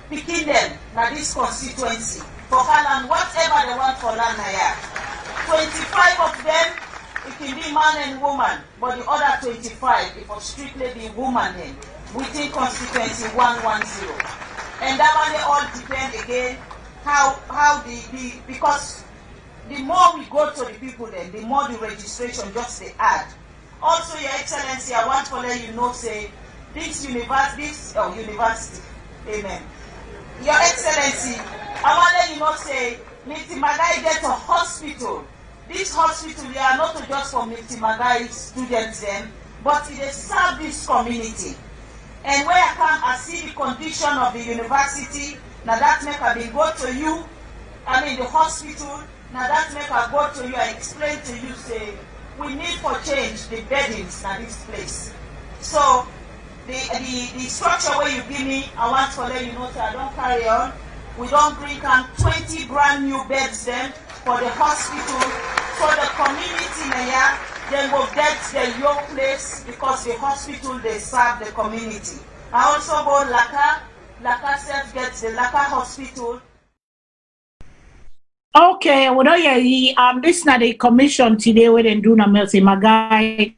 picking them na this constituency for land whatever they want for land here. 25 of them, it can be man and woman, but the other 25, it will strictly be woman then, within constituency 110. And that one they all depend again how because the more we go to the people then, the more the registration just they add. Also, Your Excellency, I want to let you know, say, this university, amen. Your Excellency, I want to let you know, say, Mr. Magai get a hospital. This hospital, they are not just for Mr. Magai students then, but it is serve this community. And where I come, I see the condition of the university. Now that make I be go to you, the hospital. Now that make I go to you, I explain to you, say, we need for change the beddings in this place. So, the structure where you give me, I want to let you know that I don't carry on. We don't bring 20 brand new beds then for the hospital, for the community here. Then will get the young place because the hospital they serve the community. I also go Laka self gets the Laka hospital. Okay, well, this is not the commission today where they do na Mercy Magai.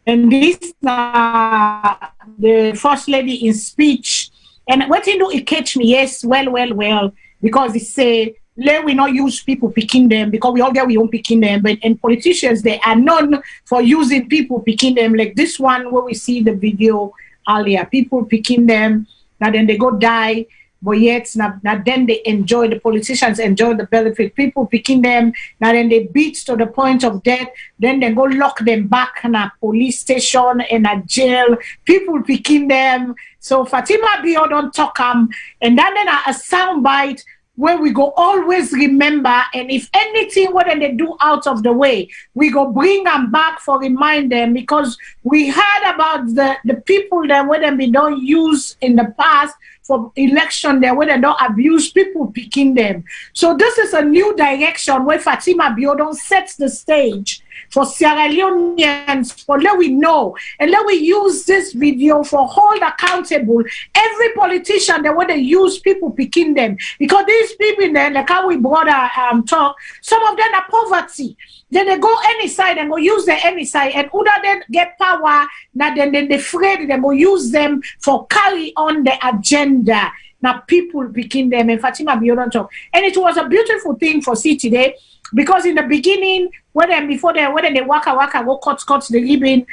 And this the First Lady in speech. And what you do, it catch me, yes, well, because it say, let we not use people picking them because we all get we own picking them, but and politicians they are known for using people picking them like this one where we see the video earlier, people picking them, now then they go die, but yet now then they enjoy, the politicians enjoy the benefit, people picking them, now then they beat to the point of death, then they go lock them back in a police station, in a jail, people picking them. So Fatima Bio don't talk and then a sound bite where we go always remember, and if anything what they do out of the way, we go bring them back for remind them, because we heard about the people that when we don't use in the past for election there, where they don't abuse people picking them. So this is a new direction where Fatima Biodun sets the stage for Sierra Leoneans, for let we know, and let we use this video for hold accountable every politician that when they use people picking them, because these people then, like how we brother talk, some of them are poverty. Then they go any side and go use the any side, and other then get power. Now then they afraid they go use them for carry on the agenda. Now people picking them, and Fatima Biodun talk, and it was a beautiful thing for see today. Because in the beginning, when they waka go cut the ribbon,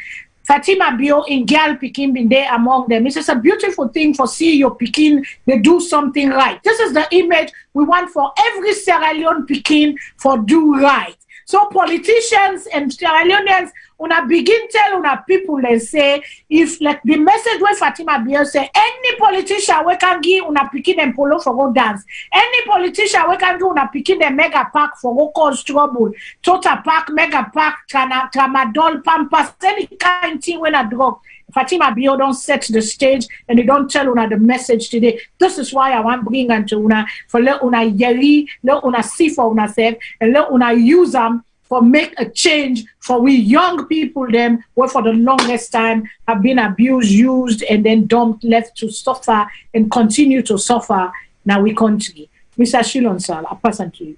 Fatima Bio in girl picking been there among them. It's just a beautiful thing for see your picking, they do something right. This is the image we want for every Sierra Leone picking for do right. So politicians and Sierra Leoneans, una begin tell una people and say, if like the message where Fatima Bio say, any politician we can give una picking and polo for go dance, any politician we can give una picking the mega pack for go cause trouble, total pack, mega pack, tramadol, pampas, any kind thing when a drug. Fatima Bio don't set the stage and they don't tell una the message today. This is why I want to bring unto una for let una yeri, let una see for una self, and let una use them for make a change for we young people them who for the longest time have been abused, used, and then dumped, left to suffer and continue to suffer now we country. Mr. Shilon Sal, I pass on to you.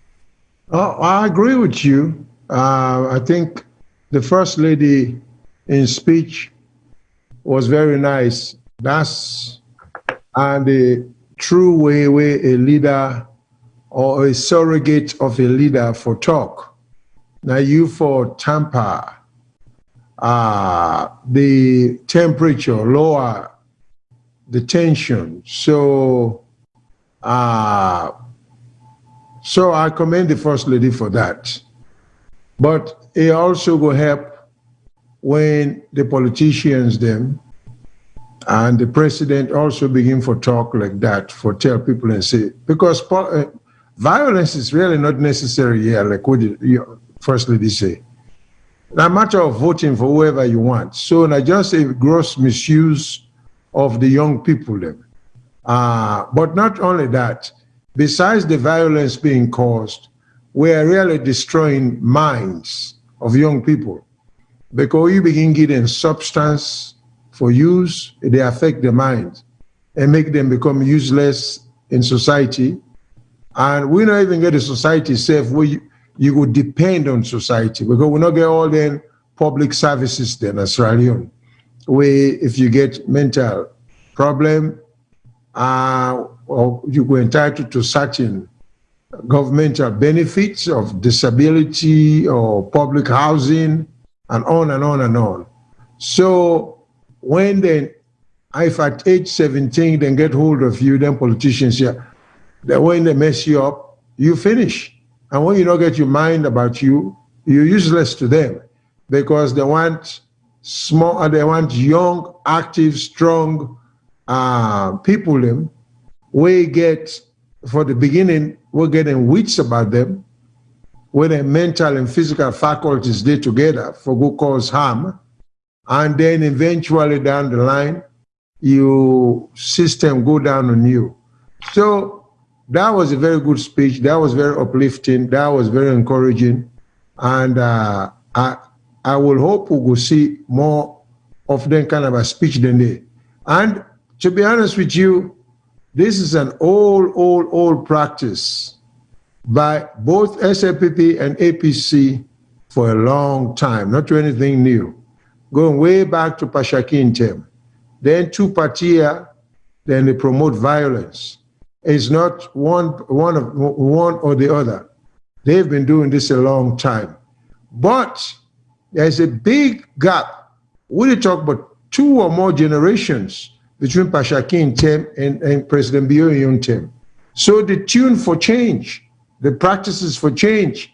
Oh, I agree with you. I think the First Lady in speech was very nice. That's the true way a leader or a surrogate of a leader for talk. Now you for tamper, the temperature, lower the tension. So I commend the First Lady for that. But it also will help when the politicians them and the president also begin for talk like that, for tell people and say, because violence is really not necessary here, like what the First Lady say. Not a matter of voting for whoever you want. So not just a gross misuse of the young people them. But not only that, besides the violence being caused, we are really destroying minds of young people. Because you begin getting substance for use, they affect the mind and make them become useless in society. And we don't even get a society safe where you would depend on society, because we not get all the public services then as Sierra Leone, where if you get mental problem, or you go entitled to certain governmental benefits of disability or public housing, and on and on and on. So when then, if at age 17, then get hold of you, then politicians here, that when they mess you up, you finish. And when you don't get your mind about you, you're useless to them, because they want small, they want young, active, strong people them. We get, for the beginning, we're getting wits about them, where their mental and physical faculties they together for good cause harm, and then eventually down the line, your system go down on you. So that was a very good speech. That was very uplifting. That was very encouraging, and I will hope we will see more of that kind of a speech than they. And to be honest with you, this is an old practice by both SLPP and APC for a long time, not to anything new. Going way back to Pashakin Tem. Then Tupatia, then they promote violence. It's not one or the other. They've been doing this a long time. But there's a big gap. We talk about 2 or more generations between Pashakin Tem and President Biodun Tem. So the tune for change, the practices for change,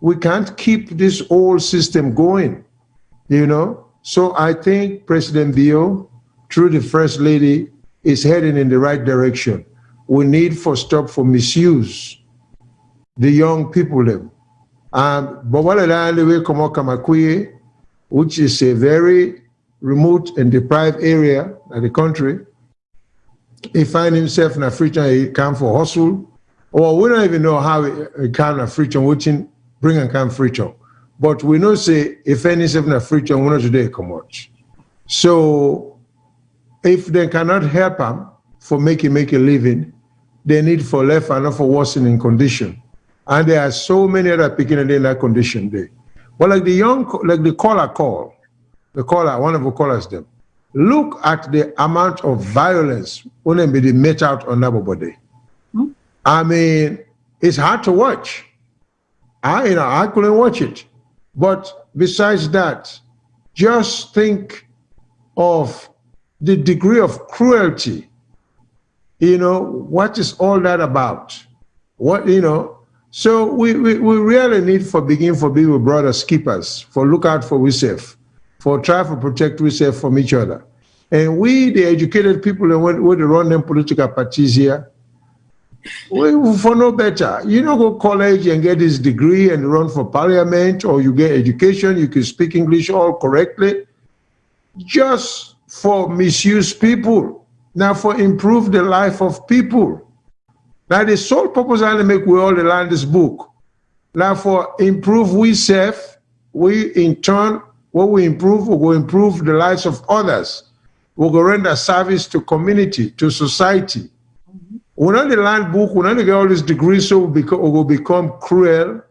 we can't keep this old system going, you know? So I think President Bio, through the First Lady, is heading in the right direction. we need for stop for misuse the young people them. But what we come out Kamakwie, which is a very remote and deprived area of the country, he find himself in Africa, he come for hustle, or we don't even know how he come Africa, which bring and come Africa. But we know say if any himself in Africa, we know today come out. So if they cannot help him for make a living, they need for left and not for worsening condition. And there are so many other people in that condition there. But like the caller, one of the callers them, look at the amount of violence when they be met out on everybody. I mean, it's hard to watch. I couldn't watch it. But besides that, just think of the degree of cruelty. What is all that about? So we really need for be with brothers keepers, for look out for ourselves, for try to protect ourselves from each other. And we, the educated people that want to run them political parties here, we for no better. You don't go college and get this degree and run for parliament, or you get education, you can speak English all correctly, just for misuse people, now for improve the life of people. Now the sole purpose I make we all learn this book. Now for improve we self, we in turn, what we improve, we will improve the lives of others. We will render service to community, to society. We're not the land book, we're not get all these degrees, so we will become cruel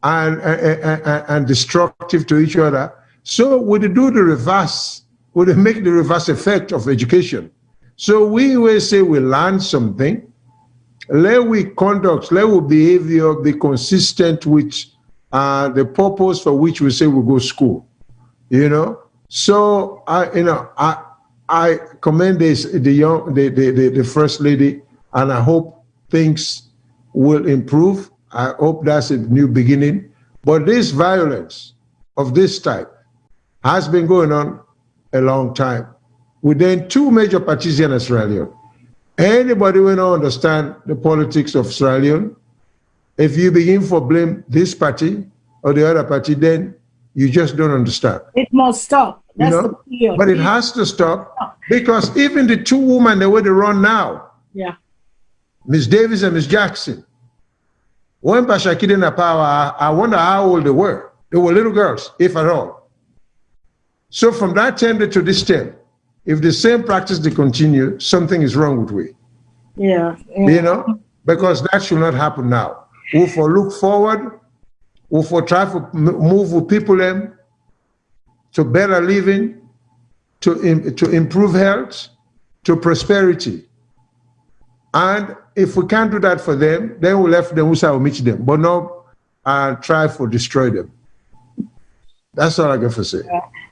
and destructive to each other. So we do the reverse, we make the reverse effect of education. So we will say we learn something, let we conduct, let our behavior be consistent with the purpose for which we say we go to school. So I commend the First Lady, and I hope things will improve. I hope that's a new beginning. But this violence of this type has been going on a long time within two major parties in Australia. Anybody will not understand the politics of Sierra Leone. If you begin to blame this party or the other party, then you just don't understand. It must stop. That's the period. But it has to stop because even the two women, the way they run now, Ms. Davis and Ms. Jackson, when Bashaki in power, I wonder how old they were. They were little girls, if at all. So from that time to this time, if the same practice they continue, something is wrong with we. Because that should not happen now. We for look forward, we for try to move with people them to better living, to improve health, to prosperity. And if we can't do that for them, then we left them, we shall meet them, but not try to destroy them. That's all I got to say.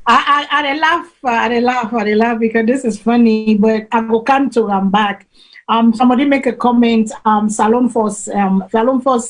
I laugh because this is funny, but I go come to them back. Somebody make a comment. Salone VOS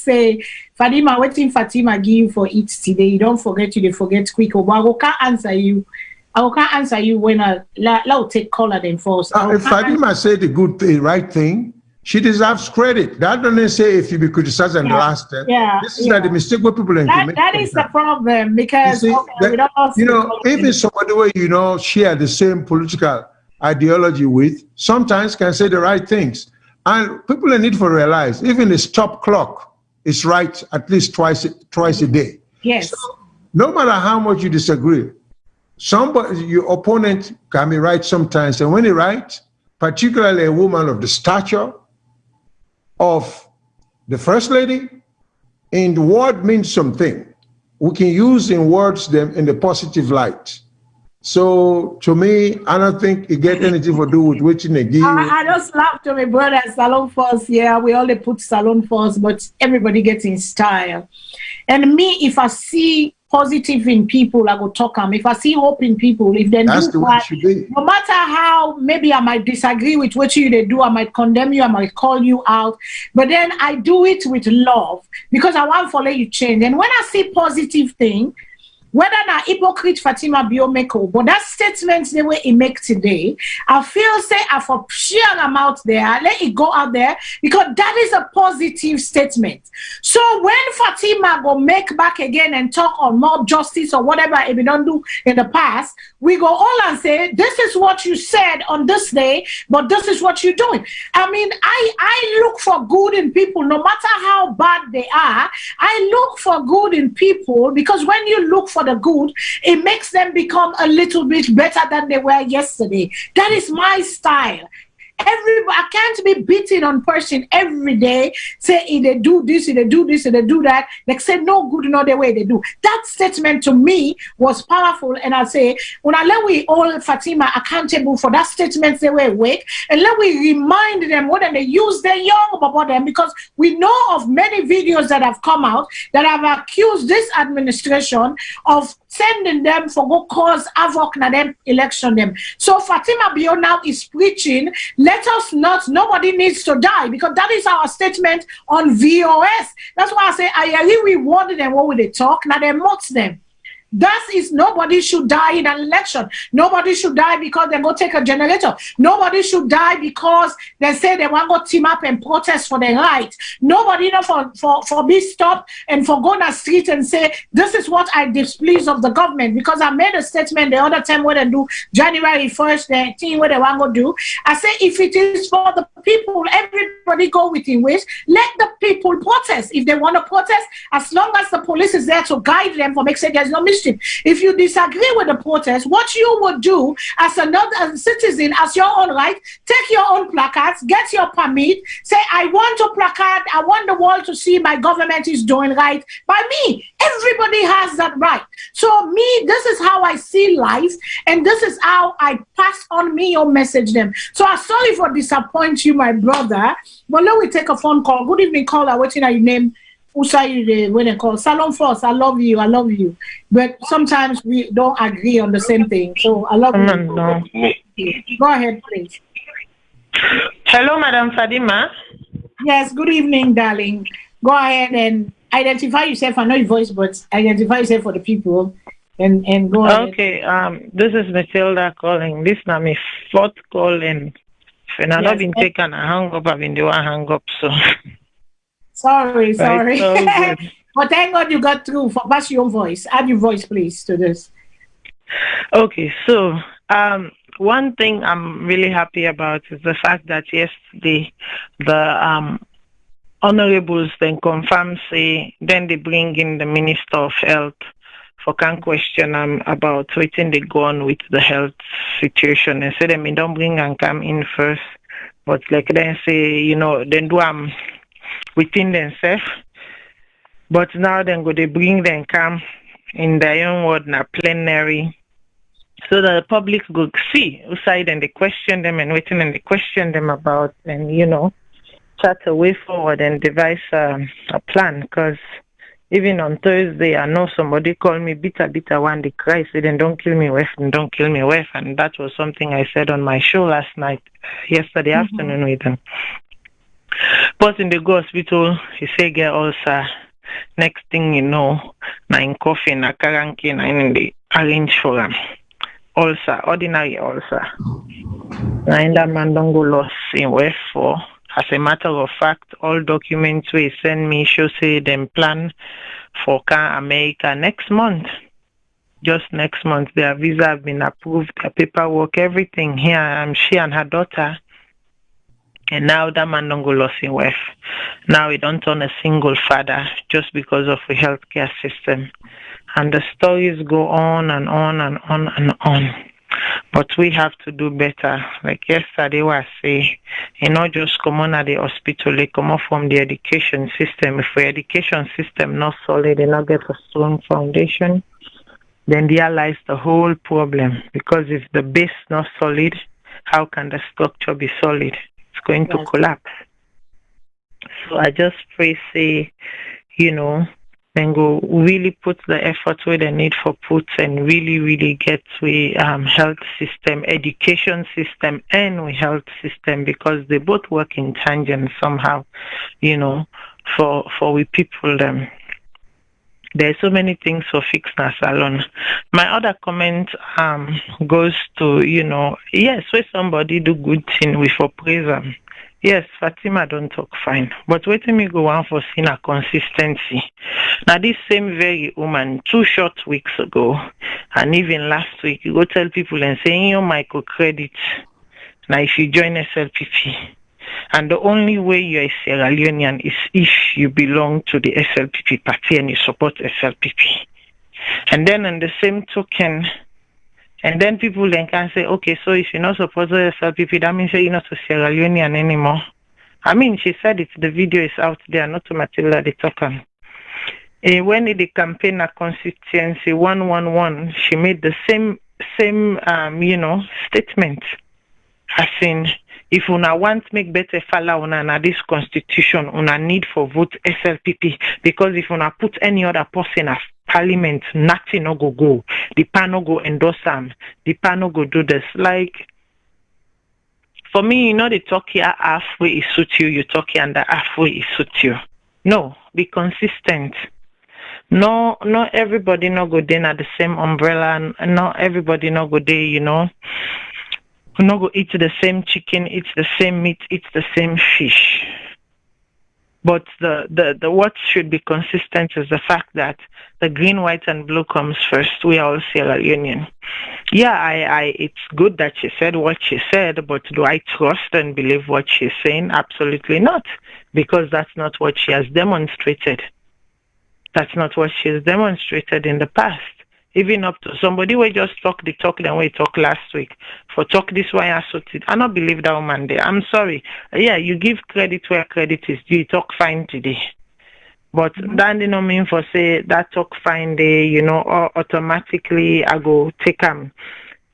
say, Fadima, waiting Fatima give you for it today. You don't forget, you forget quick. But I can't answer you. I can't answer you when I'll take caller them first. If Fadima said the right thing, she deserves credit. That doesn't say if you be criticized and last time. This is like the mistake where people make. That is the problem because even somebody where share the same political ideology with, sometimes can say the right things. And people need to realize even the stop clock is right at least twice a day. Yes. So, no matter how much you disagree, your opponent can be right sometimes, and when he right, particularly a woman of the stature of the First Lady, in the word means something. We can use in words them in the positive light. So to me, I don't think it get anything to do with which they give. I just laugh to my brother Salone VOS. Yeah, we only put Salone VOS, but everybody gets in style. And me, if I see positive in people, I go talk them. If I see hope in people, if they that's do the way it should be. No matter how maybe I might disagree with what they do, I might condemn you, I might call you out, but then I do it with love because I want to let you change. And when I see positive thing, whether na hypocrite Fatima Biomeko, but that statement the way he make today, I feel say I for share them out there, let it go out there, because that is a positive statement. So when Fatima go make back again and talk on more justice or whatever if we don't do in the past, we go all and say, this is what you said on this day, but this is what you're doing. I mean, I look for good in people, no matter how bad they are. I look for good in people, because when you look for the good, it makes them become a little bit better than they were yesterday. That is my style. I can't be beating on person every day, say they do this, they do this, they do that. They say no good, no the way they do. That statement to me was powerful, and I say, when I let we all Fatima accountable for that statement they were awake, and let we remind them when they use their young about them, because we know of many videos that have come out that have accused this administration of sending them for go cause havoc na them election them. So Fatima Bio now is preaching, let us not, nobody needs to die, because that is our statement on VOS. That's why I say I really rewarded them what would they talk, now they mock them. That is, nobody should die in an election. Nobody should die because they go take a generator. Nobody should die because they say they want to go team up and protest for their right. Nobody, you know, for be stopped and for go on the street and say, this is what I displease of the government, because I made a statement the other time when they do January 1st, the thing where they want to do. I say, if it is for the people, everybody go within ways, let the people protest. If they want to protest, as long as the police is there to guide them for make sure there's no mischief. If you disagree with the protest, what you would do as another citizen, as your own right, take your own placards, get your permit, say, I want a placard, I want the world to see my government is doing right by me. Everybody has that right. So me, this is how I see life, and this is how I pass on me your message them. So I'm sorry for disappoint you, my brother, but let me take a phone call. Good evening, caller. What's your name? When they call Salone Force, I love you. But sometimes we don't agree on the same thing. So I love you. No. Go ahead, please. Hello, Madam Fadima. Yes, good evening, darling. Go ahead and identify yourself. I know your voice, but identify yourself for the people and go ahead. Okay, this is Matilda calling. This is my fourth call, and when I've not been taken a hang up, I've been doing a hang up, so. Sorry. Right, But thank God you got through. For pass your voice. Add your voice, please, to this. Okay, so one thing I'm really happy about is the fact that yesterday the honorables then confirmed, say, then they bring in the Minister of Health for can question about waiting they go on with the health situation, and say them don't bring and come in first, but like then say, you know, then do within themselves, but now then go they bring them come in their own word na plenary, so that the public go see outside and they question them and waiting and they question them about, and you know, chart a way forward and devise a plan. Because even on Thursday, I know somebody called me bitter one, they cry, say then don't kill me wife, and don't kill me wife, and that was something I said on my show last night, yesterday afternoon with them. Person they go hospital, he say get ulcer. Next thing you know, na in coffee, na karanki, na in the arrange for him. Ulcer, ordinary ulcer. Na in that man don't go lost in West for. As a matter of fact, all documents we send me show say them plan for America next month. Just next month, their visa have been approved, their paperwork, everything here. She and her daughter. And now that man don't go lost in wife. Now he don't turn a single father just because of the healthcare system. And the stories go on and on and on and on. But we have to do better. Like yesterday was say, you know, just come on at the hospital, they come off from the education system. If the education system not solid, they not get a strong foundation, then there lies the whole problem. Because if the base not solid, how can the structure be solid? Going to collapse. So I just pray, say, you know, then go really put the effort where they need for put, and really get we health system, education system, and we health system, because they both work in tangent somehow, you know, for we people them. There's so many things for fix na Salone. My other comment goes to, yes, when somebody do good thing, we for praise them. Yes, Fatima don't talk fine. But waiting me go on for seeing a consistency. Now this same very woman 2 short weeks ago, and even last week, you go tell people and say, your microcredit. Now if you join SLPP, and the only way you're a Sierra Leonean is if you belong to the SLPP party and you support SLPP. And then on the same token, and then people then can say, okay, so if you're not supporting SLPP, that means you're not a Sierra Leonean anymore. I mean, she said it, the video is out there, not to Matilda the talker. When the campaign a constituency 111, she made the same statement. As in, if una want make better falla una na this constitution, una need for vote SLPP, because if una put any other person as parliament, nothing no go. The panel go endorse them. The panel go do this. Like, for me, the talk here halfway is suit you, you talk here and the halfway is suit you. No, be consistent. No, not everybody no go there at the same umbrella, and not everybody no go there, not go eat the same chicken, eat the same meat, eat the same fish. But the what should be consistent is the fact that the green, white, and blue comes first. We are all Sierra Leonean. Yeah, it's good that she said what she said, but do I trust and believe what she's saying? Absolutely not, because that's not what she has demonstrated. That's not what she has demonstrated in the past. Even up to somebody who just talk the talk than we talk last week. For talk this way, I don't believe that woman there. I'm sorry. Yeah, you give credit where credit is due. You talk fine today. But that didn't mean for say that talk fine day, or automatically I go take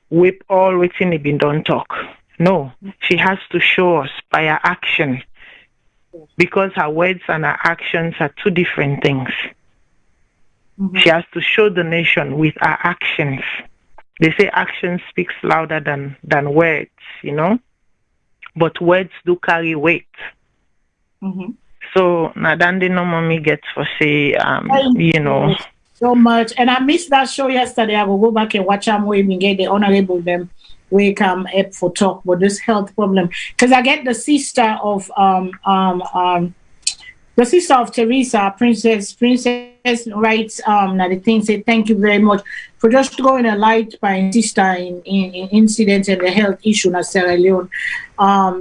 whip all waiting it been done talk. No, she has to show us by her action. Because her words and her actions are 2 different things. She has to show the nation with her actions. They say action speaks louder than words, but words do carry weight. So Nadandi no mommy gets for say, so much. And I missed that show yesterday. I will go back and watch them where we get the honorable them we come up for talk about this health problem. Because I get the sister of Teresa, Princess writes now the thing say thank you very much for just going a light by sister in incidents and the health issue in Sierra Leone.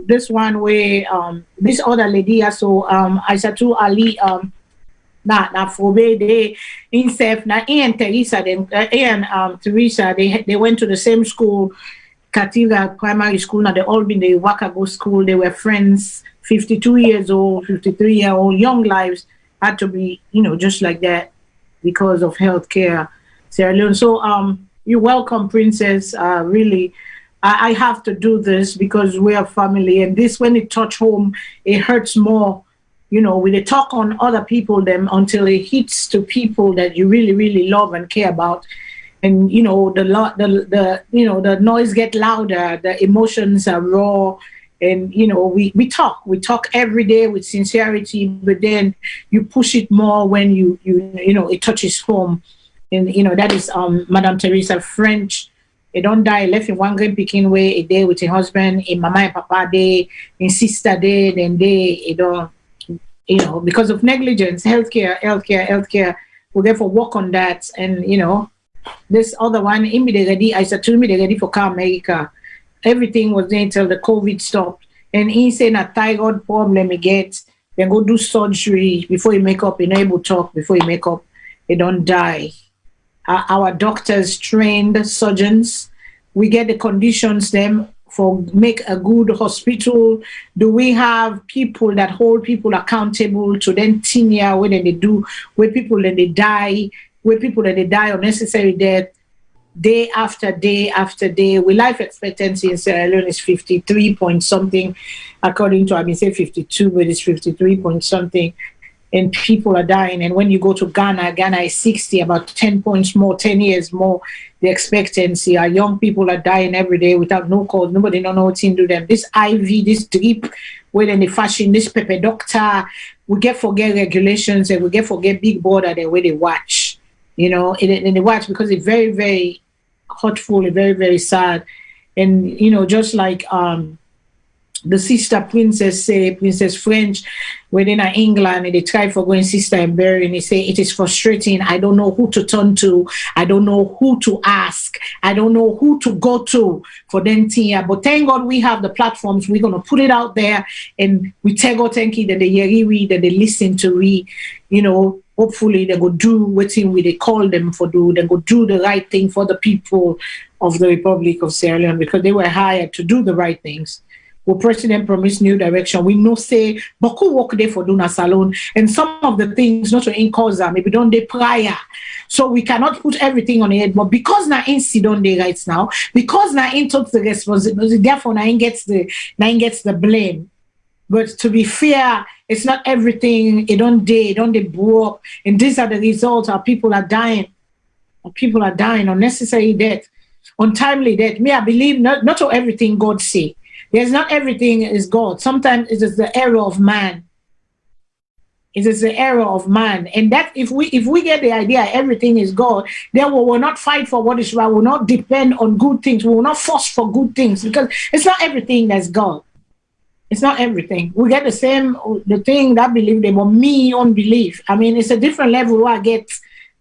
This one way this other lady also Aissatou Ali na fobe they insef na and Teresa them and Teresa they went to the same school, Cathedral Primary School. Now they all been the Wakago school. They were friends. 52 years old, 53-year-old, young lives had to be, just like that because of healthcare, Sierra Leone. So you're welcome, Princess. Really, I have to do this because we are family. And this, when it touch home, it hurts more, when they talk on other people them until it hits to people that you really, really love and care about. And, the noise get louder, the emotions are raw. And, we talk every day with sincerity, but then you push it more when it touches home. And, that is Madame Teresa French. They don't die, left in one great picking way a day with a husband, in mama and papa day, in sister day, then they don't, because of negligence, healthcare. We therefore work on that. And, this other one, immediately, I said to me, they're ready for Car America. Everything was there until the COVID stopped. And he said a thyroid problem he gets, then go do surgery before he make up, he not able to talk, before he make up, he don't die. Our doctors, trained surgeons, we get the conditions them for make a good hospital. Do we have people that hold people accountable to then tenure when they do, where people then they die, unnecessary death, day after day after day. We life expectancy in Sierra Leone is 53 point something, according to, I mean, say 52, but it's 53 point something, and people are dying. And when you go to Ghana is 60, about 10 points more, 10 years more, the expectancy. Our young people are dying every day without no cause. Nobody don't know what to do them. This IV, this drip, where then they fashion, this pepper doctor, we get forget regulations and we get forget big border the way they watch. you know, in the watch, because it's very, very hurtful and very, very sad. And, you know, just like the sister Princess say, Princess French, within England, and they try for going sister and bury, and they say it is frustrating. I don't know who to turn to. I don't know who to ask. I don't know who to go to for them here. But thank God we have the platforms. We're gonna put it out there, and we tell God thank you that they hear we, that they listen to we, you know. Hopefully they go do what they call them for do. They go do the right thing for the people of the Republic of Sierra Leone, because they were hired to do the right things. Well, President promised new direction. We know say Boku work there for Duna Salone, and some of the things not to in cause maybe don't they prior. So we cannot put everything on the head. But because na in Sidon they right now, because na in took the responsibility, therefore na in gets the blame. But to be fair, it's not everything. It don't they blow up, and these are the results. Our people are dying. Our people are dying, unnecessary death, untimely death. Me, I believe not to everything God say. There's not everything is God. Sometimes it is the error of man. It is the error of man. And that if we get the idea everything is God, then we will not fight for what is right. We will not depend on good things. We will not force for good things, because it's not everything that's God. It's not everything. We get the thing that believe them, or me unbelief. I mean, it's a different level where I get.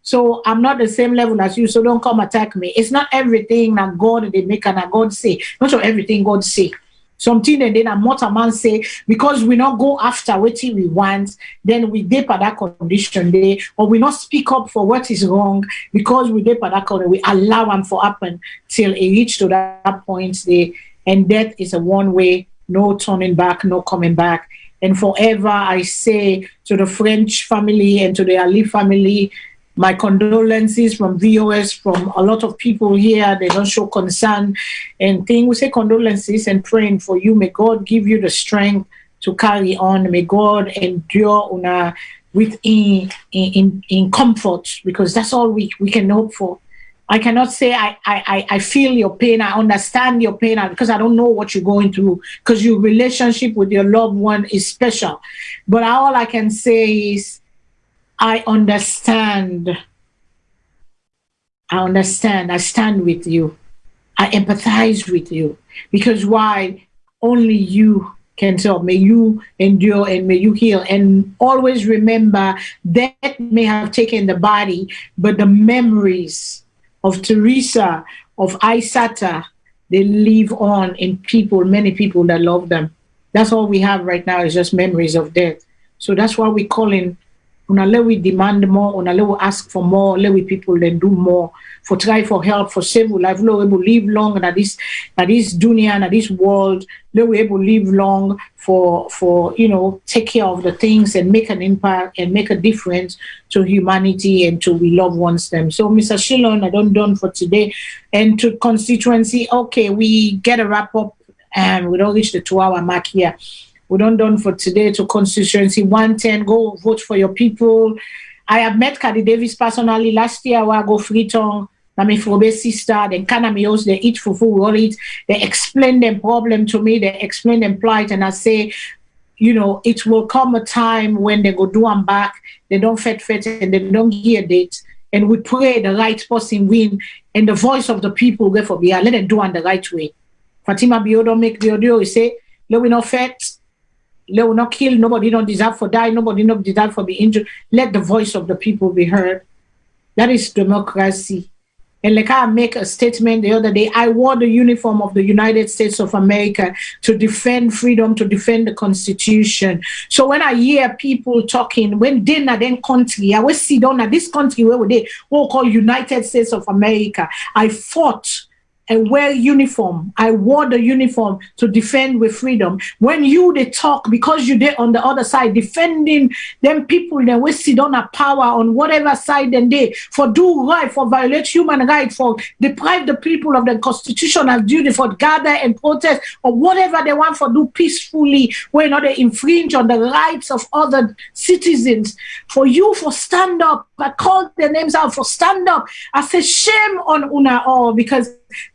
So I'm not the same level as you, so don't come attack me. It's not everything that God they make and that God say. Not sure everything God say. Something and then a mortal man say, because we not go after what we want, then we dip at that condition there, or we not speak up for what is wrong, because we dip at that condition, we allow them for happen till it reach to that point there, and death is a one way, no turning back, no coming back. And forever I say to the French family and to the Ali family, my condolences from VOS, from a lot of people here. They don't show concern and things. We say condolences and praying for you. May God give you the strength to carry on. May God endure in comfort, because that's all we can hope for. I cannot say I feel your pain, I understand your pain, because I don't know what you're going through, because your relationship with your loved one is special. But all I can say is, I understand. I stand with you. I empathize with you. Because why? Only you can help. May you endure and may you heal. And always remember, death may have taken the body, but the memories of Teresa, of Aisata, they live on in people, many people that love them. That's all we have right now is just memories of death. So that's why we're calling. Let we demand more, let we ask for more, let we people then do more, for try for help, for save life, let we able live long at this dunya, at this world, let we able live long for take care of the things and make an impact and make a difference to humanity and to we loved ones them. So Mr. Shillon, I don't done for today. And to constituency, okay, we get a wrap up and we don't reach the 2-hour mark here. We don't done for today. To constituency 110, go vote for your people. I have met Kadi Davis personally last year. Where I go Freetown, Nami Frobe sister, then Kanamios, they eat fufu, we all eat. They explain them problem to me, they explain them plight, and I say, it will come a time when they go do them back, they don't fet and they don't hear date. And we pray the right person win, and the voice of the people go for let them do on the right way. Fatima Biodo make the audio, he say, let we not fet. Let will not kill, nobody don't deserve for die, nobody don't deserve for be injured. Let the voice of the people be heard. That is democracy. And like I make a statement the other day, I wore the uniform of the United States of America to defend freedom, to defend the Constitution. So when I hear people talking, when they na then country, I always see down at this country where they call United States of America. I fought and wear uniform. I wore the uniform to defend with freedom. When they talk, because you there on the other side, defending them people, then we sit on a power on whatever side then they, for do right, for violate human rights, for deprive the people of the constitutional duty, for gather and protest, or whatever they want for do peacefully, where they infringe on the rights of other citizens. For you, for stand up, I called their names out for stand up. I say shame on una all, because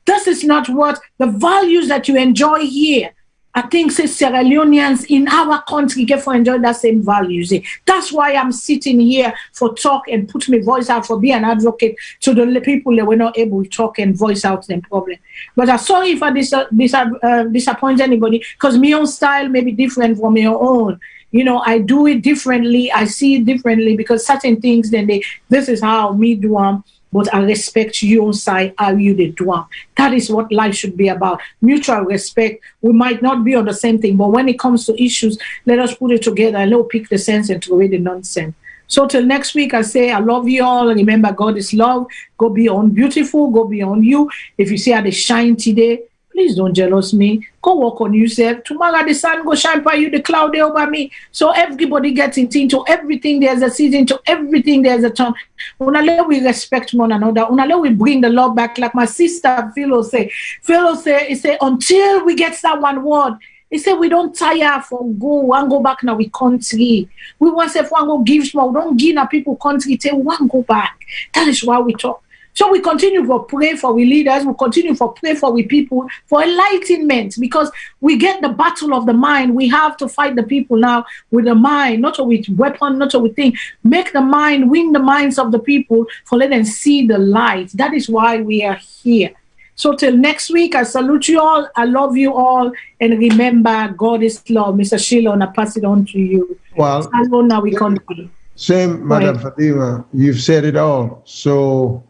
this is not what the values that you enjoy here. I think say Sierra Leoneans in our country get for enjoy that same values. That's why I'm sitting here for talk and put my voice out for be an advocate to the people that were not able to talk and voice out their problem. But I'm sorry if I disappoint anybody, because my own style may be different from your own. You know, I do it differently. I see it differently because certain things, this is how me do them. But I respect your side, how you did do it. That is what life should be about. Mutual respect. We might not be on the same thing, but when it comes to issues, let us put it together and let's pick the sense and throw away the nonsense. So till next week, I say I love you all. Remember, God is love. Go beyond beautiful. Go beyond you. If you see how they shine today, please don't jealous me. Go work on yourself. Tomorrow the sun go shine by you, the cloud over me. So everybody gets into everything. There's a season to everything. There's a time. Unale we respect one another. Unale we bring the love back. Like my sister Philo say, he say until we get that one word. He said we don't tire for go and go back now we country. We want to say if one go give small, we don't give now people country. Say one go back. That is why we talk. So we continue to pray for we leaders, we continue to pray for we people, for enlightenment, because we get the battle of the mind. We have to fight the people now with the mind, not with weapon, not with thing. Make the mind, win the minds of the people, for let them see the light. That is why we are here. So till next week, I salute you all. I love you all. And remember, God is love. Mr. Shilon, I pass it on to you. Well, Salone, now we continue. Same, Madam Fatima. You've said it all. So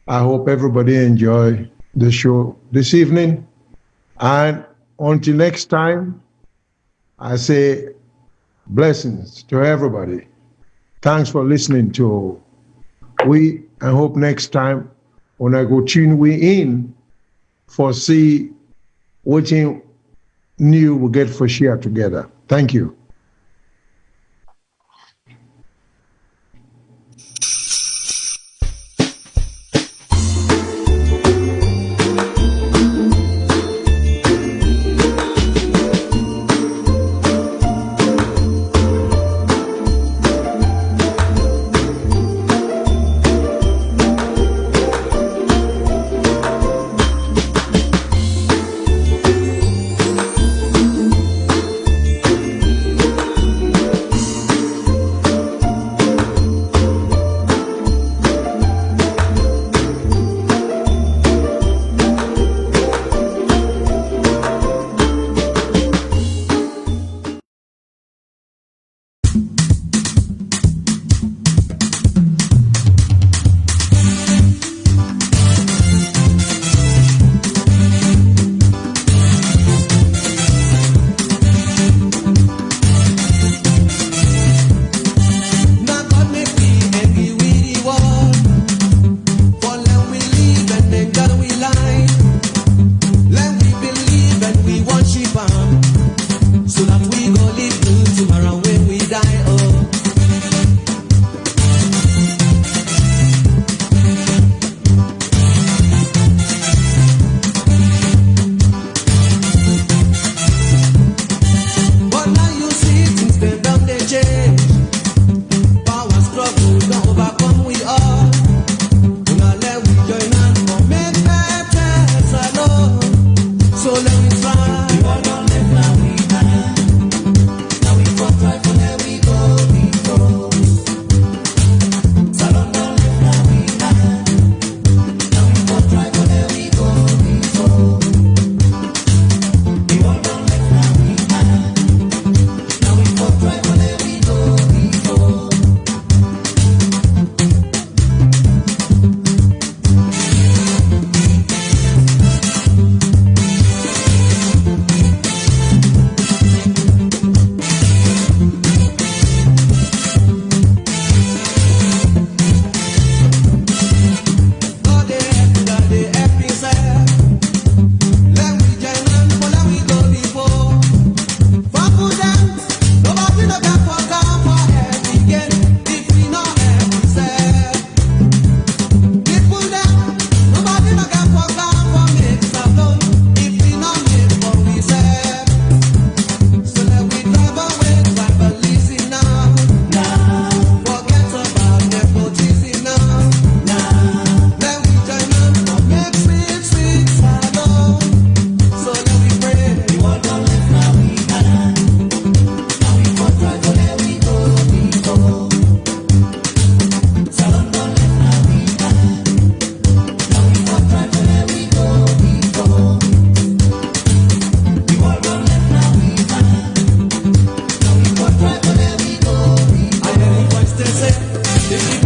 I hope everybody enjoy the show this evening. And until next time, I say blessings to everybody. Thanks for listening to we. I hope next time when I go tune we in for see what new we get for share together. Thank you. usted say,